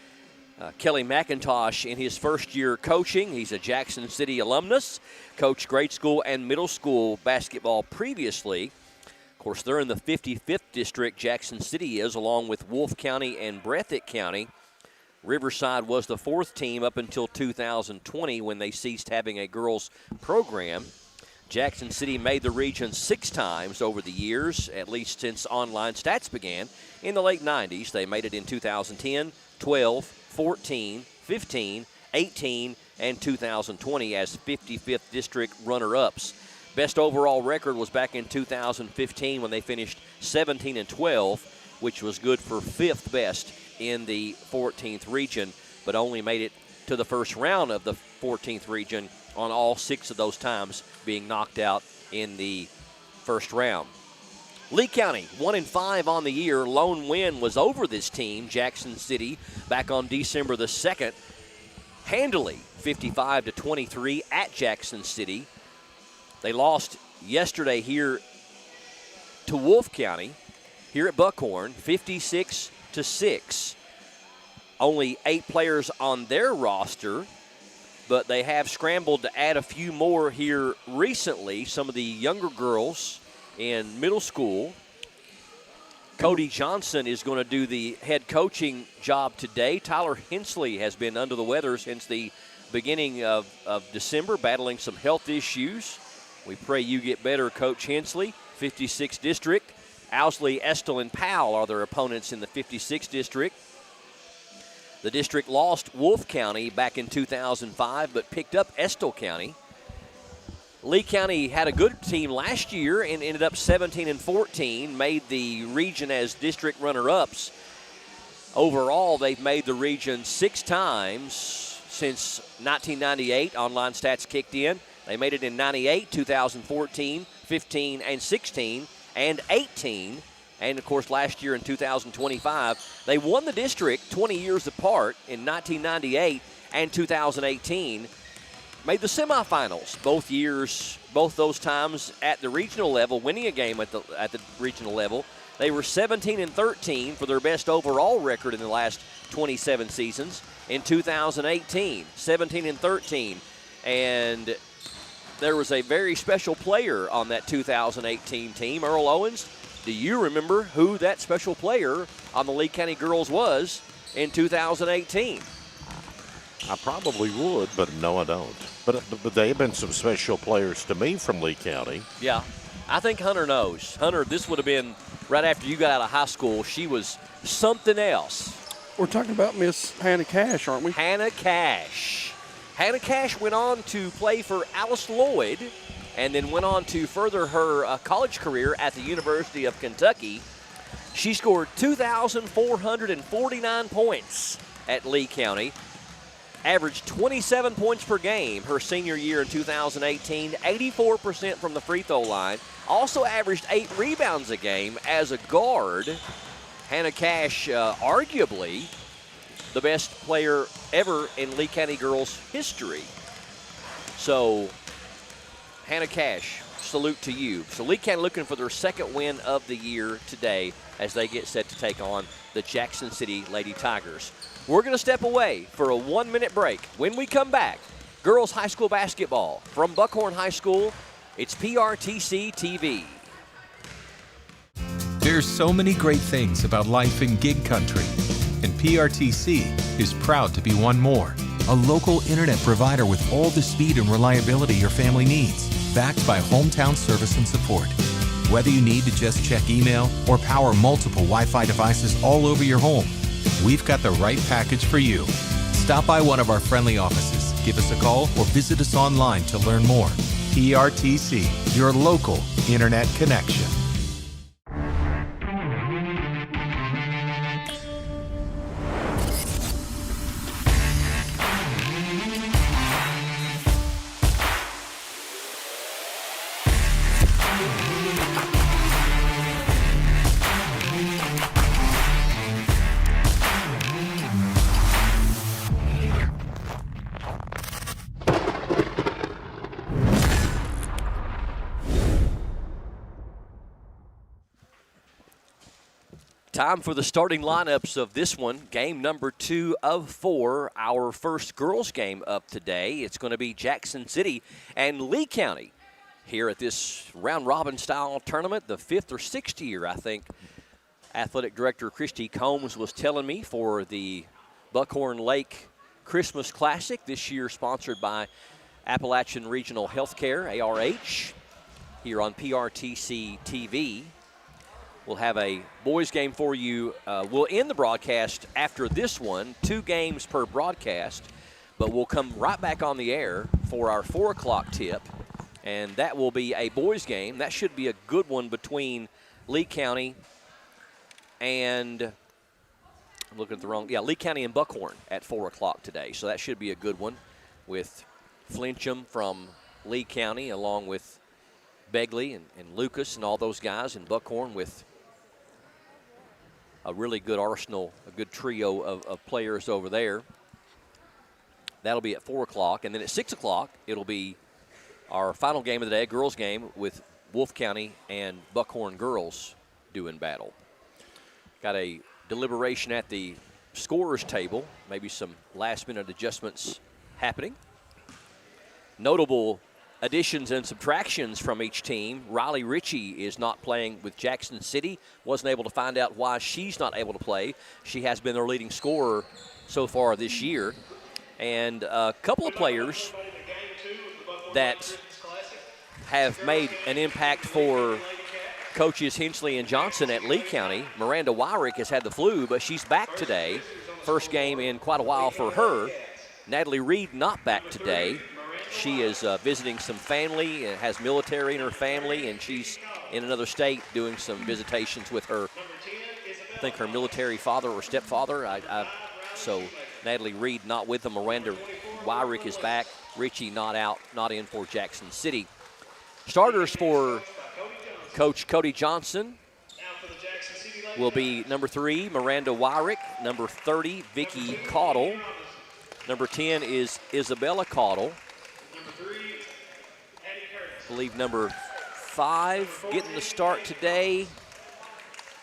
Kelly McIntosh in his first year coaching. He's a Jackson City alumnus, coached grade school and middle school basketball previously. Of course, they're in the 55th district, Jackson City is, along with Wolfe County and Breathitt County. Riverside was the 4th team up until 2020 when they ceased having a girls program. Jackson City made the region 6 times over the years, at least since online stats began in the late 90s. They made it in 2010, 12, 14, 15, 18, and 2020 as 55th district runner-ups. Best overall record was back in 2015 when they finished 17-12, which was good for 5th best in the 14th region, but only made it to the first round of the 14th region on all 6 of those times, being knocked out in the first round. Lee County, 1-5 on the year. Lone win was over this team, Jackson City, back on December the 2nd. Handily, 55-23 at Jackson City. They lost yesterday here to Wolfe County, here at Buckhorn, 56-6. Only 8 players on their roster, but they have scrambled to add a few more here recently. Some of the younger girls in middle school. Cody Johnson is going to do the head coaching job today. Tyler Hensley has been under the weather since the beginning of December, battling some health issues. We pray you get better, Coach Hensley. 56th district. Owsley, Estill, and Powell are their opponents in the 56th district. The district lost Wolfe County back in 2005, but picked up Estill County. Lee County had a good team last year and ended up 17-14, made the region as district runner-ups. Overall, they've made the region 6 times since 1998. Online stats kicked in. They made it in 98, 2014, 15, and 16, and 18. And, of course, last year in 2025, they won the district 20 years apart in 1998 and 2018. Made the semifinals both years, both those times at the regional level, winning a game at the regional level. They were 17-13 for their best overall record in the last 27 seasons. In 2018, 17-13. And there was a very special player on that 2018 team, Earl Owens. Do you remember who that special player on the Lee County girls was in 2018? I probably would, but no, I don't. But they have been some special players to me from Lee County. Yeah, I think Hunter knows. Hunter, this would have been right after you got out of high school. She was something else. We're talking about Miss Hannah Cash, aren't we? Hannah Cash. Hannah Cash went on to play for Alice Lloyd and then went on to further her college career at the University of Kentucky. She scored 2,449 points at Lee County, averaged 27 points per game her senior year in 2018, 84% from the free throw line, also averaged 8 rebounds a game as a guard, Hannah Cash, arguably the best player ever in Lee County girls history. So, Hannah Cash, salute to you. So Lee County looking for their second win of the year today as they get set to take on the Jackson City Lady Tigers. We're going to step away for a 1-minute break. When we come back, girls high school basketball from Buckhorn High School. It's PRTC TV. There's so many great things about life in gig country, and PRTC is proud to be one more. A local internet provider with all the speed and reliability your family needs, backed by hometown service and support. Whether you need to just check email or power multiple Wi-Fi devices all over your home, we've got the right package for you. Stop by one of our friendly offices, give us a call, or visit us online to learn more. PRTC, your local internet connection. Time for the starting lineups of this one, game number 2 of 4, our first girls game up today. It's going to be Jackson City and Lee County here at this round-robin style tournament, the 5th or 6th year, I think. Athletic Director Christy Combs was telling me for the Buckhorn Lake Christmas Classic, this year sponsored by Appalachian Regional Healthcare, ARH, here on PRTC TV. We'll have a boys game for you. We'll end the broadcast after this one, 2 games per broadcast, but we'll come right back on the air for our 4 o'clock tip, and that will be a boys game. That should be a good one between Lee County and, I'm looking at the wrong, Lee County and Buckhorn at 4 o'clock today. So that should be a good one with Flincham from Lee County along with Begley and Lucas and all those guys, and Buckhorn with a really good arsenal, a good trio of players over there. That'll be at 4 o'clock. And then at 6 o'clock, it'll be our final game of the day, girls game, with Wolf County and Buckhorn girls doing battle. Got a deliberation at the scorer's table, maybe some last-minute adjustments happening. Notable additions and subtractions from each team. Riley Ritchie is not playing with Jackson City. Wasn't able to find out why she's not able to play. She has been their leading scorer so far this year. And a couple of players that have made an impact for coaches Hinchley and Johnson at Lee County. Miranda Wyrick has had the flu, but she's back today. First game in quite a while for her. Natalie Reed not back today. She is visiting some family and has military in her family, and she's in another state doing some visitations with her, I think her military father or stepfather. So Natalie Reed not with them. Miranda Wyrick is back. Ritchie not out, not in for Jackson City. Starters for Coach Cody Johnson will be number 3, Miranda Wyrick. Number 30, Vicki Caudle. Number 10 is Isabella Caudle. I believe number 5 getting the start today.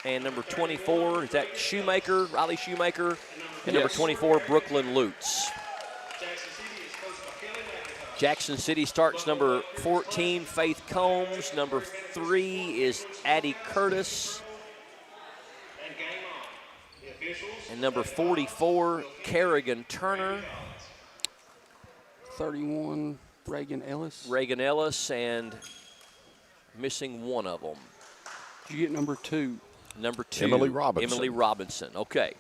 And number 24, is that Shoemaker, Riley Shoemaker? And number 24, Brooklyn Lutz. Jackson City starts number 14, Faith Combs. Number 3 is Addie Curtis. And number 44, Kerrigan Turner. 31, Reagan Ellis. Reagan Ellis, and missing one of them. Did you get number 2? Number 2. Emily Robinson. Emily Robinson, okay.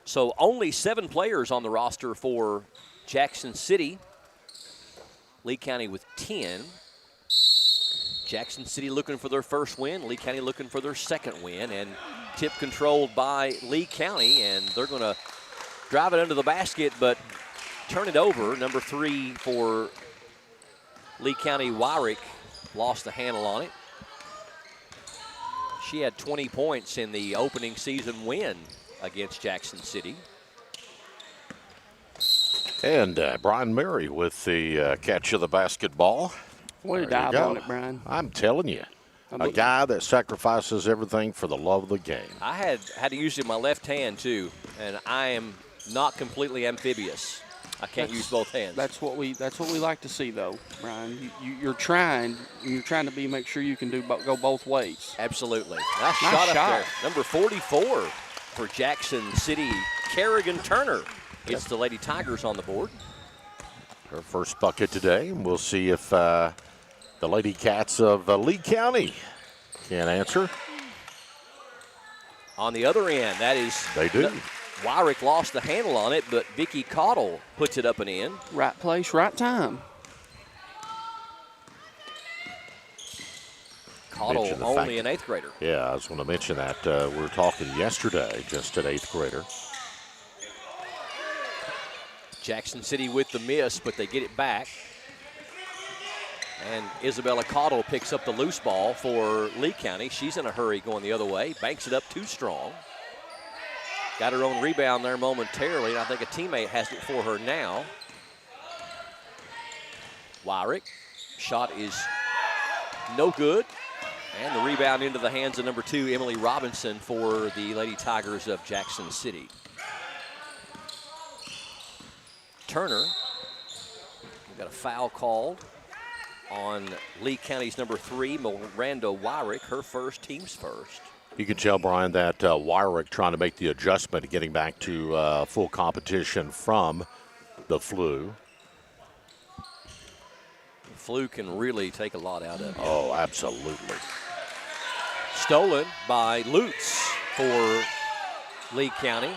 So only 7 players on the roster for Jackson City. Lee County with 10. Jackson City looking for their first win. Lee County looking for their second win. And tip controlled by Lee County, and they're going to drive it under the basket, but turn it over. Number 3 for Lee County, Wyrick, lost the handle on it. She had 20 points in the opening season win against Jackson City. And Brian Murray with the catch of the basketball. Way to dive on it, Brian. I'm telling you. A guy that sacrifices everything for the love of the game. I had to use it in my left hand, too, and I am not completely amphibious. I can't use both hands. That's what we like to see, though, Brian. You're trying to make sure you can go both ways. Absolutely. Nice shot up there. Number 44 for Jackson City, Kerrigan Turner. It's the Lady Tigers on the board. Her first bucket today, and we'll see if the Lady Cats of Lee County can answer. On the other end, that is... They do. Wyrick lost the handle on it, but Vicky Cottle puts it up and in. Right place, right time. Cottle only an 8th grader. Yeah, I was going to mention that. We were talking yesterday, just an 8th grader. Jackson City with the miss, but they get it back. And Isabella Cottle picks up the loose ball for Lee County. She's in a hurry going the other way. Banks it up too strong. Got her own rebound there momentarily, and I think a teammate has it for her now. Wyrick. Shot is no good. And the rebound into the hands of number 2, Emily Robinson, for the Lady Tigers of Jackson City. Turner. We've got a foul called on Lee County's number 3, Miranda Wyrick, her first, team's first. You can tell, Brian, that Wyrick trying to make the adjustment, getting back to full competition from the flu. The flu can really take a lot out of it. Oh, absolutely. Stolen by Lutz for Lee County.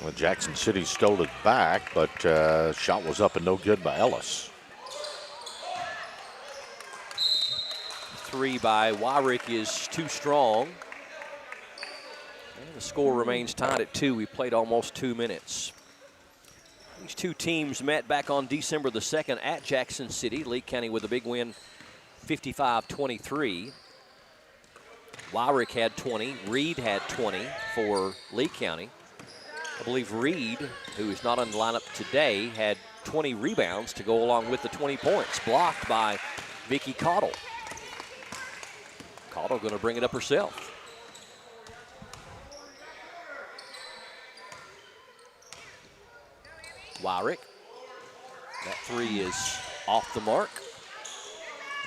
Well, Jackson City stole it back, but shot was up and no good by Ellis. 3 by Wyrick is too strong. And the score remains tied at 2. We played almost 2 minutes. These two teams met back on December the 2nd at Jackson City. Lee County with a big win, 55-23. Wyrick had 20. Reed had 20 for Lee County. I believe Reed, who is not on the lineup today, had 20 rebounds to go along with the 20 points. Blocked by Vicky Cottle. Cottle going to bring it up herself. Wyrick. That 3 is off the mark.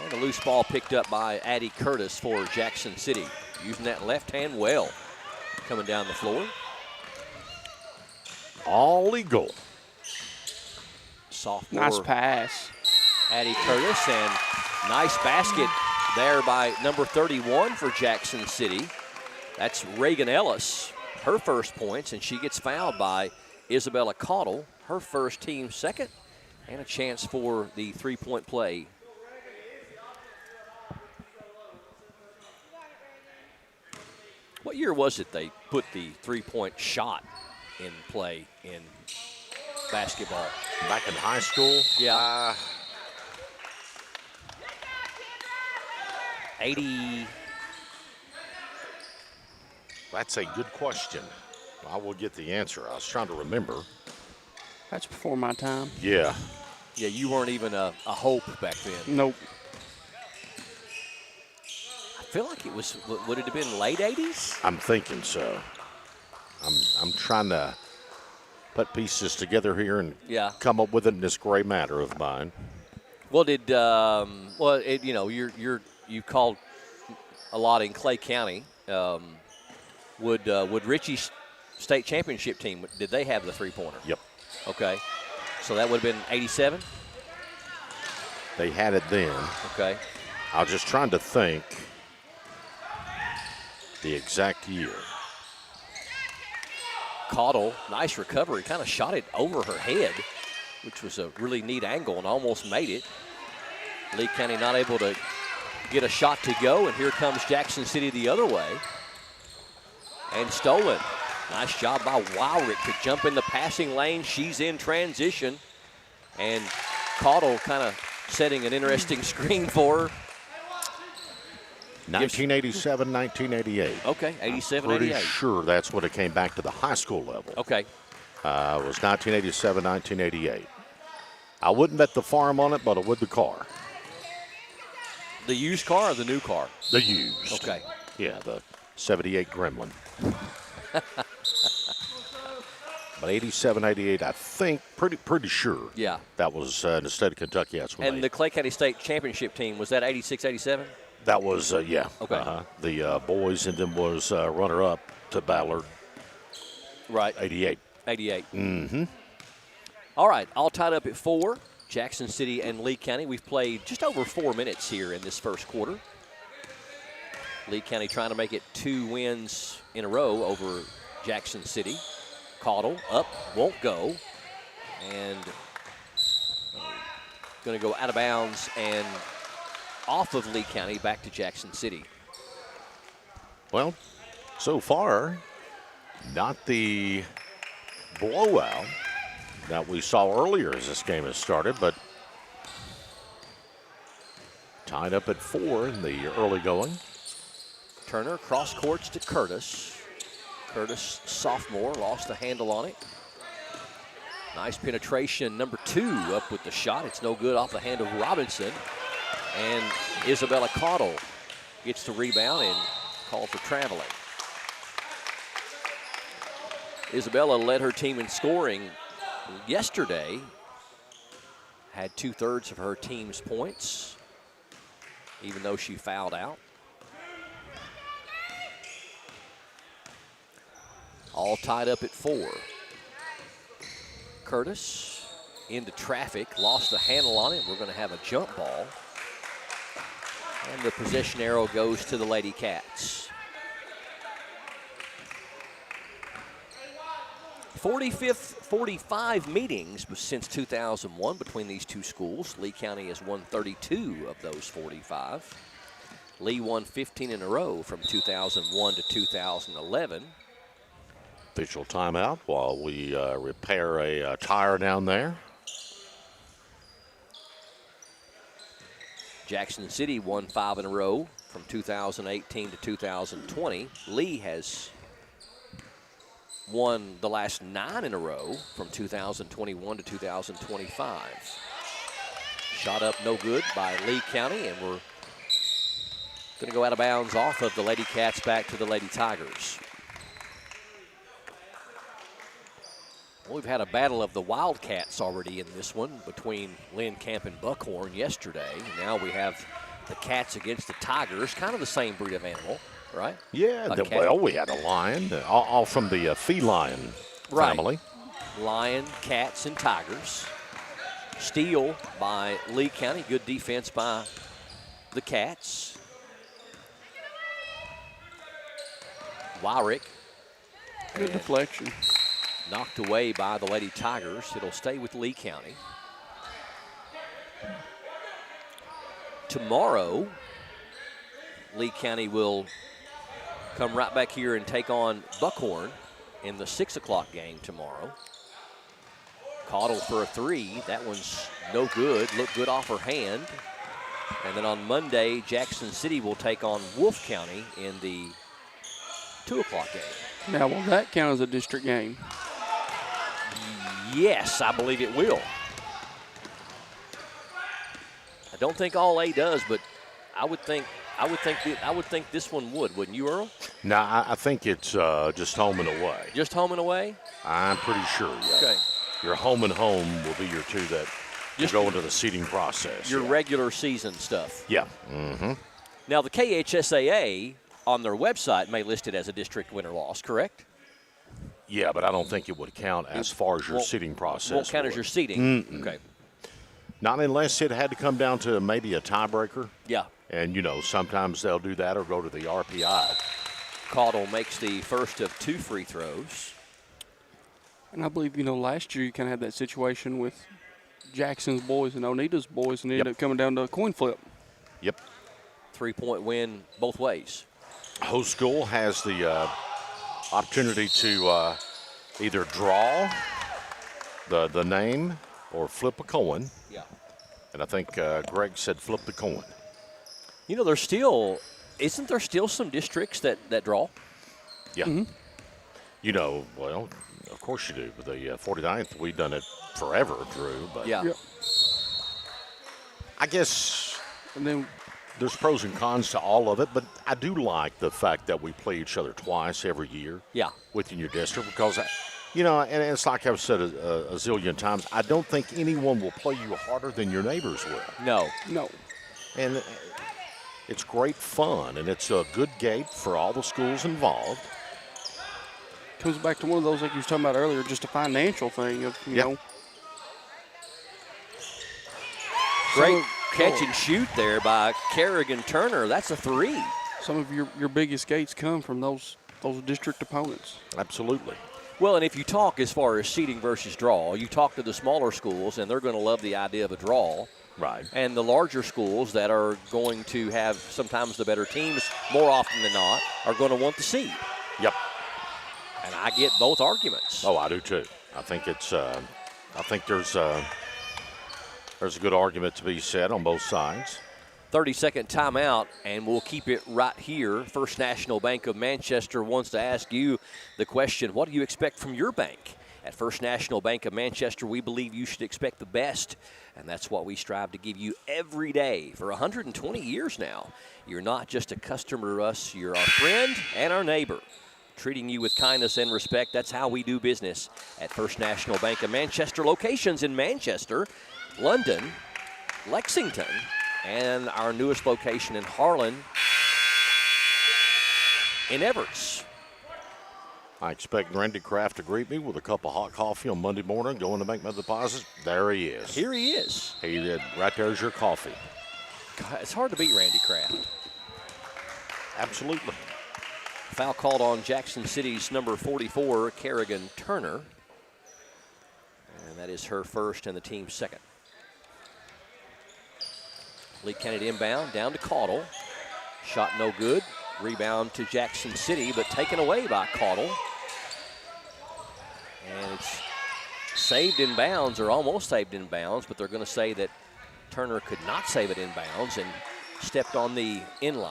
And a loose ball picked up by Addie Curtis for Jackson City. Using that left hand well. Coming down the floor. All legal. Sophomore. Nice pass. Addie Curtis, and nice basket there by number 31 for Jackson City. That's Reagan Ellis, her first points, and she gets fouled by Isabella Cottle, her first, team second, and a chance for the three-point play. What year was it they put the three-point shot in play in basketball? Back in high school? Yeah. 80. That's a good question. I will get the answer. I was trying to remember. That's before my time. Yeah. Yeah, you weren't even a hope back then. Nope. I feel like it was, would it have been late 80s? I'm thinking so. I'm trying to put pieces together here and come up with it in this gray matter of mine. Well, you called a lot in Clay County. Would Ritchie's state championship team, did they have the three-pointer? Yep. Okay. So that would have been 87? They had it then. Okay. I was just trying to think the exact year. Cottle, nice recovery, kind of shot it over her head, which was a really neat angle and almost made it. Lee County not able to get a shot to go, and here comes Jackson City the other way. And stolen. Nice job by Wyrick to jump in the passing lane. She's in transition. And Cottle kind of setting an interesting screen for her. 1987, 1988. Okay, 87, Pretty 88. sure that's when it came back to the high school level. Okay. It was 1987, 1988. I wouldn't bet the farm on it, but I would the car. The used car or the new car? The used. Okay. Yeah, the 78 Gremlin. But 87, 88, I think, pretty sure. Yeah. That was in the state of Kentucky. That's when And the Clay County State Championship team, was that 86, 87? that was, yeah. Okay. The boys, and then was runner-up to Ballard. Right. 88. 88. Mm-hmm. All right, all tied up at 4. Jackson City and Lee County. We've played just over 4 minutes here in this first quarter. Lee County trying to make it 2 wins in a row over Jackson City. Caudle up, won't go. And going to go out of bounds and off of Lee County back to Jackson City. Well, so far, not the blowout that we saw earlier as this game has started, but tied up at 4 in the early going. Turner cross courts to Curtis. Curtis, sophomore, lost the handle on it. Nice penetration, number 2 up with the shot. It's no good off the hand of Robinson. And Isabella Caudle gets the rebound and called for traveling. Isabella led her team in scoring yesterday. Had 2/3 of her team's points, even though she fouled out. All tied up at 4. Curtis into traffic, lost the handle on it. We're going to have a jump ball. And the possession arrow goes to the Lady Cats. 45 meetings since 2001 between these two schools. Lee County has won 32 of those 45. Lee won 15 in a row from 2001 to 2011. Official timeout while we repair a tire down there. Jackson City won 5 in a row from 2018 to 2020. Lee has won the last 9 in a row from 2021 to 2025. Shot up no good by Lee County, and we're going to go out of bounds off of the Lady Cats back to the Lady Tigers. We've had a battle of the Wildcats already in this one between Lynn Camp and Buckhorn yesterday. Now we have the Cats against the Tigers, kind of the same breed of animal, right? Yeah, well, we had a lion, all from the feline family. Lion, cats, and tigers. Steal by Lee County. Good defense by the Cats. Wyrick. Good deflection. Knocked away by the Lady Tigers. It'll stay with Lee County. Tomorrow, Lee County will come right back here and take on Buckhorn in the 6 o'clock game tomorrow. Caudle for a 3. That one's no good. Looked good off her hand. And then on Monday, Jackson City will take on Wolfe County in the 2 o'clock game. Now, will that count as a district game? Yes, I believe it will. I don't think all A does, but I would think this one would, wouldn't you, Earl? No, I think it's just home and away. Just home and away? I'm pretty sure, yeah. Okay. Your home and home will be your two that will go into the seeding process. Your regular season stuff. Yeah. Mm-hmm. Now, the KHSAA on their website may list it as a district win or loss, correct? Yeah, but I don't think it would count as far as your seeding process. Won't count as your seeding. Mm-mm. Okay. Not unless it had to come down to maybe a tiebreaker. Yeah. And, sometimes they'll do that or go to the RPI. Caudle makes the first of 2 free throws. And I believe, last year you kind of had that situation with Jackson's boys and Onita's boys, and it ended up coming down to a coin flip. Yep. 3-point win both ways. Host school has the opportunity to either draw the name or flip a coin. Yeah. And I think Greg said flip the coin. There's still, isn't there still some districts that draw? Yeah. You know, well, of course you do. But the 49th, we've done it forever, Drew. But yeah. I guess and then there's pros and cons to all of it, but I do like the fact that we play each other twice every year. Yeah. Within your district because, you know, and it's like I've said a zillion times, I don't think anyone will play you harder than your neighbors will. No. And it's great fun, and it's a good gate for all the schools involved. Comes back to one of those, like you were talking about earlier, just a financial thing of, you know. Great catch and shoot there by Kerrigan Turner. That's a 3. Some of your biggest gates come from those district opponents. Absolutely. Well, and if you talk as far as seeding versus draw, you talk to the smaller schools, and they're going to love the idea of a draw. Right. And the larger schools that are going to have sometimes the better teams, more often than not, are going to want the seed. Yep. And I get both arguments. Oh, I do too. I think it's. I think there's a good argument to be said on both sides. 30-second timeout, and we'll keep it right here. First National Bank of Manchester wants to ask you the question, what do you expect from your bank? At First National Bank of Manchester, we believe you should expect the best, and that's what we strive to give you every day for 120 years now. You're not just a customer to us, you're our friend and our neighbor. Treating you with kindness and respect, that's how we do business at First National Bank of Manchester. Locations in Manchester, London, Lexington, and our newest location in Harlan, in Everts. I expect Randy Kraft to greet me with a cup of hot coffee on Monday morning, going to make my deposits. There he is. Here he is. He did. Right there's your coffee. God, it's hard to beat Randy Kraft. Absolutely. Foul called on Jackson City's number 44, Kerrigan Turner. And that is her first and the team's second. Lee County to inbound, down to Caudle. Shot no good. Rebound to Jackson City, but taken away by Caudle. And it's saved in bounds, or almost saved in bounds, but they're going to say that Turner could not save it in bounds and stepped on the inline.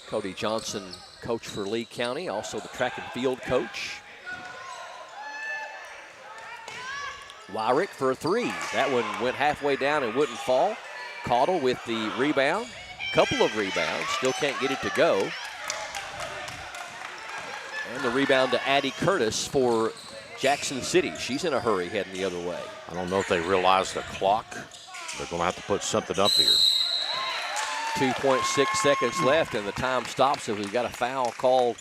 Cody Johnson, coach for Lee County, also the track and field coach. Wyrick for a 3. That one went halfway down and wouldn't fall. Caudle with the rebound. Couple of rebounds. Still can't get it to go. And the rebound to Addie Curtis for Jackson City. She's in a hurry heading the other way. I don't know if they realize the clock. They're going to have to put something up here. 2.6 seconds left, and the time stops. So we've got a foul called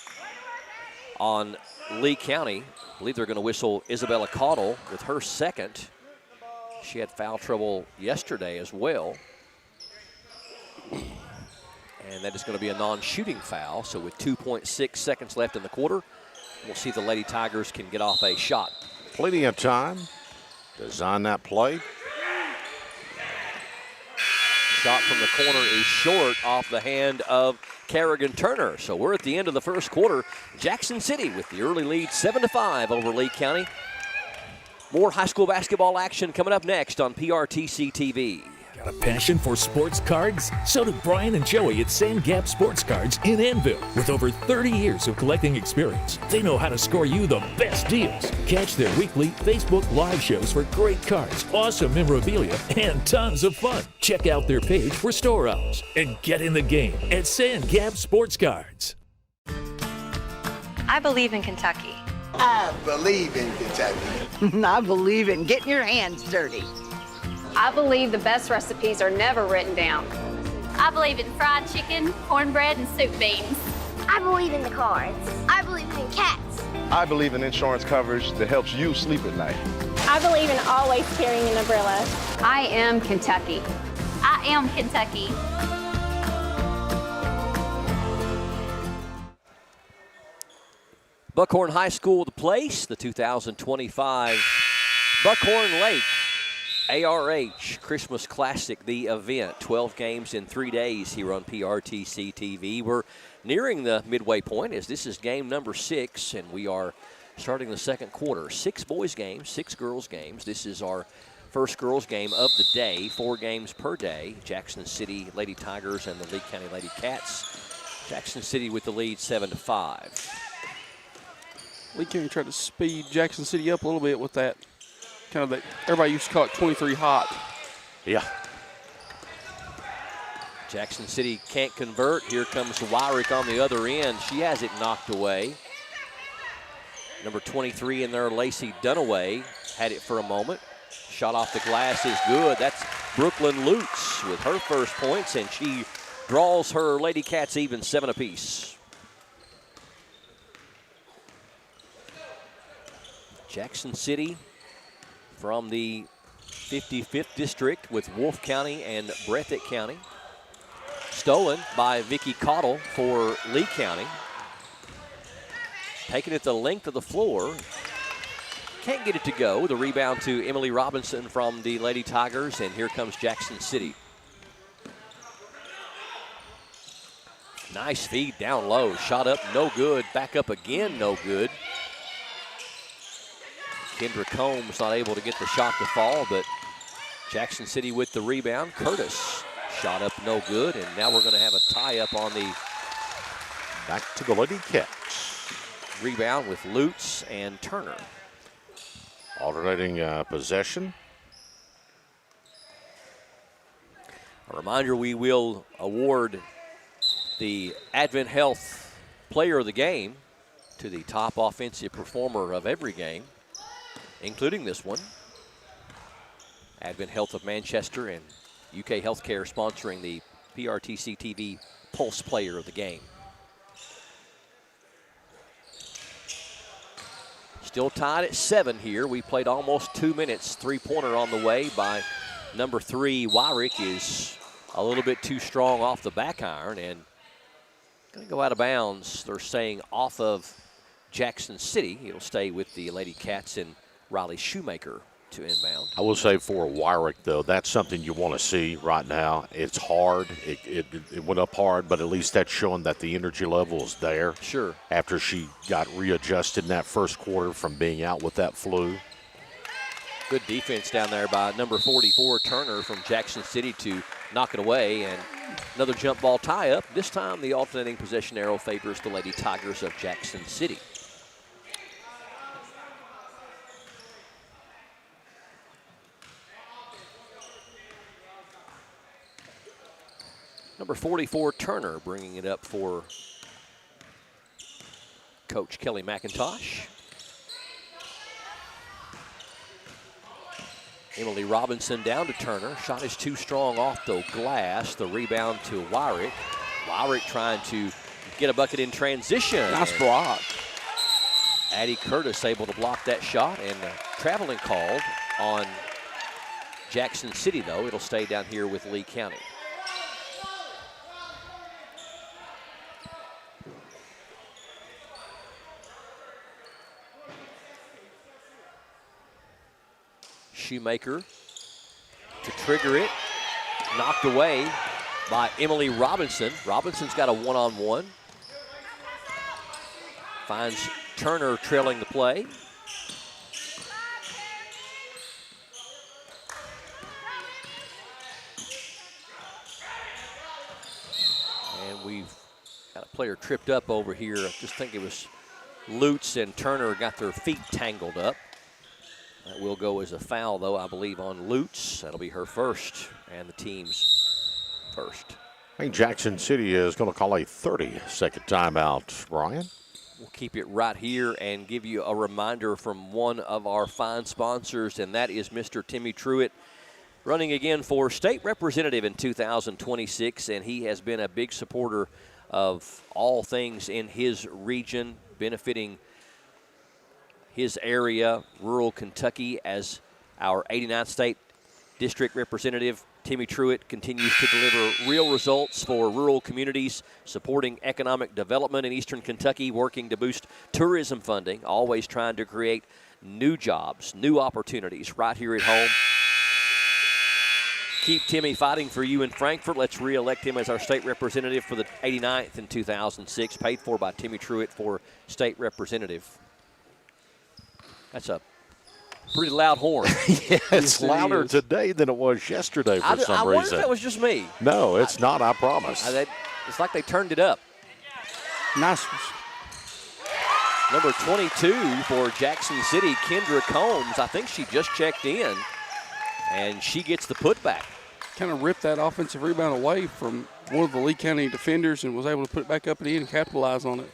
on Lee County. I believe they're going to whistle Isabella Caudle with her second. She had foul trouble yesterday as well. And that is going to be a non-shooting foul. So with 2.6 seconds left in the quarter, we'll see if the Lady Tigers can get off a shot. Plenty of time. Design that play. Shot from the corner is short off the hand of Kerrigan Turner. So we're at the end of the first quarter. Jackson City with the early lead, 7-5 over Lee County. More high school basketball action coming up next on PRTC TV. Got a passion for sports cards? So do Brian and Joey at Sand Gap Sports Cards in Annville. With over 30 years of collecting experience, they know how to score you the best deals. Catch their weekly Facebook Live shows for great cards, awesome memorabilia, and tons of fun. Check out their page for store hours and get in the game at Sand Gap Sports Cards. I believe in Kentucky. I believe in Kentucky. I believe in getting your hands dirty. I believe the best recipes are never written down. I believe in fried chicken, cornbread, and soup beans. I believe in the cards. I believe in cats. I believe in insurance coverage that helps you sleep at night. I believe in always carrying an umbrella. I am Kentucky. I am Kentucky. Buckhorn High School, the place, the 2025 Buckhorn Lake ARH Christmas Classic, the event. 12 games in 3 days here on PRTC TV. We're nearing the midway point as this is game number 6, and we are starting the second quarter. 6 boys games, 6 girls games. This is our first girls game of the day, 4 games per day. Jackson City Lady Tigers and the Lee County Lady Cats. Jackson City with the lead 7-5. Lee County tried to speed Jackson City up a little bit with that kind of that, everybody used to call it 23 hot. Yeah. Jackson City can't convert. Here comes Wyrick on the other end. She has it knocked away. Number 23 in there, Lacey Dunaway, had it for a moment. Shot off the glass is good. That's Brooklyn Lutz with her first points, and she draws her Lady Cats even 7 apiece. Jackson City from the 55th district with Wolfe County and Breathitt County. Stolen by Vicky Cottle for Lee County. Taking it the length of the floor. Can't get it to go. The rebound to Emily Robinson from the Lady Tigers, and here comes Jackson City. Nice feed down low. Shot up, no good. Back up again, no good. Kendra Combs not able to get the shot to fall, but Jackson City with the rebound. Curtis shot up, no good, and now we're going to have a tie-up on the back to the Lady Cats. Rebound with Lutz and Turner. Alternating possession. A reminder, we will award the Advent Health Player of the Game to the top offensive performer of every game, including this one. Advent Health of Manchester and UK Healthcare sponsoring the PRTC TV Pulse Player of the Game. Still tied at 7 here. We played almost 2 minutes. 3-pointer on the way by number 3. Wyrick is a little bit too strong off the back iron and going to go out of bounds. They're saying off of Jackson City. It'll stay with the Lady Cats and Riley Shoemaker to inbound. I will say for Wyrick, though, that's something you want to see right now. It's hard. It went up hard, but at least that's showing that the energy level is there. Sure. After she got readjusted in that first quarter from being out with that flu. Good defense down there by number 44, Turner from Jackson City to knock it away. And another jump ball tie-up. This time the alternating possession arrow favors the Lady Tigers of Jackson City. Number 44, Turner, bringing it up for Coach Kelly McIntosh. Emily Robinson down to Turner. Shot is too strong off the glass. The rebound to Wyrick. Wyrick trying to get a bucket in transition. Nice block. Addie Curtis able to block that shot, and traveling called on Jackson City, though. It'll stay down here with Lee County. Shoemaker to trigger it, knocked away by Emily Robinson. Robinson's got a one-on-one. Finds Turner trailing the play. And we've got a player tripped up over here. I just think it was Lutz and Turner got their feet tangled up. That will go as a foul, though, I believe, on Lutz. That'll be her first and the team's first. I think Jackson City is going to call a 30-second timeout, Brian. We'll keep it right here and give you a reminder from one of our fine sponsors, and that is Mr. Timmy Truitt, running again for state representative in 2026, and he has been a big supporter of all things in his region, benefiting his area, rural Kentucky, as our 89th state district representative. Timmy Truitt continues to deliver real results for rural communities, supporting economic development in eastern Kentucky, working to boost tourism funding, always trying to create new jobs, new opportunities right here at home. Keep Timmy fighting for you in Frankfort. Let's re-elect him as our state representative for the 89th in 2006, paid for by Timmy Truitt for state representative. That's a pretty loud horn. Yeah, it's louder today than it was yesterday for some I reason. wonder if that was just me. No, it's not, I promise. It's like they turned it up. Nice. Number 22 for Jackson City, Kendra Combs. I think she just checked in, and she gets the putback. Kind of ripped that offensive rebound away from one of the Lee County defenders and was able to put it back up and in and capitalize on it.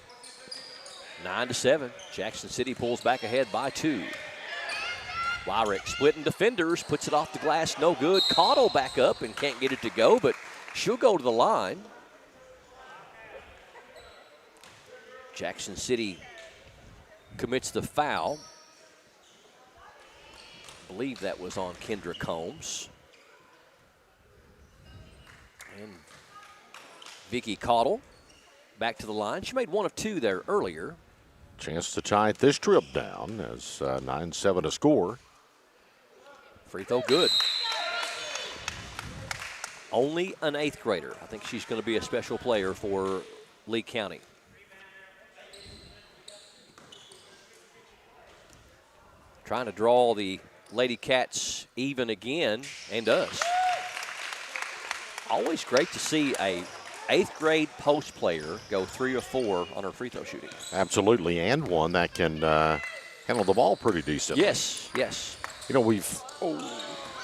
9-7. Jackson City pulls back ahead by 2. Wyrick splitting defenders, puts it off the glass, no good. Caudle back up and can't get it to go, but she'll go to the line. Jackson City commits the foul. I believe that was on Kendra Combs. And Vicky Caudle back to the line. She made 1 of 2 there earlier. Chance to tie this trip down as 9-7 to score. Free throw good. Only an 8th grader. I think she's going to be a special player for Lee County. Trying to draw the Lady Cats even again, and does. Always great to see a 8th grade post player go 3 or 4 on her free throw shooting. Absolutely, and one that can handle the ball pretty decently. Yes, yes. You know, we've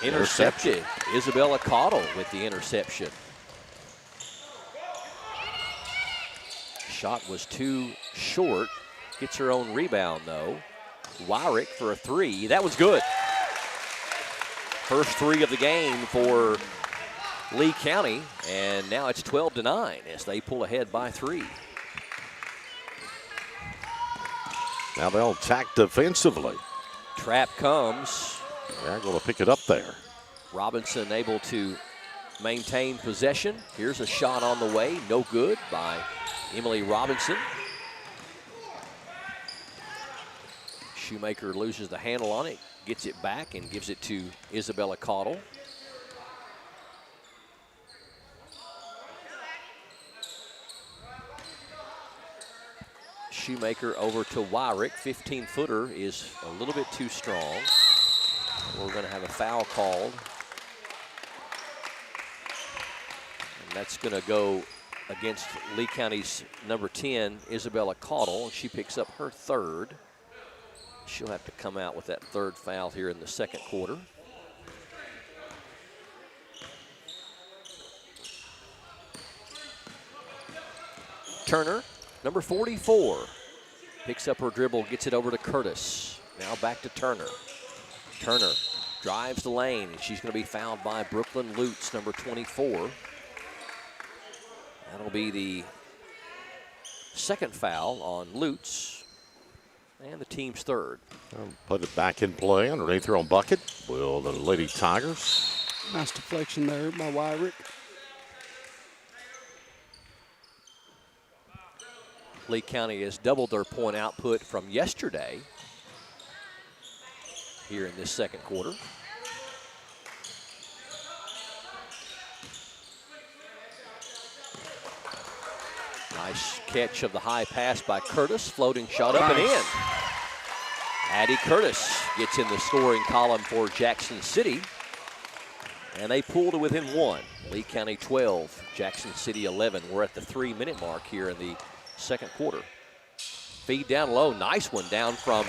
intercepted. Isabella Caudle with the interception. Shot was too short. Gets her own rebound, though. Wyrick for a 3. That was good. First 3 of the game for Lee County, and now it's 12-9 as they pull ahead by 3. Now they'll attack defensively. Trap comes. They're going to pick it up there. Robinson able to maintain possession. Here's a shot on the way, no good by Emily Robinson. Shoemaker loses the handle on it, gets it back and gives it to Isabella Caudle. Shoemaker over to Wyrick. 15-footer is a little bit too strong. We're going to have a foul called. And that's going to go against Lee County's number 10, Isabella Caudle. She picks up her 3rd. She'll have to come out with that 3rd foul here in the 2nd quarter. Turner, number 44, picks up her dribble, gets it over to Curtis. Now back to Turner. Turner drives the lane, and she's going to be fouled by Brooklyn Lutz, number 24. That'll be the 2nd foul on Lutz. And the team's 3rd. Put it back in play underneath her own bucket. Will the Lady Tigers. Nice deflection there by Wyrick. Lee County has doubled their point output from yesterday here in this 2nd quarter. Nice catch of the high pass by Curtis. Floating shot up and in. Addie Curtis gets in the scoring column for Jackson City. And they pull to within 1. Lee County 12, Jackson City 11. We're at the 3-minute mark here in the 2nd quarter. Feed down low. Nice one down from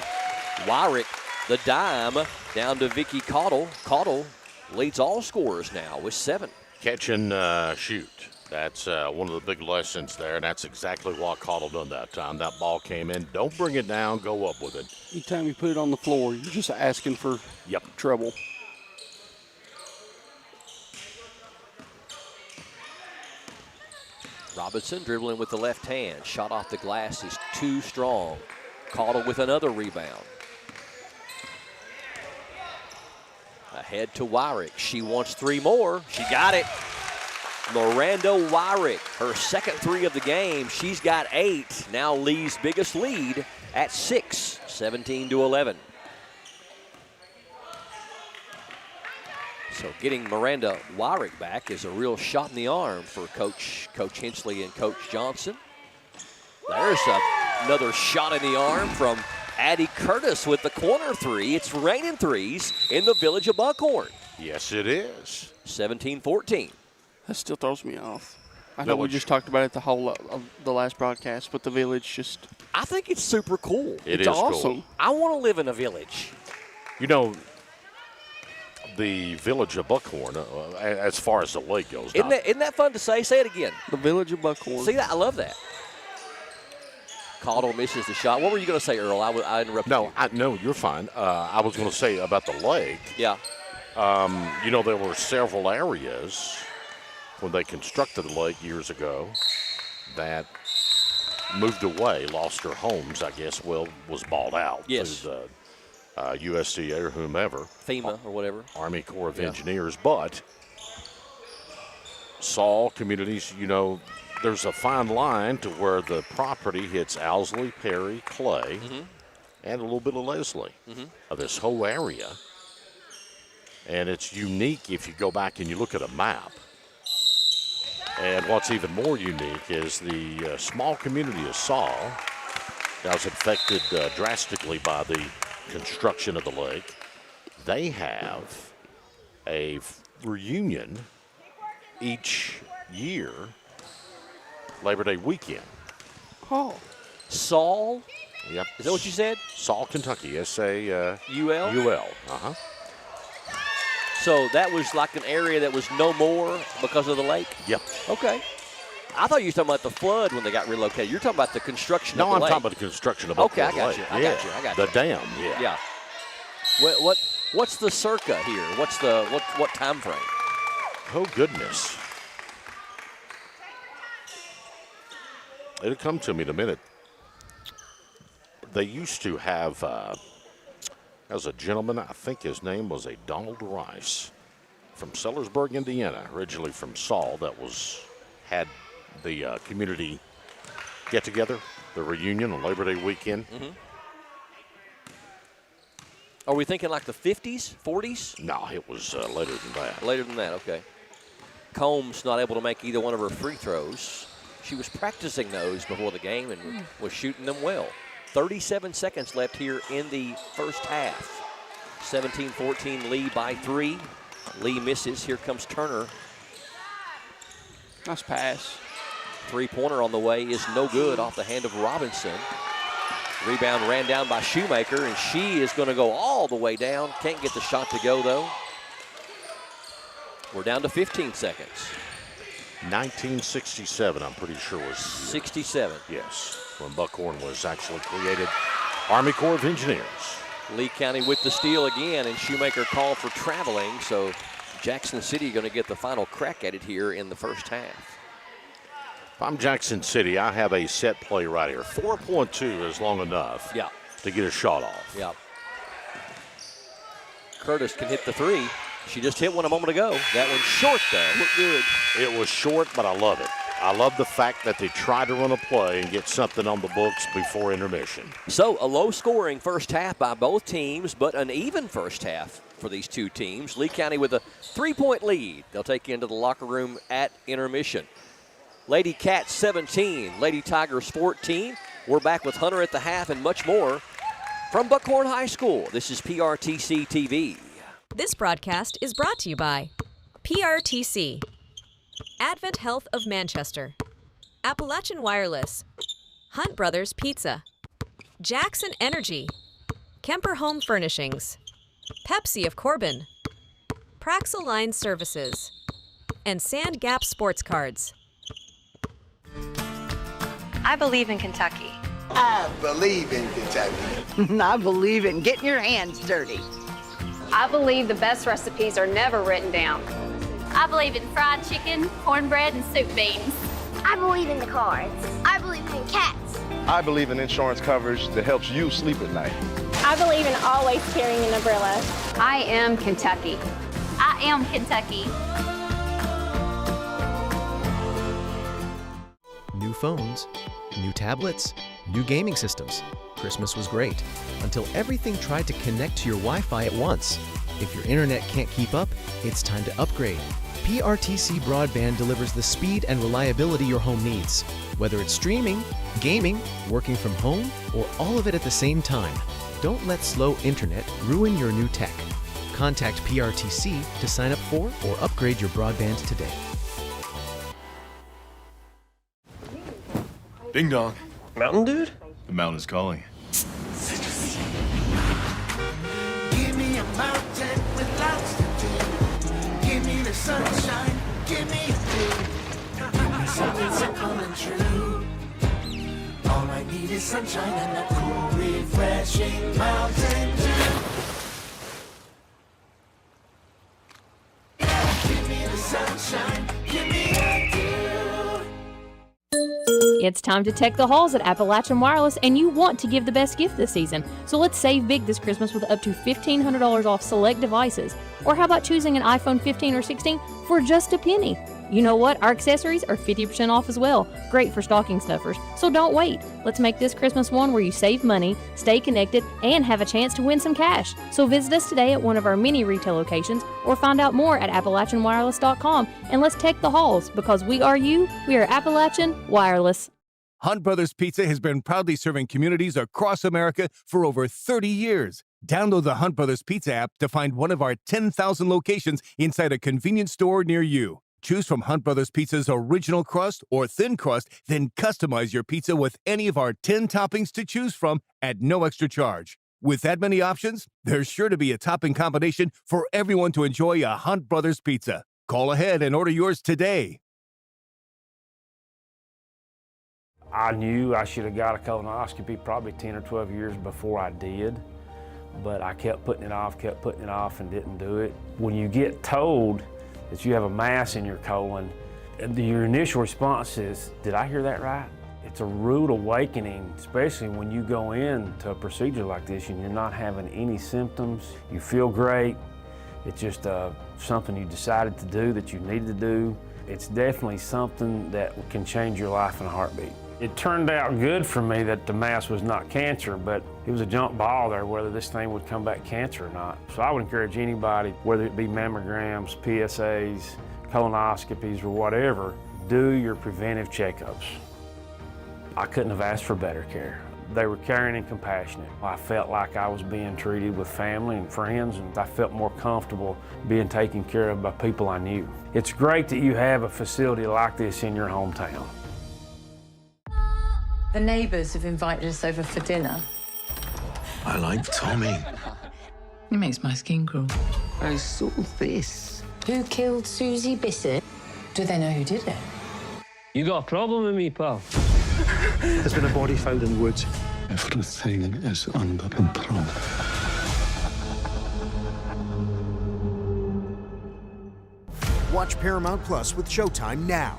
Wyrick. The dime down to Vicky Caudle. Caudle leads all scorers now with 7. Catch and shoot. That's one of the big lessons there, and that's exactly what Caudle done that time. That ball came in. Don't bring it down. Go up with it. Anytime you put it on the floor, you're just asking for trouble. Robinson dribbling with the left hand. Shot off the glass is too strong. Caudle with another rebound. Ahead to Wyrick. She wants 3 more. She got it. Miranda Wyrick, her 2nd 3 of the game. She's got 8. Now Lee's biggest lead at 6, 17-11. So getting Miranda Wyrick back is a real shot in the arm for Coach Hensley and Coach Johnson. There's another shot in the arm from Addie Curtis with the corner three. It's raining threes in the Village of Buckhorn. Yes, it is. 17-14. That still throws me off. I know we just talked about it the whole of the last broadcast, but the Village just... I think it's super cool. It's awesome. Cool. I want to live in a village. You know, the Village of Buckhorn, as far as the lake goes. Isn't that fun to say? Say it again. The Village of Buckhorn. See that? I love that. Caldwell misses the shot. What were you going to say, Earl? I interrupted you. No, you're fine. I was going to say about the lake. Yeah. You know, there were several areas when they constructed the lake years ago that moved away, lost their homes, I guess, was bought out. Yes. To USDA or whomever. FEMA or whatever. Army Corps of Engineers. But Saul communities, you know, there's a fine line to where the property hits Owsley, Perry, Clay, and a little bit of Leslie of this whole area. And it's unique if you go back and you look at a map. And what's even more unique is the small community of Saul that was affected drastically by the construction of the lake. They have a reunion each year, Labor Day weekend. Oh. Saul? Yep. Is that what you said? Saul, Kentucky. S-A-U-L? U-L. Uh-huh. So that was like an area that was no more because of the lake? Yep. Okay. I thought you were talking about the flood when they got relocated. You're talking about the construction of the lake. No, I'm talking about the construction of the lake. Okay, I got you. I got you. The dam, yeah. Yeah. What's the circa here? What time frame? Oh, goodness. It'll come to me in a minute. They used to have, as a gentleman, I think his name was Donald Rice from Sellersburg, Indiana, originally from Saul, that had the community get-together, the reunion on Labor Day weekend. Are we thinking like the 50s, 40s? No, it was later than that. Later than that, okay. Combs not able to make either one of her free throws. She was practicing those before the game and was shooting them well. 37 seconds left here in the first half. 17-14 Lee by 3. Lee misses. Here comes Turner. Nice pass. Three-pointer on the way is no good off the hand of Robinson. Rebound ran down by Shoemaker, and she is going to go all the way down. Can't get the shot to go, though. We're down to 15 seconds. 1967, I'm pretty sure was. 67. Yes, when Buckhorn was actually created. Army Corps of Engineers. Lee County with the steal again, and Shoemaker called for traveling, so Jackson City going to get the final crack at it here in the first half. If I'm Jackson City, I have a set play right here. 4.2 is long enough to get a shot off. Yeah. Curtis can hit the three. She just hit one a moment ago. That one's short, though. Looked good. It was short, but I love it. I love the fact that they try to run a play and get something on the books before intermission. So a low-scoring first half by both teams, but an even first half for these two teams. Lee County with a 3-point lead. They'll take you into the locker room at intermission. Lady Cats 17, Lady Tigers 14. We're back with Hunter at the half and much more from Buckhorn High School. This is PRTC TV. This broadcast is brought to you by PRTC, Advent Health of Manchester, Appalachian Wireless, Hunt Brothers Pizza, Jackson Energy, Kemper Home Furnishings, Pepsi of Corbin, Praxel Line Services, and Sand Gap Sports Cards. I believe in Kentucky. I believe in Kentucky. I believe in getting your hands dirty. I believe the best recipes are never written down. I believe in fried chicken, cornbread, and soup beans. I believe in the cards. I believe in cats. I believe in insurance coverage that helps you sleep at night. I believe in always carrying an umbrella. I am Kentucky. I am Kentucky. New phones, new tablets, new gaming systems. Christmas was great, until everything tried to connect to your Wi-Fi at once. If your internet can't keep up, it's time to upgrade. PRTC broadband delivers the speed and reliability your home needs. Whether it's streaming, gaming, working from home, or all of it at the same time, don't let slow internet ruin your new tech. Contact PRTC to sign up for or upgrade your broadband today. Ding dong. Mountain dude? The mountain is calling. Give me a mountain with lots to do. Give me the sunshine. Give me a view. Give me something simple and true. All I need is sunshine and a cool, refreshing Mountain Dew. Give me the sunshine. Give me a dew. It's time to tech the halls at Appalachian Wireless, and you want to give the best gift this season. So let's save big this Christmas with up to $1,500 off select devices. Or how about choosing an iPhone 15 or 16 for just a penny? You know what? Our accessories are 50% off as well. Great for stocking stuffers. So don't wait. Let's make this Christmas one where you save money, stay connected, and have a chance to win some cash. So visit us today at one of our many retail locations or find out more at AppalachianWireless.com, and let's tech the halls, because we are you. We are Appalachian Wireless. Hunt Brothers Pizza has been proudly serving communities across America for over 30 years. Download the Hunt Brothers Pizza app to find one of our 10,000 locations inside a convenience store near you. Choose from Hunt Brothers Pizza's original crust or thin crust, then customize your pizza with any of our 10 toppings to choose from at no extra charge. With that many options, there's sure to be a topping combination for everyone to enjoy a Hunt Brothers Pizza. Call ahead and order yours today. I knew I should have got a colonoscopy probably 10 or 12 years before I did, but I kept putting it off, and didn't do it. When you get told that you have a mass in your colon, your initial response is, did I hear that right? It's a rude awakening, especially when you go into a procedure like this and you're not having any symptoms. You feel great. It's just something you decided to do, that you needed to do. It's definitely something that can change your life in a heartbeat. It turned out good for me that the mass was not cancer, but it was a jump ball there whether this thing would come back cancer or not. So I would encourage anybody, whether it be mammograms, PSAs, colonoscopies, or whatever, do your preventive checkups. I couldn't have asked for better care. They were caring and compassionate. I felt like I was being treated with family and friends, and I felt more comfortable being taken care of by people I knew. It's great that you have a facility like this in your hometown. The neighbours have invited us over for dinner. I like Tommy. He makes my skin crawl. I saw this. Who killed Susie Bissett? Do they know who did it? You got a problem with me, pal? There's been a body found in the woods. Everything is under control. Watch Paramount Plus with Showtime now.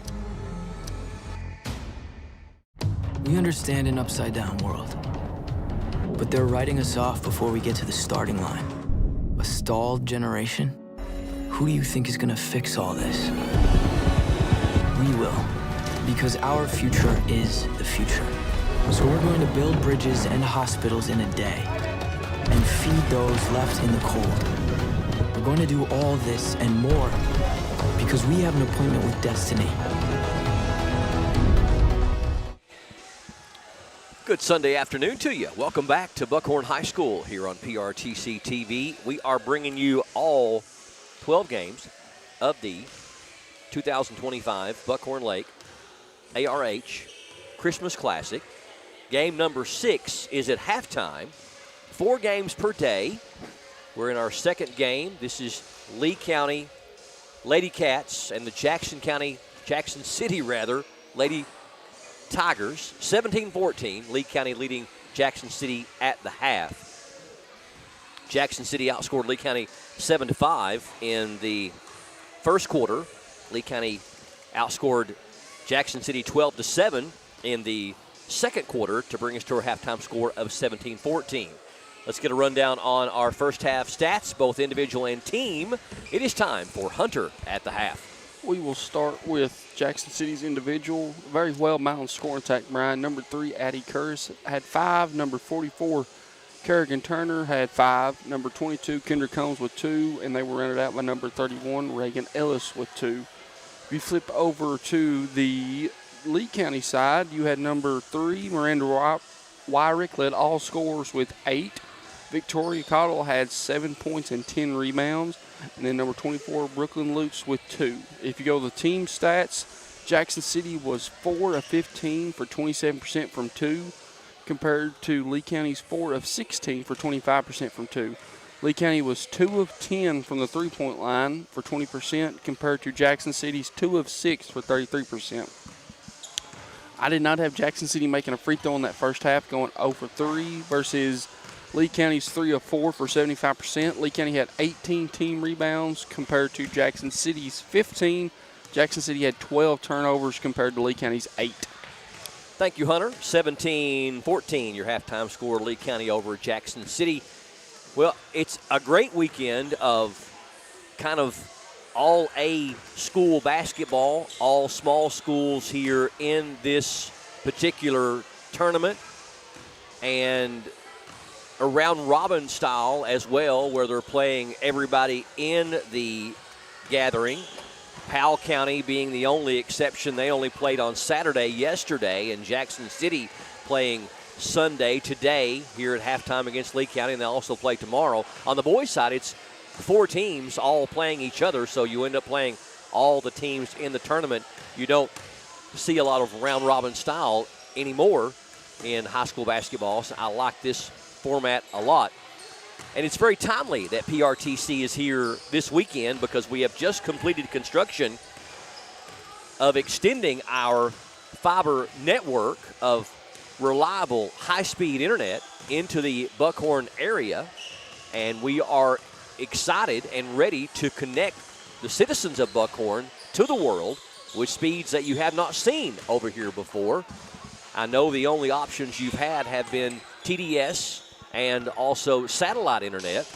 We understand an upside-down world, but they're writing us off before we get to the starting line. A stalled generation? Who do you think is gonna fix all this? We will, because our future is the future. So we're going to build bridges and hospitals in a day, and feed those left in the cold. We're going to do all this and more, because we have an appointment with destiny. Good Sunday afternoon to you. Welcome back to Buckhorn High School here on PRTC TV. We are bringing you all 12 games of the 2025 Buckhorn Lake ARH Christmas Classic. Game number 6 is at halftime. 4 games per day. We're in our second game. This is Lee County Lady Cats and the Jackson City Lady Tigers, 17-14. Lee County leading Jackson City at the half. Jackson City outscored Lee County 7-5 in the first quarter. Lee County outscored Jackson City 12-7 in the second quarter to bring us to our halftime score of 17-14. Let's get a rundown on our first half stats, both individual and team. It is time for Hunter at the half. We will start with Jackson City's individual. Very well-balanced scoring attack, Brian. Number 3, Addie Curtis, had 5. Number 44, Kerrigan Turner had 5. Number 22, Kendra Combs with 2, and they were rounded out by number 31, Reagan Ellis with 2. If you flip over to the Lee County side, you had number 3, Miranda Wyrick led all scorers with 8. Victoria Cottle had 7 points and 10 rebounds. And then number 24, Brooklyn Lutz with 2. If you go to the team stats, Jackson City was 4 of 15 for 27% from 2, compared to Lee County's 4 of 16 for 25% from 2. Lee County was 2 of 10 from the three-point line for 20%, compared to Jackson City's 2 of 6 for 33%. I did not have Jackson City making a free throw in that first half, going 0 for 3 versus Lee County's 3 of 4 for 75%. Lee County had 18 team rebounds compared to Jackson City's 15. Jackson City had 12 turnovers compared to Lee County's 8. Thank you, Hunter. 17-14, your halftime score, Lee County over Jackson City. Well, it's a great weekend of kind of all A school basketball, all small schools here in this particular tournament, and a round robin style as well, where they're playing everybody in the gathering. Powell County being the only exception. They only played on Saturday yesterday, and Jackson City playing Sunday today here at halftime against Lee County, and they'll also play tomorrow. On the boys' side, it's 4 teams all playing each other, so you end up playing all the teams in the tournament. You don't see a lot of round-robin style anymore in high school basketball, so I like this format a lot. And it's very timely that PRTC is here this weekend, because we have just completed construction of extending our fiber network of reliable high-speed internet into the Buckhorn area, and we are excited and ready to connect the citizens of Buckhorn to the world with speeds that you have not seen over here before. I know the only options you've had have been TDS and also satellite internet,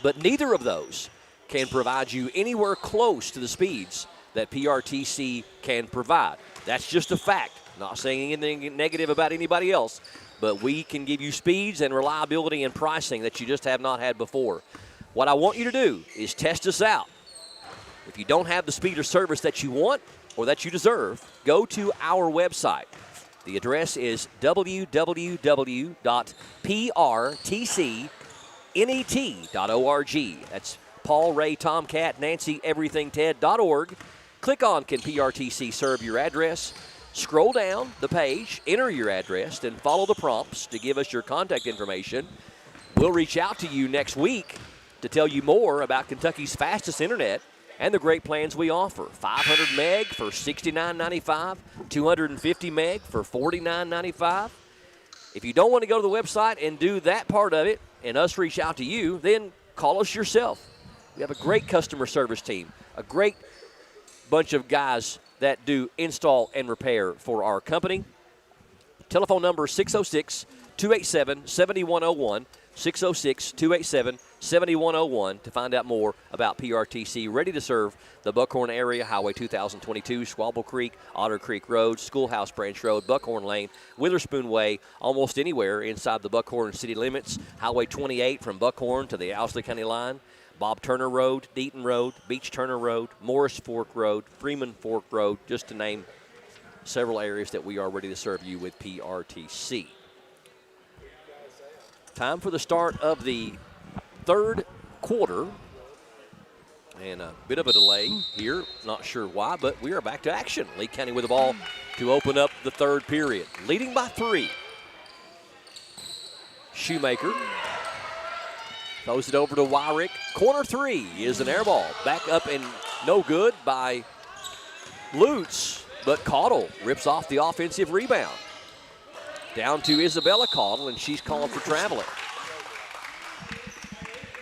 but neither of those can provide you anywhere close to the speeds that PRTC can provide. That's just a fact. Not saying anything negative about anybody else, but we can give you speeds and reliability and pricing that you just have not had before. What I want you to do is test us out. If you don't have the speed or service that you want or that you deserve, go to our website. The address is www.prtcnet.org. That's Paul, Ray, Tomcat, Nancy, Everything, Ted.org. Click on Can PRTC Serve Your Address? Scroll down the page, enter your address, then follow the prompts to give us your contact information. We'll reach out to you next week to tell you more about Kentucky's fastest internet and the great plans we offer. 500 meg for $69.95, 250 meg for $49.95. If you don't want to go to the website and do that part of it and us reach out to you, then call us yourself. We have a great customer service team, a great bunch of guys that do install and repair for our company. Telephone number 606-287-7101, 606-287-7101 to find out more about PRTC, ready to serve the Buckhorn area, Highway 2022, Squabble Creek, Otter Creek Road, Schoolhouse Branch Road, Buckhorn Lane, Witherspoon Way, almost anywhere inside the Buckhorn city limits, Highway 28 from Buckhorn to the Owsley County line, Bob Turner Road, Deaton Road, Beach Turner Road, Morris Fork Road, Freeman Fork Road, just to name several areas that we are ready to serve you with PRTC. Time for the start of the third quarter. And a bit of a delay here, not sure why, but we are back to action. Lee County with the ball to open up the third period, leading by 3. Shoemaker throws it over to Wyrick. Corner 3 is an air ball. Back up and no good by Lutz, but Caudle rips off the offensive rebound. Down to Isabella Caudle, and she's called for traveling.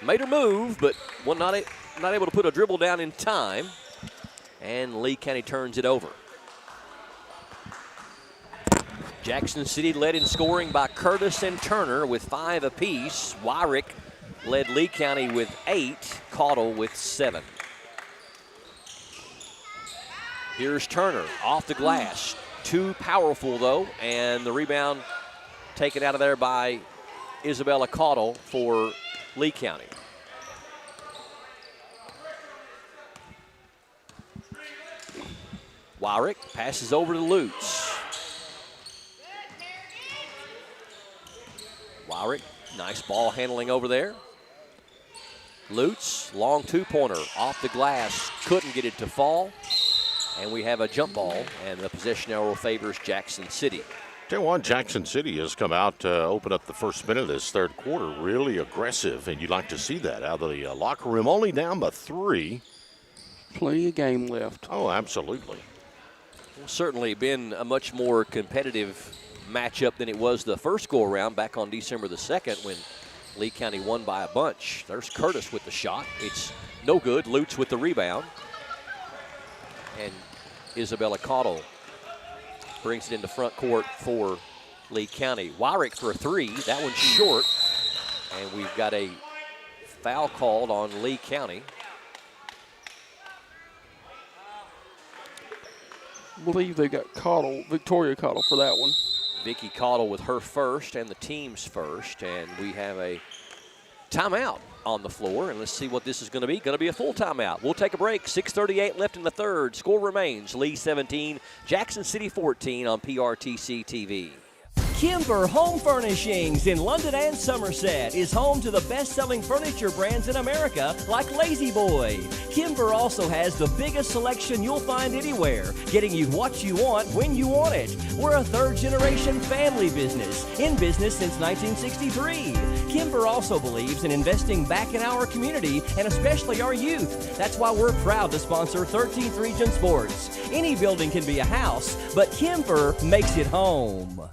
Made her move, but not able to put a dribble down in time, and Lee County turns it over. Jackson City led in scoring by Curtis and Turner with 5 apiece. Wyrick led Lee County with 8, Caudle with 7. Here's Turner off the glass. Too powerful, though, and the rebound taken out of there by Isabella Caudle for Lee County. Wyrick passes over to Lutz. Wyrick, nice ball handling over there. Lutz, long two-pointer off the glass, couldn't get it to fall. And we have a jump ball, and the possession arrow favors Jackson City. Tell you what, Jackson City has come out to open up the first minute of this third quarter really aggressive, and you'd like to see that out of the locker room. Only down by 3. Plenty of game left. Oh, absolutely. Well, certainly been a much more competitive matchup than it was the first go-around back on December the 2nd when Lee County won by a bunch. There's Curtis with the shot. It's no good. Lutz with the rebound. And Isabella Caudle brings it into front court for Lee County. Wyrick for a 3. That one's short. And we've got a foul called on Lee County. I believe they got Victoria Caudle for that one. Vicky Caudle with her first and the team's first. And we have a timeout on the floor. And let's see what this is going to be. Going to be a full timeout. We'll take a break. 6:38 left in the third. Score remains Lee 17, Jackson City 14 on PRTC TV. Kimber Home Furnishings in London and Somerset is home to the best-selling furniture brands in America like Lazy Boy. Kimber also has the biggest selection you'll find anywhere, getting you what you want when you want it. We're a third-generation family business, in business since 1963. Kimber also believes in investing back in our community and especially our youth. That's why we're proud to sponsor 13th Region Sports. Any building can be a house, but Kimber makes it home.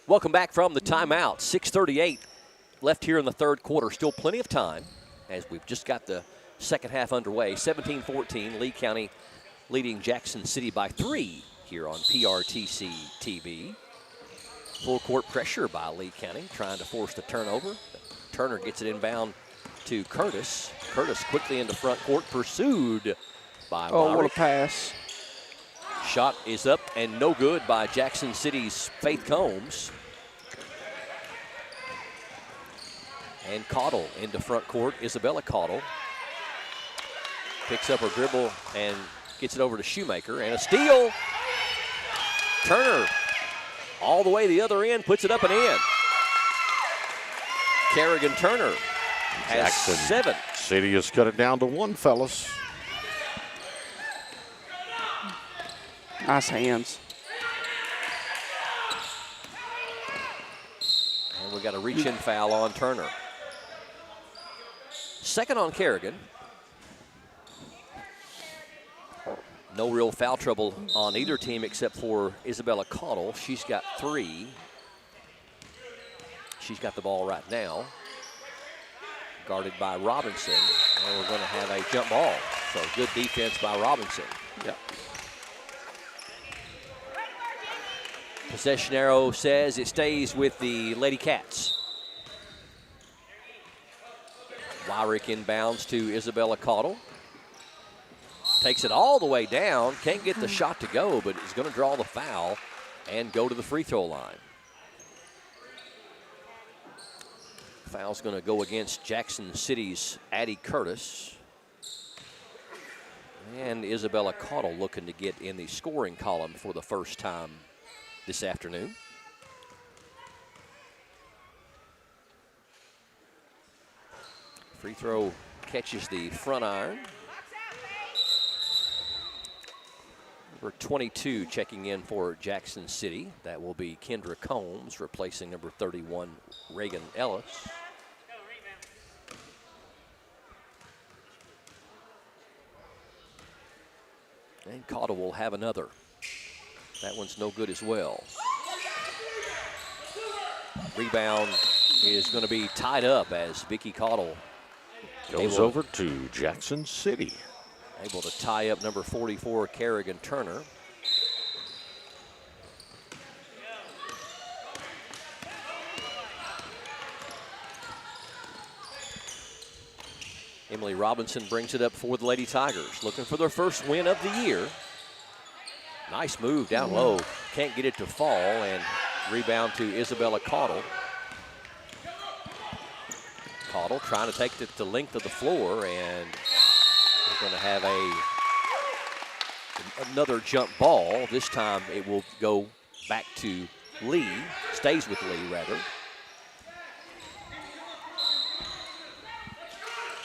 Welcome back from the timeout. 6:38 left here in the third quarter. Still plenty of time as we've just got the second half underway. 17-14, Lee County leading Jackson City by 3 here on PRTC TV. Full court pressure by Lee County, trying to force the turnover. Turner gets it inbound to Curtis. Curtis quickly into front court, pursued by Oh, Wyrick. what a pass. Shot is up and no good by Jackson City's Faith Combs. And Caudle into front court. Isabella Caudle picks up her dribble and gets it over to Shoemaker. And a steal. Turner all the way the other end, puts it up and in. Kerrigan Turner has Jackson 7. City has cut it down to 1, fellas. Nice hands. And we got a reach-in foul on Turner. Second on Kerrigan. No real foul trouble on either team except for Isabella Caudle. She's got 3. She's got the ball right now. Guarded by Robinson. And we're going to have a jump ball. So good defense by Robinson. Yeah. Possession arrow says it stays with the Lady Cats. Wyrick inbounds to Isabella Caudle. Takes it all the way down. Can't get the shot to go, but is going to draw the foul and go to the free throw line. Foul's going to go against Jackson City's Addie Curtis. And Isabella Caudle looking to get in the scoring column for the first time this afternoon. Free throw catches the front iron. Number 22 checking in for Jackson City. That will be Kendra Combs replacing number 31, Reagan Ellis. And Caudle will have another. That one's no good as well. Rebound is going to be tied up as Vicky Caudill goes over to Jackson City. Able to tie up number 44, Kerrigan Turner. Emily Robinson brings it up for the Lady Tigers, looking for their first win of the year. Nice move down low. Can't get it to fall, and rebound to Isabella Caudill. Caudill trying to take it the length of the floor, and we're going to have another jump ball. This time it will go back to Lee, stays with Lee rather.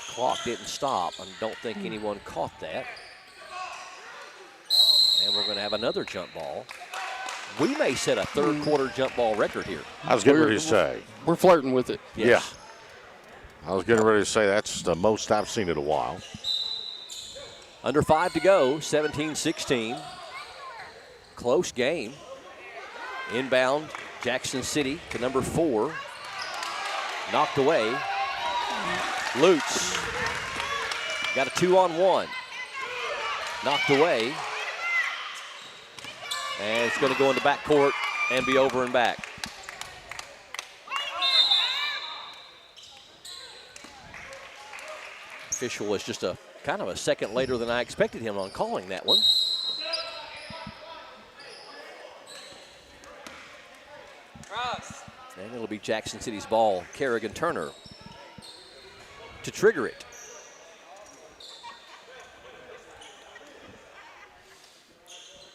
Clock didn't stop. I don't think anyone caught that. And we're going to have another jump ball. We may set a third quarter jump ball record here. I was getting ready to say. We're flirting with it. Yes. Yeah. I was getting ready to say that's the most I've seen in a while. Under 5 to go, 17-16. Close game. Inbound, Jackson City to number 4. Knocked away. Lutz got a 2-on-1. Knocked away. And it's going to go into backcourt and be over and back. Official was just a kind of a second later than I expected him on calling that one. And it'll be Jackson City's ball. Kerrigan Turner to trigger it.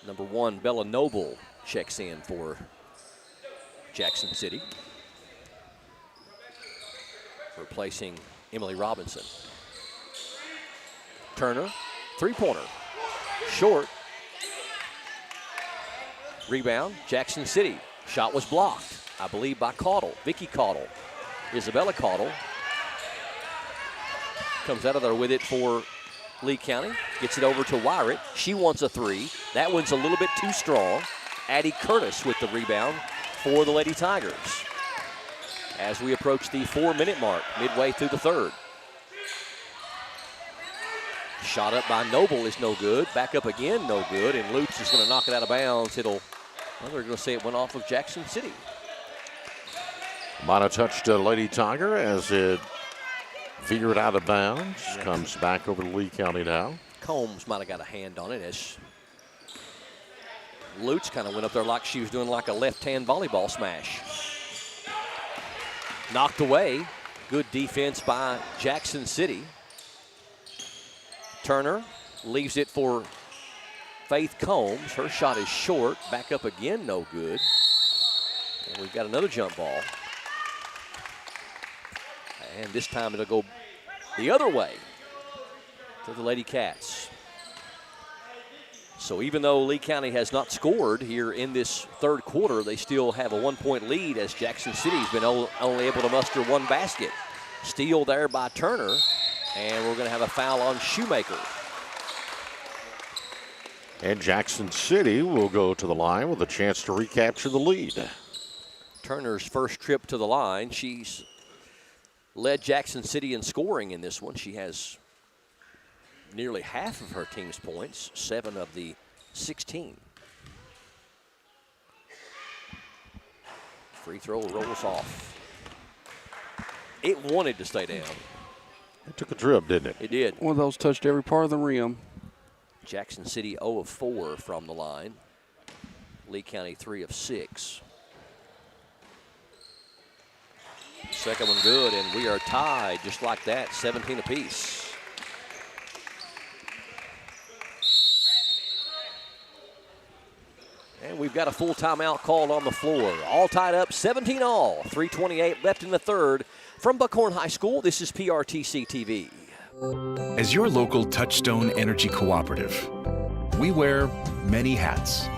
Number 1, Bella Noble checks in for Jackson City, replacing Emily Robinson. Turner, three-pointer, short. Rebound, Jackson City. Shot was blocked, I believe, by Caudill, Vicky Caudill. Isabella Caudill comes out of there with it for Lee County, gets it over to Wyrett. She wants a 3. That one's a little bit too strong. Addie Curtis with the rebound for the Lady Tigers. As we approach the 4-minute mark, midway through the third. Shot up by Noble is no good. Back up again, no good. And Lutz is going to knock it out of bounds. Well, they're going to say it went off of Jackson City. Might have touched Lady Tiger as it veered out of bounds. Yeah. Comes back over to Lee County now. Combs might have got a hand on it as Lutz kind of went up there like she was doing like a left-hand volleyball smash. Knocked away. Good defense by Jackson City. Turner leaves it for Faith Combs. Her shot is short. Back up again, no good. And we've got another jump ball. And this time it'll go the other way to the Lady Cats. So even though Lee County has not scored here in this third quarter, they still have a 1-point lead as Jackson City's been only able to muster 1 basket. Steal there by Turner, and we're going to have a foul on Shoemaker. And Jackson City will go to the line with a chance to recapture the lead. Turner's first trip to the line. She's led Jackson City in scoring in this one. She has nearly half of her team's points, 7 of the 16. Free throw rolls off. It wanted to stay down. It took a drip, didn't it? It did. One of those touched every part of the rim. Jackson City 0 of 4 from the line. Lee County 3 of 6. Second one good, and we are tied just like that, 17 apiece. And we've got a full timeout called on the floor. All tied up, 17 all. 3:28 left in the third. From Buckhorn High School, this is PRTC TV. As your local Touchstone Energy Cooperative, we wear many hats.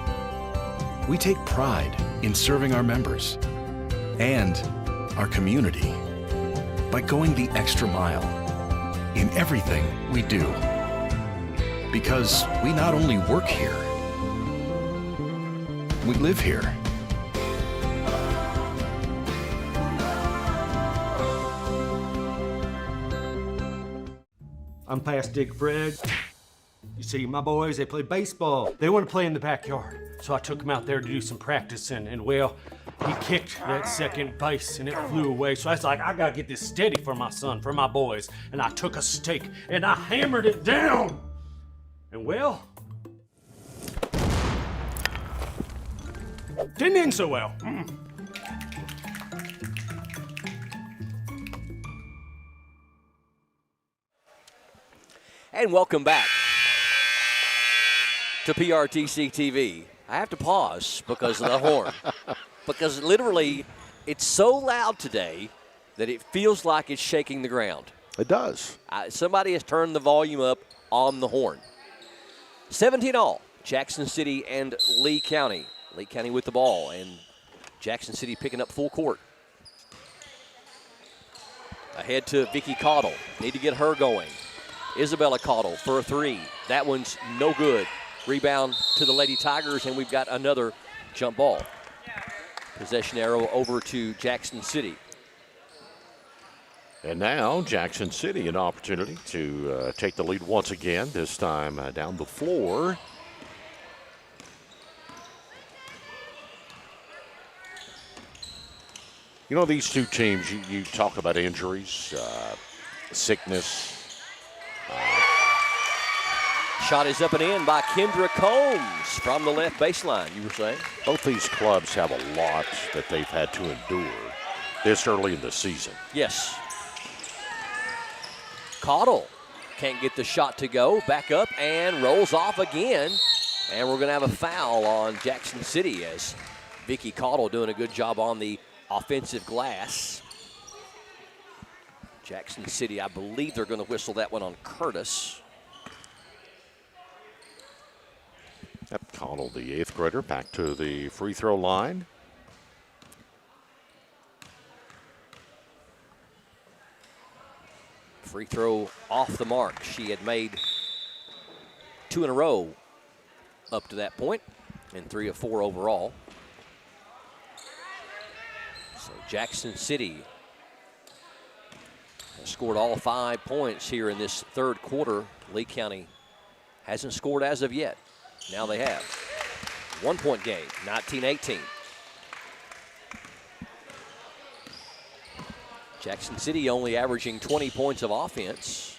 We take pride in serving our members and our community by going the extra mile in everything we do. Because we not only work here, we live here. I'm past Dick Fred. You see, my boys, they play baseball. They want to play in the backyard. So I took them out there to do some practicing, and well, he kicked that second base and it flew away. So I was like, I gotta get this steady for my son, for my boys. And I took a stake and I hammered it down. And well, didn't end so well. And welcome back to PRTC TV. I have to pause because of the horn. Because literally, it's so loud today that it feels like it's shaking the ground. It does. Somebody has turned the volume up on the horn. 17 all, Jackson City and Lee County. Lee County with the ball, and Jackson City picking up full court. Ahead to Vicky Caudill. Need to get her going. Isabella Caudill for a three. That one's no good. Rebound to the Lady Tigers, and we've got another jump ball. Possession arrow over to Jackson City. And now Jackson City an opportunity to take the lead once again, this time down the floor. You know, these two teams, you talk about injuries, sickness. Shot is up and in by Kendra Combs from the left baseline, you were saying? Both these clubs have a lot that they've had to endure this early in the season. Yes. Caudill can't get the shot to go. Back up and rolls off again. And we're going to have a foul on Jackson City as Vicky Caudill doing a good job on the offensive glass. Jackson City, I believe they're going to whistle that one on Curtis. Yep, Caudill, the 8th grader, back to the free throw line. Free throw off the mark. She had made 2 in a row up to that point, and 3 of 4 overall. So Jackson City has scored all 5 points here in this third quarter. Lee County hasn't scored as of yet. Now they have. 1-point game, 19-18. Jackson City only averaging 20 points of offense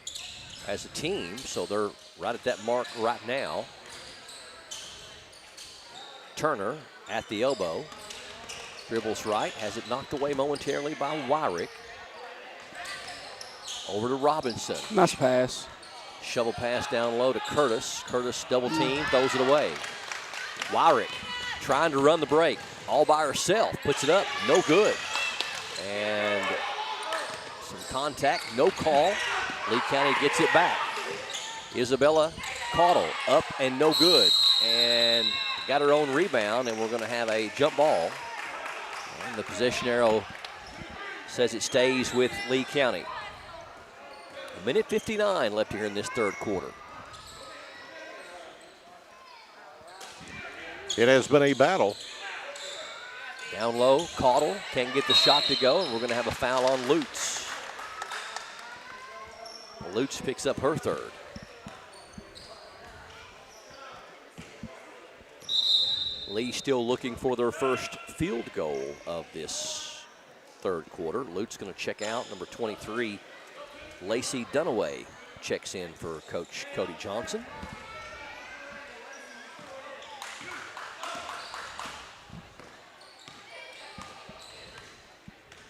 as a team, so they're right at that mark right now. Turner at the elbow. Dribbles right, has it knocked away momentarily by Wyrick. Over to Robinson. Nice pass. Shovel pass down low to Curtis. Curtis double team, throws it away. Wyrick trying to run the break all by herself. Puts it up, no good. And some contact, no call. Lee County gets it back. Isabella Caudill up and no good. And got her own rebound, and we're going to have a jump ball. And the possession arrow says it stays with Lee County. 1:59 left here in this third quarter. It has been a battle. Down low, Caudill can't get the shot to go, and we're going to have a foul on Lutz. Lutz picks up her third. Lee still looking for their first field goal of this third quarter. Lutz going to check out. Number 23, Lacey Dunaway, checks in for Coach Cody Johnson.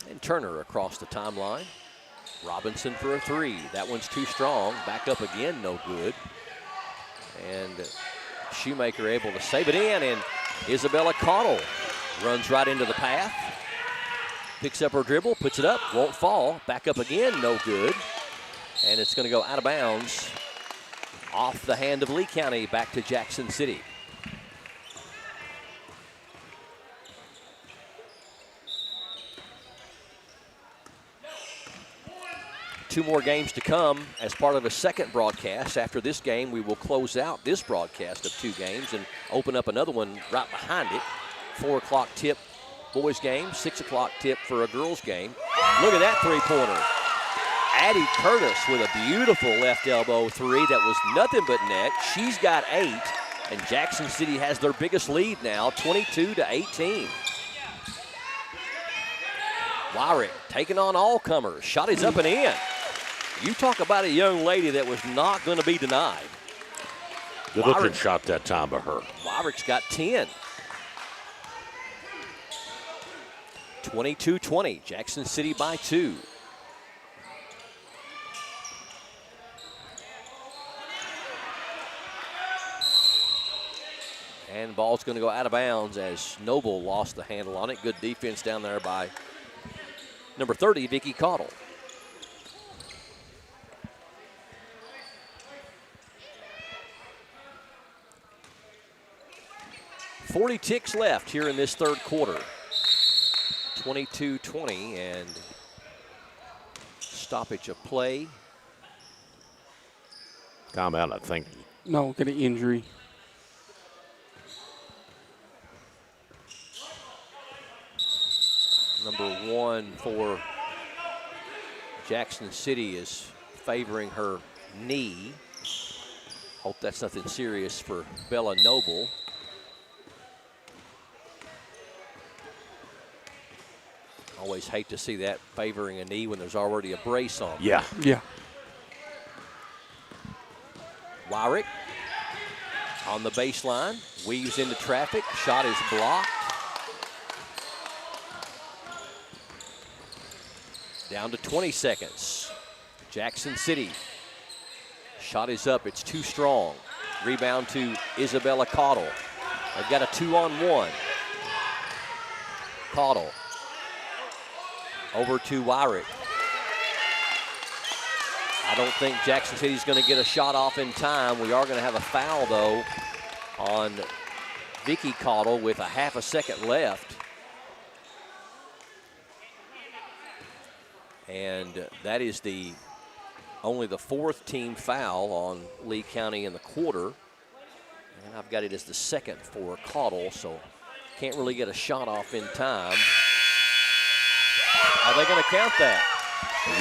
And Turner across the timeline. Robinson for a three. That one's too strong. Back up again, no good. And Shoemaker able to save it in, and Isabella Caudill runs right into the path. Picks up her dribble, puts it up, won't fall. Back up again, no good. And it's going to go out of bounds off the hand of Lee County, back to Jackson City. Two more games to come as part of a second broadcast. After this game, we will close out this broadcast of 2 games and open up another one right behind it. 4 o'clock tip boys game, 6 o'clock tip for a girls game. Look at that three-pointer. Addie Curtis with a beautiful left elbow three that was nothing but net. She's got 8, and Jackson City has their biggest lead now, 22-18. Wyrick taking on all comers. Shot is up and in. You talk about a young lady that was not going to be denied. Good looking shot that time by her. Wyrick's got 10. 22-20, Jackson City by 2. And ball's going to go out of bounds as Noble lost the handle on it. Good defense down there by number 30, Vicky Caudill. .40 ticks left here in this third quarter. 22-20, and stoppage of play. Timeout, I think. No, get an injury. Number 1 for Jackson City is favoring her knee. Hope that's nothing serious for Bella Noble. Always hate to see that favoring a knee when there's already a brace on. Yeah. Yeah. Wyrick on the baseline, weaves into traffic. Shot is blocked. Down to 20 seconds. Jackson City. Shot is up. It's too strong. Rebound to Isabella Caudill. They've got a 2-on-1. Caudill. Over to Wyrick. I don't think Jackson City's going to get a shot off in time. We are going to have a foul, though, on Vicky Caudill with a half a second left. And that is only the 4th team foul on Lee County in the quarter. And I've got it as the second for Caudill, so can't really get a shot off in time. Are they going to count that?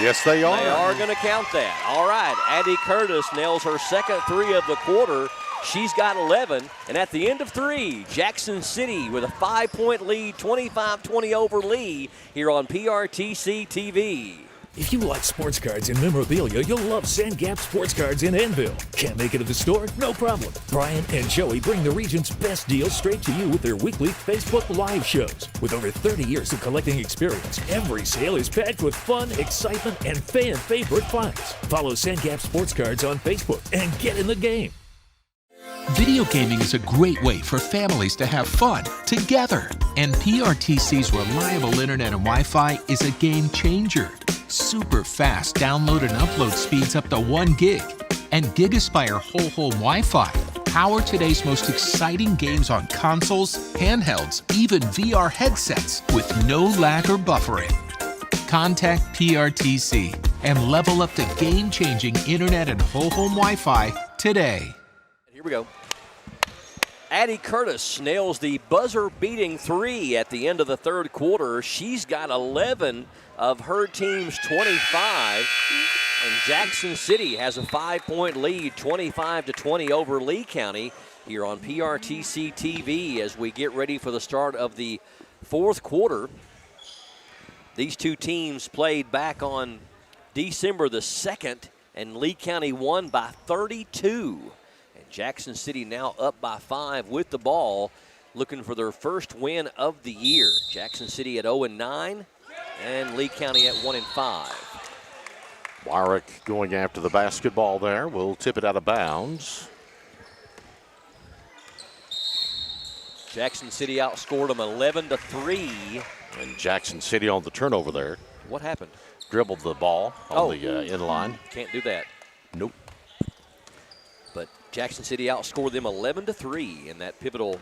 Yes, they are. They are going to count that. All right, Addie Curtis nails her second 3 of the quarter. She's got 11, and at the end of 3, Jackson City with a 5-point lead, 25-20 over Lee here on PRTC TV. If you like sports cards and memorabilia, you'll love Sandgap Sports Cards in Enville. Can't make it to the store? No problem. Brian and Joey bring the region's best deals straight to you with their weekly Facebook Live shows. With over 30 years of collecting experience, every sale is packed with fun, excitement, and fan-favorite finds. Follow Sandgap Sports Cards on Facebook and get in the game. Video gaming is a great way for families to have fun together. And PRTC's reliable internet and Wi-Fi is a game changer. Super fast download and upload speeds up to 1 gig. And GigaSpire whole home Wi-Fi power today's most exciting games on consoles, handhelds, even VR headsets with no lag or buffering. Contact PRTC and level up to game-changing internet and whole home Wi-Fi today. Here we go. Addie Curtis nails the buzzer-beating 3 at the end of the third quarter. She's got 11 of her team's 25. And Jackson City has a 5-point lead, 25-20 over Lee County here on PRTC TV as we get ready for the start of the fourth quarter. These two teams played back on December the 2nd, and Lee County won by 32. Jackson City now up by 5 with the ball, looking for their first win of the year. Jackson City at 0-9, and Lee County at 1-5. Wyrick going after the basketball there. We'll tip it out of bounds. Jackson City outscored them 11-3. And Jackson City on the turnover there. What happened? Dribbled the ball on the in line. Can't do that. Nope. But Jackson City outscored them 11-3 in that pivotal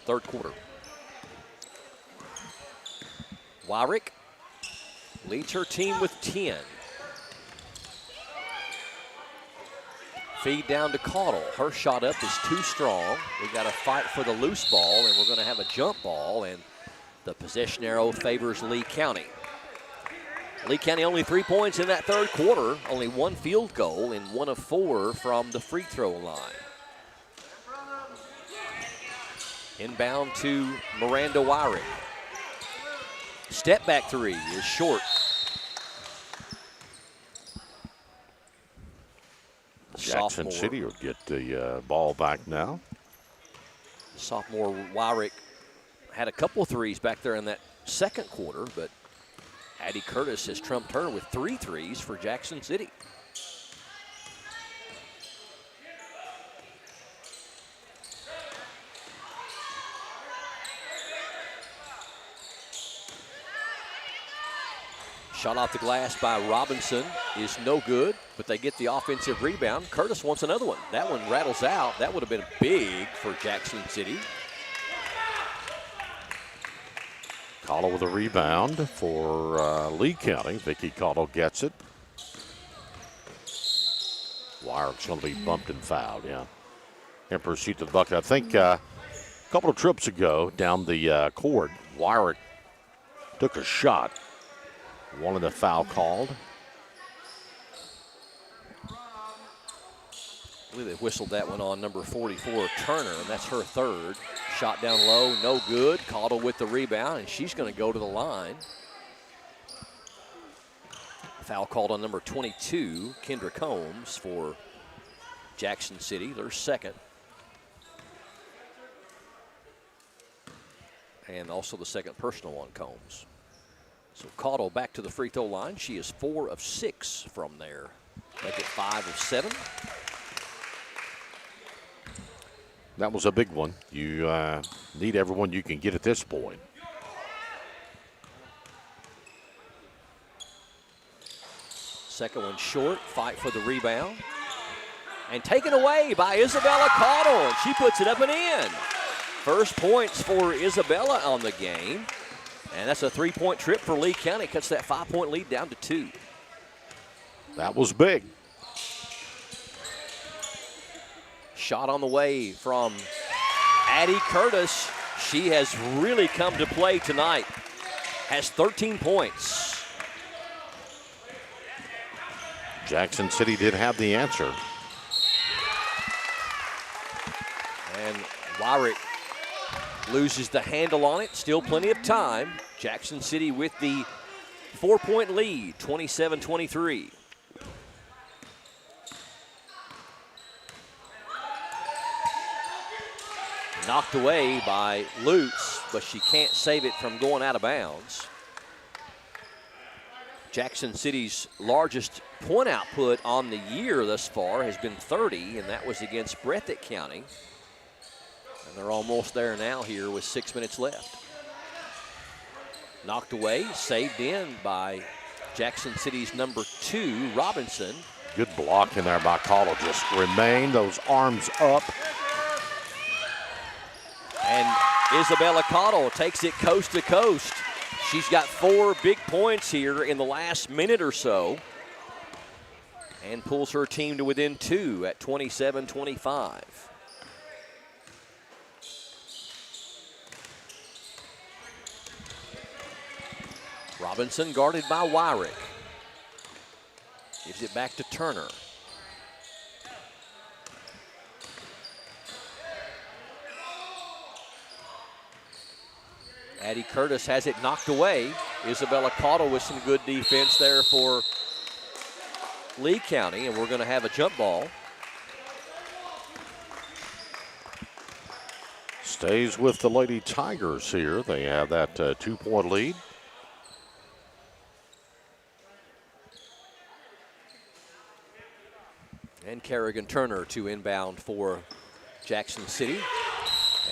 third quarter. Wyrick leads her team with 10. Feed down to Caudill. Her shot up is too strong. We've got to fight for the loose ball, and we're going to have a jump ball, and the possession arrow favors Lee County. Lee County only 3 points in that third quarter, only one field goal and 1 of 4 from the free throw line. Inbound to Miranda Wyrick. Step back three is short. Jackson City will get the ball back now. Sophomore Wyrick had a couple threes back there in that second quarter, but Addie Curtis has trumped her with 3 threes for Jackson City. Shot off the glass by Robinson is no good, but they get the offensive rebound. Curtis wants another one. That one rattles out. That would have been big for Jackson City. Cottle with a rebound for Lee County. Vicky Cottle gets it. Wyrick's going to be bumped and fouled, yeah. In pursuit of the bucket. I think a couple of trips ago down the court, Wyrick took a shot. Wanted a foul called. I believe they whistled that one on number 44, Turner, and that's her third. Shot down low, no good. Cottle with the rebound, and she's going to go to the line. Foul called on number 22, Kendra Combs, for Jackson City, their second. And also the second personal on Combs. So Cottle back to the free throw line. She is 4 of 6 from there. Make it 5 of 7. That was a big one. You need everyone you can get at this point. Second one short, fight for the rebound. And taken away by Isabella Cottle, and she puts it up and in. First points for Isabella on the game. And that's a 3-point trip for Lee County. Cuts that 5-point lead down to 2. That was big. Shot on the way from Addie Curtis. She has really come to play tonight. Has 13 points. Jackson City did have the answer. And Wyrick loses the handle on it. Still plenty of time. Jackson City with the 4-point lead, 27-23. Knocked away by Lutz, but she can't save it from going out of bounds. Jackson City's largest point output on the year thus far has been 30, and that was against Breathitt County. And they're almost there now here with 6 minutes left. Knocked away, saved in by Jackson City's number 2, Robinson. Good block in there by Cottle. Just remain those arms up. And Isabella Cottle takes it coast to coast. She's got 4 big points here in the last minute or so. And pulls her team to within 2 at 27-25. Robinson guarded by Wyrick. Gives it back to Turner. Addie Curtis has it knocked away. Isabella Cottle with some good defense there for Lee County, and we're going to have a jump ball. Stays with the Lady Tigers here. They have that 2-point lead. And Kerrigan Turner to inbound for Jackson City.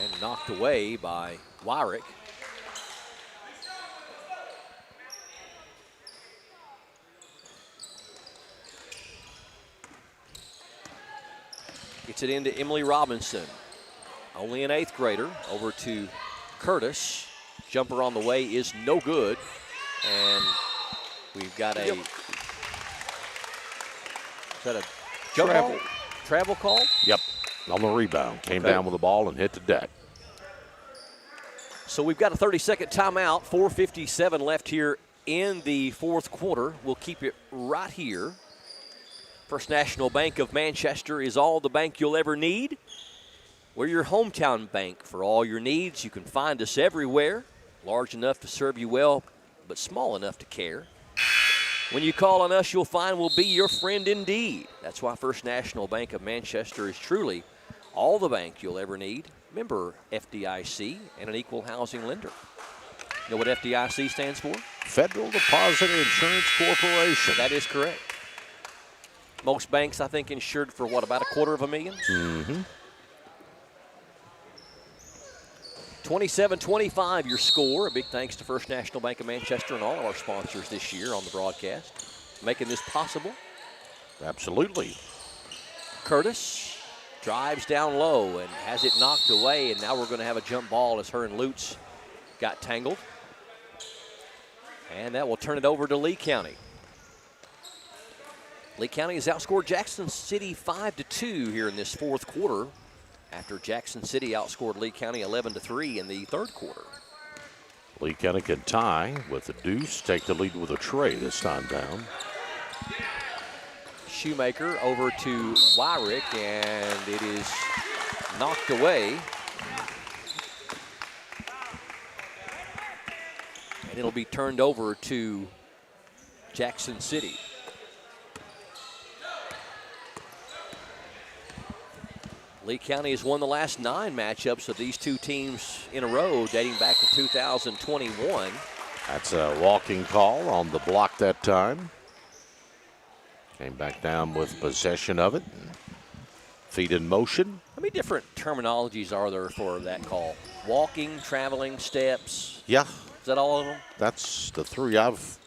And knocked away by Wyrick. Gets it into Emily Robinson. Only an 8th grader. Over to Curtis. Jumper on the way is no good. And we've got a... Is that a jump ball? Travel call? Yep, on the rebound. Came down with the ball and hit the deck. So we've got a 30-second timeout. 4:57 left here in the fourth quarter. We'll keep it right here. First National Bank of Manchester is all the bank you'll ever need. We're your hometown bank for all your needs. You can find us everywhere, large enough to serve you well, but small enough to care. When you call on us, you'll find we'll be your friend indeed. That's why First National Bank of Manchester is truly all the bank you'll ever need. Member FDIC and an equal housing lender. You know what FDIC stands for? Federal Deposit Insurance Corporation. That is correct. Most banks, I think, insured for what, about $250,000? Mm-hmm. 27-25 your score. A big thanks to First National Bank of Manchester and all of our sponsors this year on the broadcast, making this possible. Absolutely. Curtis drives down low and has it knocked away, and now we're going to have a jump ball as her and Lutz got tangled. And that will turn it over to Lee County. Lee County has outscored Jackson City 5-2 here in this fourth quarter, after Jackson City outscored Lee County 11-3 in the third quarter. Lee County can tie with a deuce, take the lead with a tray this time down. Shoemaker over to Wyrick, and it is knocked away. And it'll be turned over to Jackson City. Lee County has won the last 9 matchups of these two teams in a row, dating back to 2021. That's a walking call on the block that time. Came back down with possession of it. Feet in motion. How many different terminologies are there for that call? Walking, traveling, steps? Yeah. Is that all of them? That's the 3 I've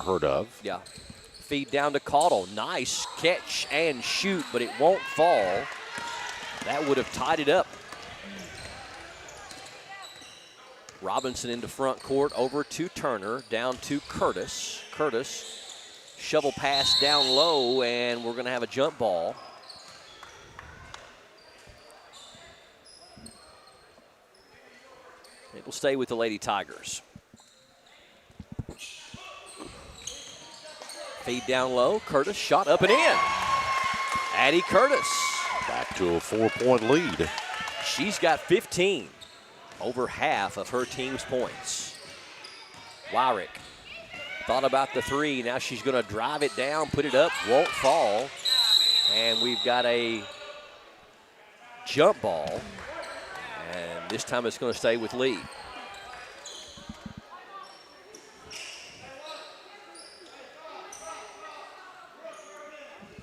heard of. Yeah. Feed down to Caudle. Nice catch and shoot, but it won't fall. That would have tied it up. Robinson into front court, over to Turner, down to Curtis. Curtis, shovel pass down low, and we're going to have a jump ball. It will stay with the Lady Tigers. Feed down low, Curtis, shot up and in. Addie Curtis. Back to a 4-point lead. She's got 15, over half of her team's points. Wyrick thought about the 3. Now she's going to drive it down, put it up, won't fall. And we've got a jump ball. And this time it's going to stay with Lee.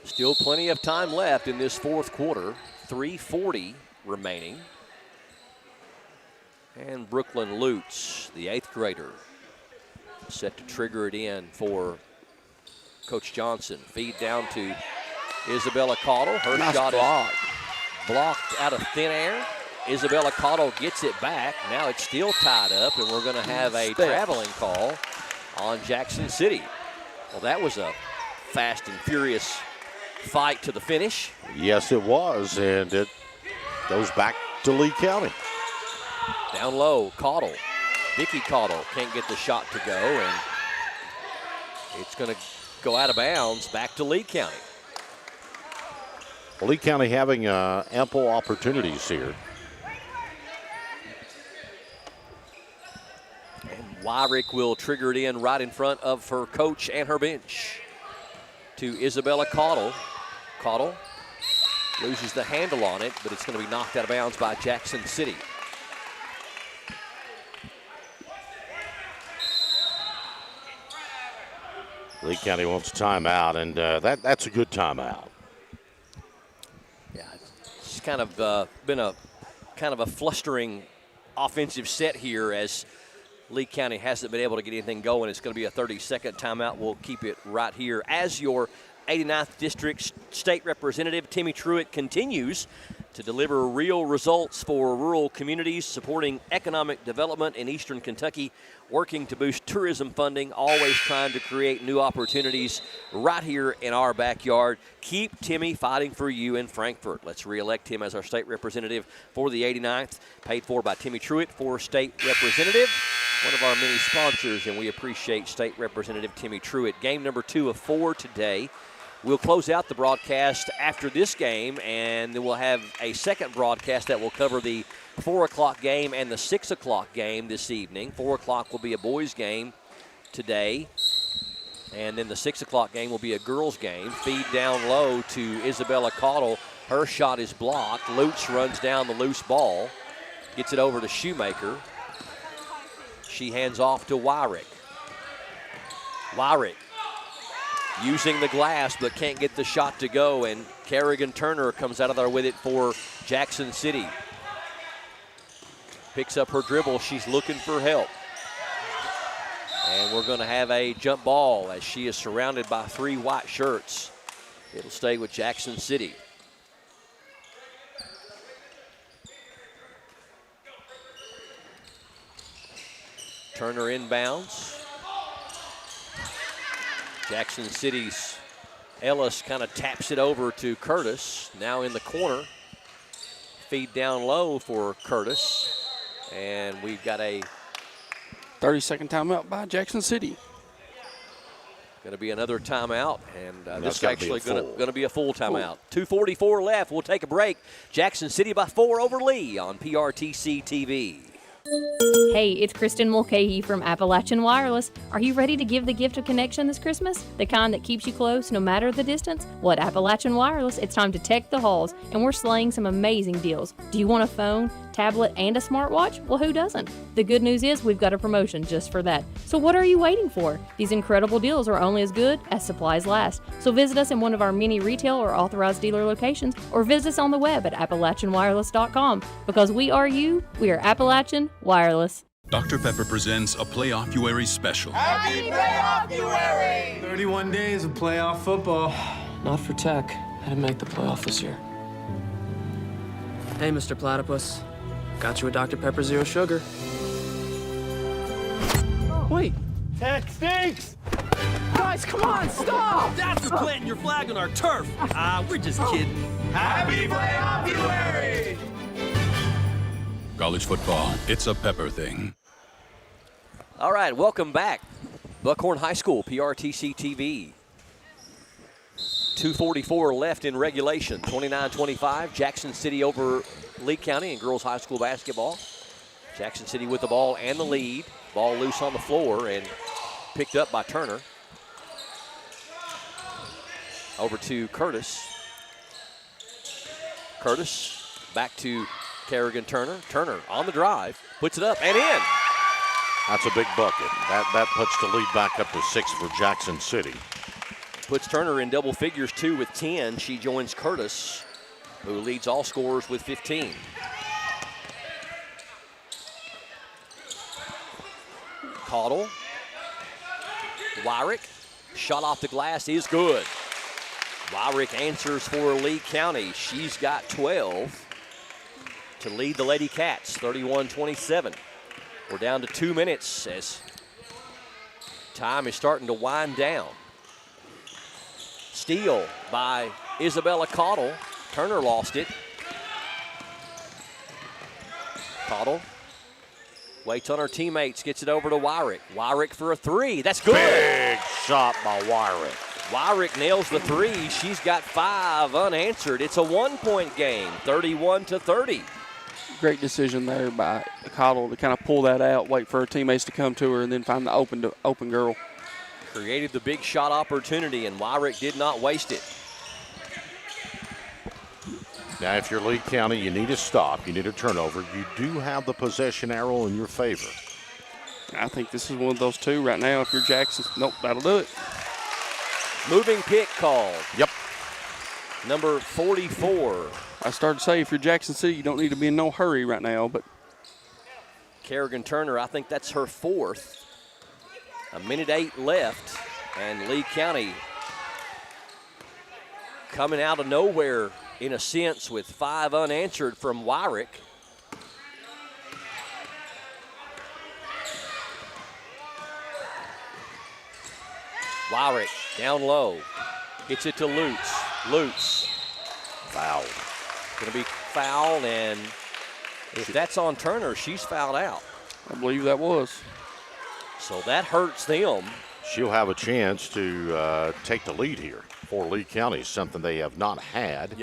Still plenty of time left in this fourth quarter. 3:40 remaining. And Brooklyn Lutz, the 8th grader, set to trigger it in for Coach Johnson. Feed down to Isabella Caudle. Her nice shot block. is blocked out of thin air. Isabella Caudle gets it back. Now it's still tied up, and we're going to have a traveling call on Jackson City. Well, that was a fast and furious fight to the finish. Yes, it was, and it goes back to Lee County. Down low, Caudle. Vicky Caudle can't get the shot to go, and it's going to go out of bounds back to Lee County. Well, Lee County having ample opportunities here. And Wyrick will trigger it in right in front of her coach and her bench. To Isabella Caudle. Caudle loses the handle on it, but it's going to be knocked out of bounds by Jackson City. Lee County wants a timeout, and that's a good timeout. Yeah, it's kind of been a flustering offensive set here as Lee County hasn't been able to get anything going. It's going to be a 30-second timeout. We'll keep it right here as your 89th District State Representative Timmy Truitt continues to deliver real results for rural communities, supporting economic development in Eastern Kentucky, working to boost tourism funding, always trying to create new opportunities right here in our backyard. Keep Timmy fighting for you in Frankfort. Let's re-elect him as our state representative for the 89th, paid for by Timmy Truitt for state representative. one of our many sponsors, and we appreciate State Representative Timmy Truitt. Game number 2 of 4 today. We'll close out the broadcast after this game, and then we'll have a second broadcast that will cover the 4 o'clock game and the 6 o'clock game this evening. 4 o'clock will be a boys' game today, and then the 6 o'clock game will be a girls' game. Feed down low to Isabella Caudle. Her shot is blocked. Lutz runs down the loose ball, gets it over to Shoemaker. She hands off to Wyrick. Wyrick using the glass but can't get the shot to go, and Kerrigan Turner comes out of there with it for Jackson City. Picks up her dribble. She's looking for help. And we're going to have a jump ball as she is surrounded by 3 white shirts. It'll stay with Jackson City. Turner inbounds. Jackson City's Ellis kind of taps it over to Curtis. Now in the corner. Feed down low for Curtis. And we've got a 30-second timeout by Jackson City. Going to be another timeout, and this is gotta actually be a going to be a full timeout. 2:44 left. We'll take a break. Jackson City by 4 over Lee on PRTC TV. Hey, it's Kristen Mulcahy from Appalachian Wireless. Are you ready to give the gift of connection this Christmas? The kind that keeps you close no matter the distance? Well, at Appalachian Wireless, it's time to tech the halls, and we're slaying some amazing deals. Do you want a phone, tablet, and a smartwatch? Well, who doesn't? The good news is we've got a promotion just for that. So what are you waiting for? These incredible deals are only as good as supplies last. So visit us in one of our many retail or authorized dealer locations, or visit us on the web at AppalachianWireless.com. Because we are you, we are Appalachian Wireless. Dr. Pepper presents a Playoff-uary special. Happy Playoff-uary! 31 days of playoff football. Not for Tech. I didn't make the playoff this year. Hey, Mr. Platypus. Got you a Dr. Pepper Zero Sugar. Wait. Tech stinks! Guys, come on, stop! That's for planting your flag on our turf. We're just kidding. Happy Playoff-uary! College football, it's a Pepper thing. All right, welcome back. Buckhorn High School, PRTC TV. 2:44 left in regulation. 29-25. Jackson City over Lee County in girls high school basketball. Jackson City with the ball and the lead. Ball loose on the floor and picked up by Turner. Over to Curtis. Curtis back to Kerrigan Turner. Turner on the drive, puts it up and in. That's a big bucket. That puts the lead back up to 6 for Jackson City. Puts Turner in double figures, 2 with 10. She joins Curtis, who leads all scorers with 15. Caudle. Wyrick. Shot off the glass is good. Wyrick answers for Lee County. She's got 12 to lead the Lady Cats, 31-27. We're down to 2 minutes as time is starting to wind down. Steal by Isabella Caudle. Turner lost it. Caudle waits on her teammates, gets it over to Wyrick. Wyrick for a 3. That's good. Big shot by Wyrick. Wyrick nails the 3. She's got 5 unanswered. It's a 1-point game, 31-30. Great decision there by Caudle to kind of pull that out, wait for her teammates to come to her, and then find the open girl. Created the big shot opportunity, and Wyrick did not waste it. Now, if you're Lee County, you need a stop. You need a turnover. You do have the possession arrow in your favor. I think this is one of those two right now. If you're Jackson, nope, that'll do it. Moving pick called. Yep. Number 44. I started to say, if you're Jackson City, you don't need to be in no hurry right now, but. Kerrigan Turner, I think that's her 4th. 1:08 left, and Lee County coming out of nowhere in a sense with 5 unanswered from Wyrick. Wyrick down low, gets it to Lutz. Lutz, foul. Gonna be fouled, and if that's on Turner, she's fouled out. I believe that was. So that hurts them. She'll have a chance to take the lead here for Lee County, something they have not had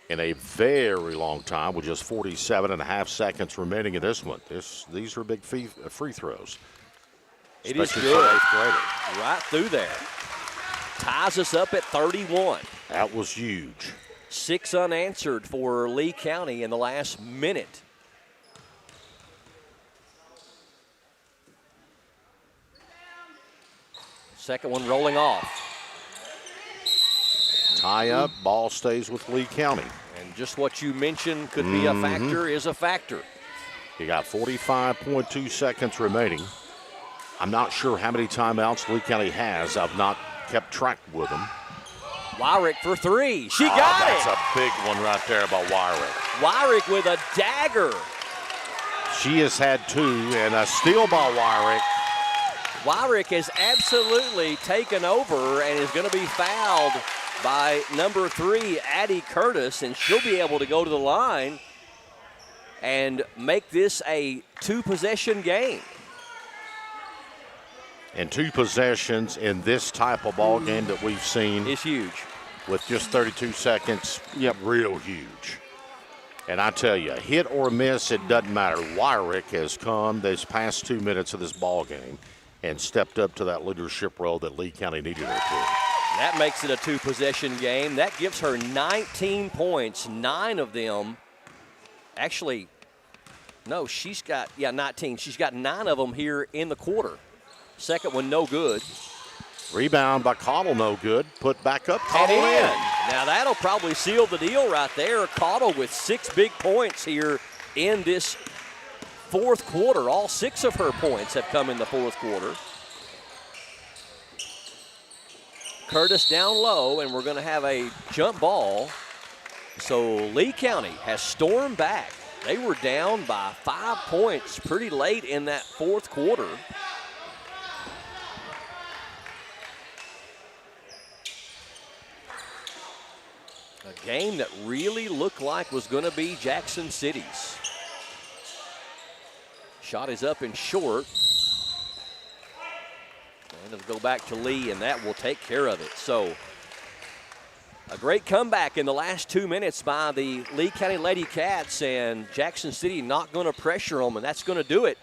in a very long time, with just 47.5 seconds remaining in this one. These are big free throws. It is especially good. for eighth grader. Right through there. Ties us up at 31. That was huge. 6 unanswered for Lee County in the last minute. Second one rolling off. Tie up, ball stays with Lee County. And just what you mentioned could be a factor is a factor. You got 45.2 seconds remaining. I'm not sure how many timeouts Lee County has. I've not kept track with them. Wyrick for 3. She got That's it. a big one right there by Wyrick. Wyrick with a dagger. She has had 2, and a steal by Wyrick. Wyrick has absolutely taken over and is going to be fouled by number 3, Addie Curtis, and she'll be able to go to the line and make this a 2-possession game. And 2 possessions in this type of ball game that we've seen is huge. With just 32 seconds, real huge. And I tell you, hit or miss, it doesn't matter. Wyrick has come this past 2 minutes of this ball game and stepped up to that leadership role that Lee County needed her to. That makes it a 2-possession game. That gives her 19 points, 9 of them. Actually, no, she's got, 19. She's got 9 of them here in the quarter. Second one, no good. Rebound by Cottle, no good. Put back up, Cottle And in. Now that'll probably seal the deal right there. Cottle with 6 big points here in this fourth quarter. All 6 of her points have come in the fourth quarter. Curtis down low, and we're going to have a jump ball. So Lee County has stormed back. They were down by 5 points pretty late in that fourth quarter. A game that really looked like was going to be Jackson City's. Shot is up and short. And it'll go back to Lee, and that will take care of it. So a great comeback in the last 2 minutes by the Lee County Lady Cats, and Jackson City not going to pressure them, and that's going to do it.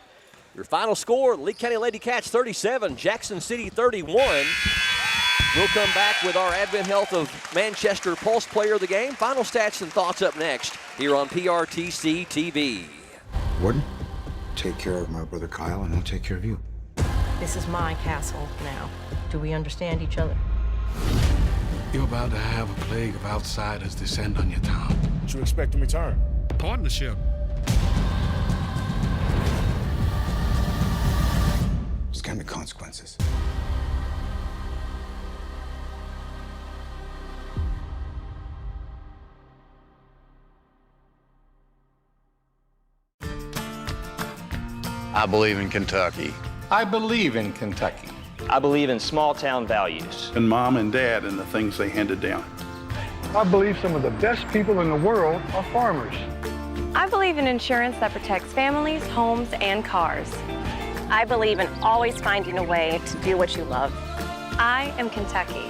Your final score, Lee County Lady Cats 37, Jackson City 31. We'll come back with our Advent Health of Manchester Pulse Player of the Game. Final stats and thoughts up next here on PRTC TV. Warden, take care of my brother Kyle, and I'll take care of you. This is my castle now. Do we understand each other? You're about to have a plague of outsiders descend on your town. What you expect in return? Partnership. There's gonna be consequences. I believe in Kentucky. I believe in Kentucky. I believe in small town values. And mom and dad and the things they handed down. I believe some of the best people in the world are farmers. I believe in insurance that protects families, homes, and cars. I believe in always finding a way to do what you love. I am Kentucky.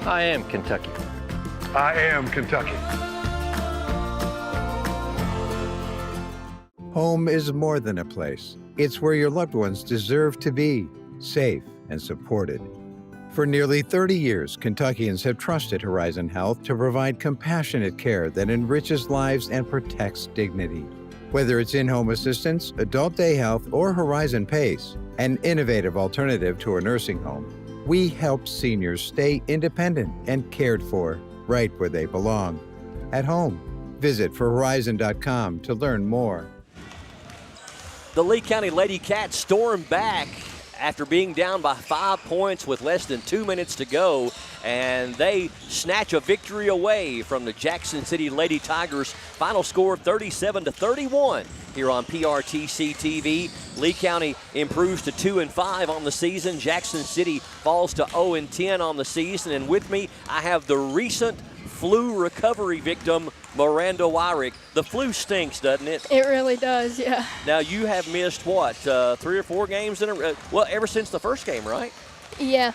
I am Kentucky. I am Kentucky. Home is more than a place. It's where your loved ones deserve to be, safe and supported. For nearly 30 years, Kentuckians have trusted Horizon Health to provide compassionate care that enriches lives and protects dignity. Whether it's in-home assistance, adult day health, or Horizon PACE, an innovative alternative to a nursing home, we help seniors stay independent and cared for right where they belong, at home. Visit forhorizon.com to learn more. The Lee County Lady Cats storm back after being down by 5 points with less than 2 minutes to go, and they snatch a victory away from the Jackson City Lady Tigers. Final score 37-31 here on PRTC TV. Lee County improves to 2-5 on the season. Jackson City falls to 0-10 on the season, and with me I have the recent flu recovery victim, Miranda Wyrick. The flu stinks, doesn't it? It really does, yeah. Now, you have missed, what, 3 or 4 games in a well, ever since the first game, right? Yeah.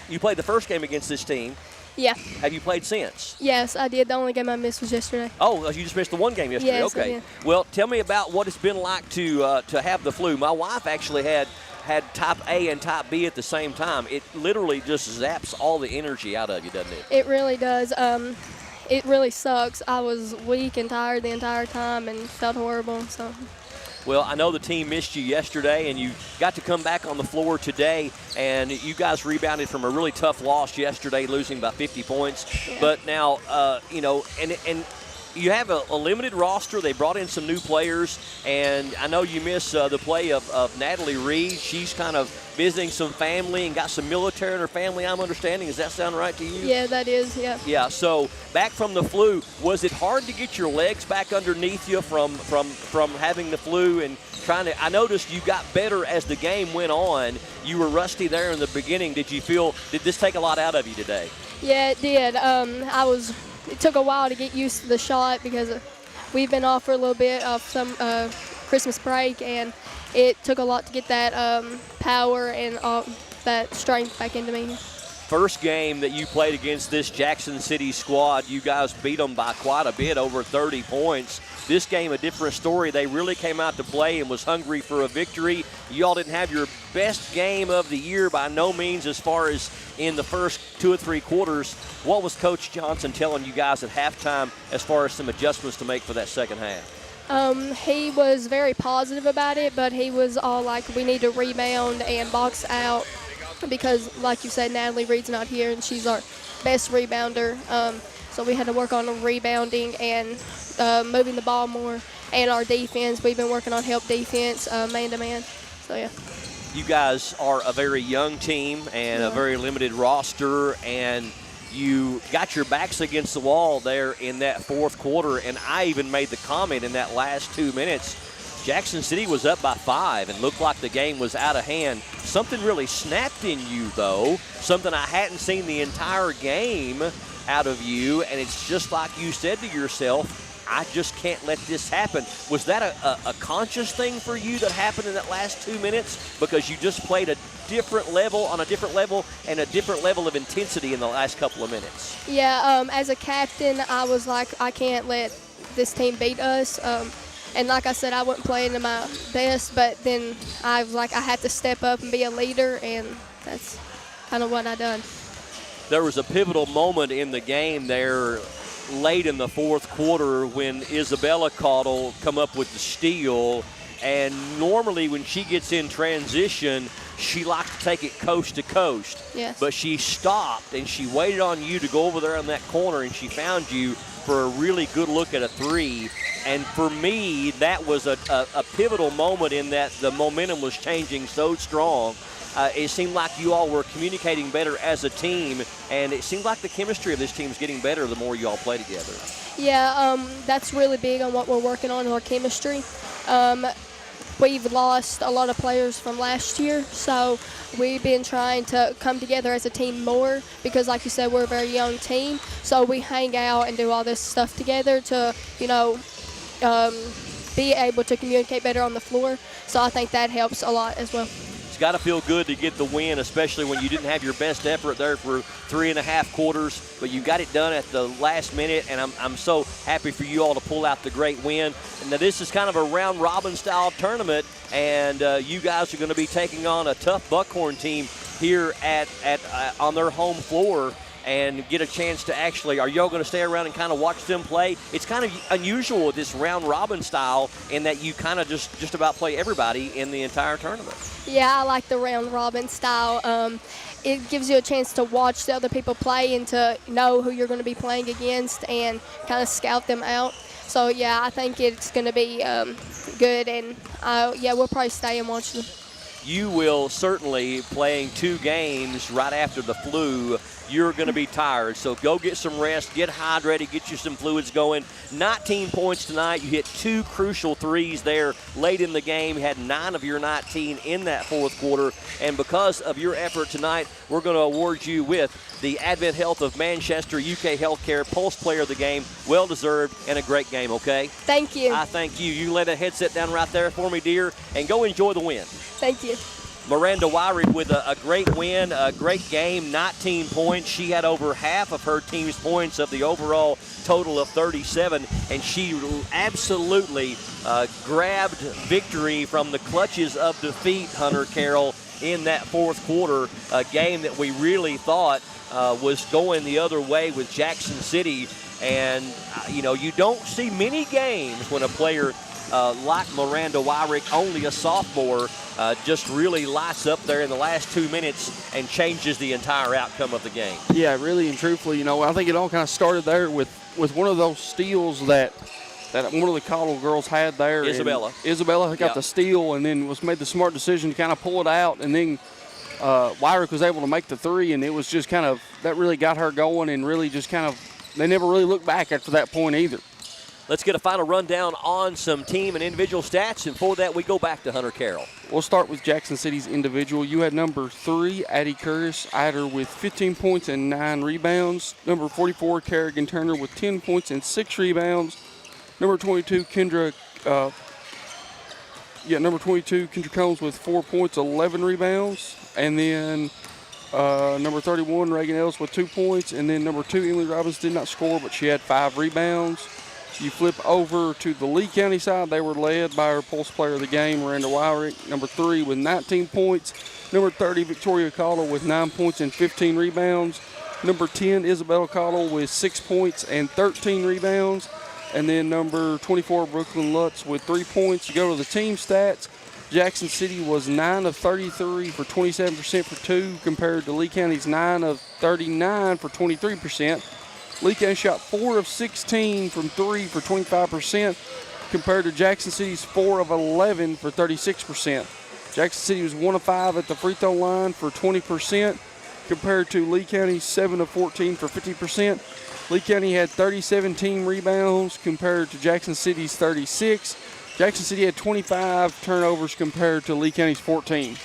You played the first game against this team. Yeah. Have you played since? Yes, I did. The only game I missed was yesterday. Oh, you just missed the one game yesterday. Yes, okay. I did. Well, tell me about what it's been like to have the flu. My wife actually had type A and type B at the same time. It literally just zaps all the energy out of you, doesn't it? It really does. It really sucks. I was weak and tired the entire time and felt horrible. So. Well, I know the team missed you yesterday, and you got to come back on the floor today, and you guys rebounded from a really tough loss yesterday, losing by 50 points. Yeah. But now, and you have a limited roster. They brought in some new players, and I know you miss the play of Natalie Reed. She's kind of visiting some family and got some military in her family, I'm understanding. Does that sound right to you? Yeah, that is, yeah. Yeah, so back from the flu, was it hard to get your legs back underneath you from having the flu and trying to – I noticed you got better as the game went on. You were rusty there in the beginning. Did this take a lot out of you today? Yeah, it did. It took a while to get used to the shot because we've been off for a little bit of some Christmas break, and it took a lot to get that power and that strength back into me. First game that you played against this Jackson City squad, you guys beat them by quite a bit, over 30 points. This game, a different story. They really came out to play and was hungry for a victory. You all didn't have your best game of the year by no means as far as in the first 2 or 3 quarters. What was Coach Johnson telling you guys at halftime as far as some adjustments to make for that second half? He was very positive about it, but he was all like, we need to rebound and box out because, like you said, Natalie Reed's not here, and she's our best rebounder. So we had to work on rebounding and moving the ball more. And our defense, we've been working on help defense, man-to-man. So, yeah. You guys are a very young team and a very limited roster, and you got your backs against the wall there in that fourth quarter, and I even made the comment in that last 2 minutes, Jackson City was up by 5 and looked like the game was out of hand. Something really snapped in you, though, something I hadn't seen the entire game out of you, and it's just like you said to yourself, I just can't let this happen. Was that a conscious thing for you that happened in that last 2 minutes because you just played a different level and a different level of intensity in the last couple of minutes? Yeah, as a captain, I was like, I can't let this team beat us. And like I said, I wasn't playing to my best, but then I was like, I had to step up and be a leader, and that's kind of what I done. There was a pivotal moment in the game there late in the fourth quarter when Isabella Caudle come up with the steal, and normally when she gets in transition, she likes to take it coast to coast. Yes. But she stopped and she waited on you to go over there on that corner, and she found you for a really good look at a 3. And for me, that was a pivotal moment in that the momentum was changing so strong. It seemed like you all were communicating better as a team, and it seemed like the chemistry of this team is getting better the more you all play together. Yeah, that's really big on what we're working on, our chemistry. We've lost a lot of players from last year, so we've been trying to come together as a team more because, like you said, we're a very young team, so we hang out and do all this stuff together to, be able to communicate better on the floor. So I think that helps a lot as well. It's got to feel good to get the win, especially when you didn't have your best effort there for 3.5 quarters, but you got it done at the last minute, and I'm so happy for you all to pull out the great win. And now this is kind of a round-robin style tournament, and you guys are going to be taking on a tough Buckhorn team here on their home floor and get a chance to actually, are y'all going to stay around and kind of watch them play? It's kind of unusual with this round-robin style in that you kind of just about play everybody in the entire tournament. Yeah, I like the round-robin style. It gives you a chance to watch the other people play and to know who you're going to be playing against and kind of scout them out. So, yeah, I think it's going to be good, and, we'll probably stay and watch them. you will certainly, playing 2 games right after the flu, you're going to be tired. So go get some rest, get hydrated, get you some fluids going. 19 points tonight. You hit 2 crucial threes there late in the game. You had 9 of your 19 in that fourth quarter. And because of your effort tonight, we're going to award you with the Advent Health of Manchester UK Healthcare Pulse Player of the Game. Well-deserved and a great game, okay? Thank you. I thank you. You lay that headset down right there for me, dear, and go enjoy the win. Thank you. Miranda Wyrick with a great win, a great game, 19 points. She had over half of her team's points of the overall total of 37, and she absolutely grabbed victory from the clutches of defeat, Hunter Carroll, in that fourth quarter, a game that we really thought was going the other way with Jackson City. And, you don't see many games when a player like Miranda Wyrick, only a sophomore, just really lights up there in the last 2 minutes and changes the entire outcome of the game. Yeah, really and truthfully, I think it all kind of started there with one of those steals that one of the Cottle girls had there. Isabella got the steal and then made the smart decision to kind of pull it out, and then Wyrick was able to make the 3, and it was just kind of, that really got her going, and really just kind of, they never really looked back after that point either. Let's get a final rundown on some team and individual stats, and for that we go back to Hunter Carroll. We'll start with Jackson City's individual. You had number 3, Addie Curtis, Ider with 15 points and 9 rebounds. Number 44, Kerrigan Turner with 10 points and 6 rebounds. Number 22, Kendra Combs with 4 points, 11 rebounds. And then number 31, Reagan Ellis with 2 points. And then number 2, Emily Robbins did not score, but she had 5 rebounds. You flip over to the Lee County side. They were led by our Pulse Player of the Game, Miranda Wyrick, number 3 with 19 points. Number 30, Victoria Cottle with 9 points and 15 rebounds. Number 10, Isabella Cottle with 6 points and 13 rebounds. And then number 24, Brooklyn Lutz with 3 points. You go to the team stats. Jackson City was 9 of 33 for 27% for 2, compared to Lee County's 9 of 39 for 23%. Lee County shot 4 of 16 from 3 for 25%, compared to Jackson City's 4 of 11 for 36%. Jackson City was 1 of 5 at the free throw line for 20%, compared to Lee County's 7 of 14 for 50%. Lee County had 37 team rebounds compared to Jackson City's 36. Jackson City had 25 turnovers compared to Lee County's 14.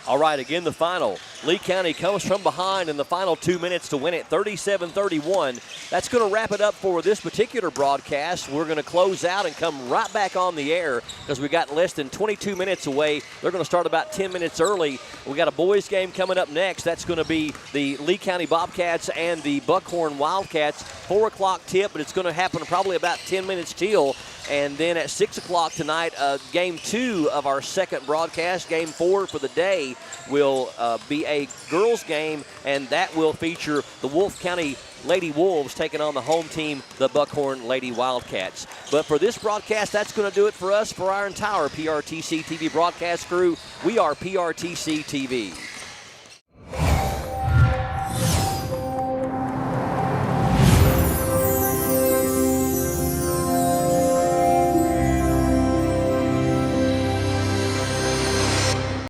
All right, again, the final. Lee County comes from behind in the final 2 minutes to win it 37-31. That's going to wrap it up for this particular broadcast. We're going to close out and come right back on the air because we got less than 22 minutes away. They're going to start about 10 minutes early. We got a boys game coming up next. That's going to be the Lee County Bobcats and the Buckhorn Wildcats. 4 o'clock tip, but it's going to happen probably about 10 minutes till. And then at 6 o'clock tonight, game 2 of our second broadcast, game 4 for the day, will be a girls game, and that will feature the Wolfe County Lady Wolves taking on the home team, the Buckhorn Lady Wildcats. But for this broadcast, that's going to do it for us, for our entire PRTC TV broadcast crew. We are PRTC TV.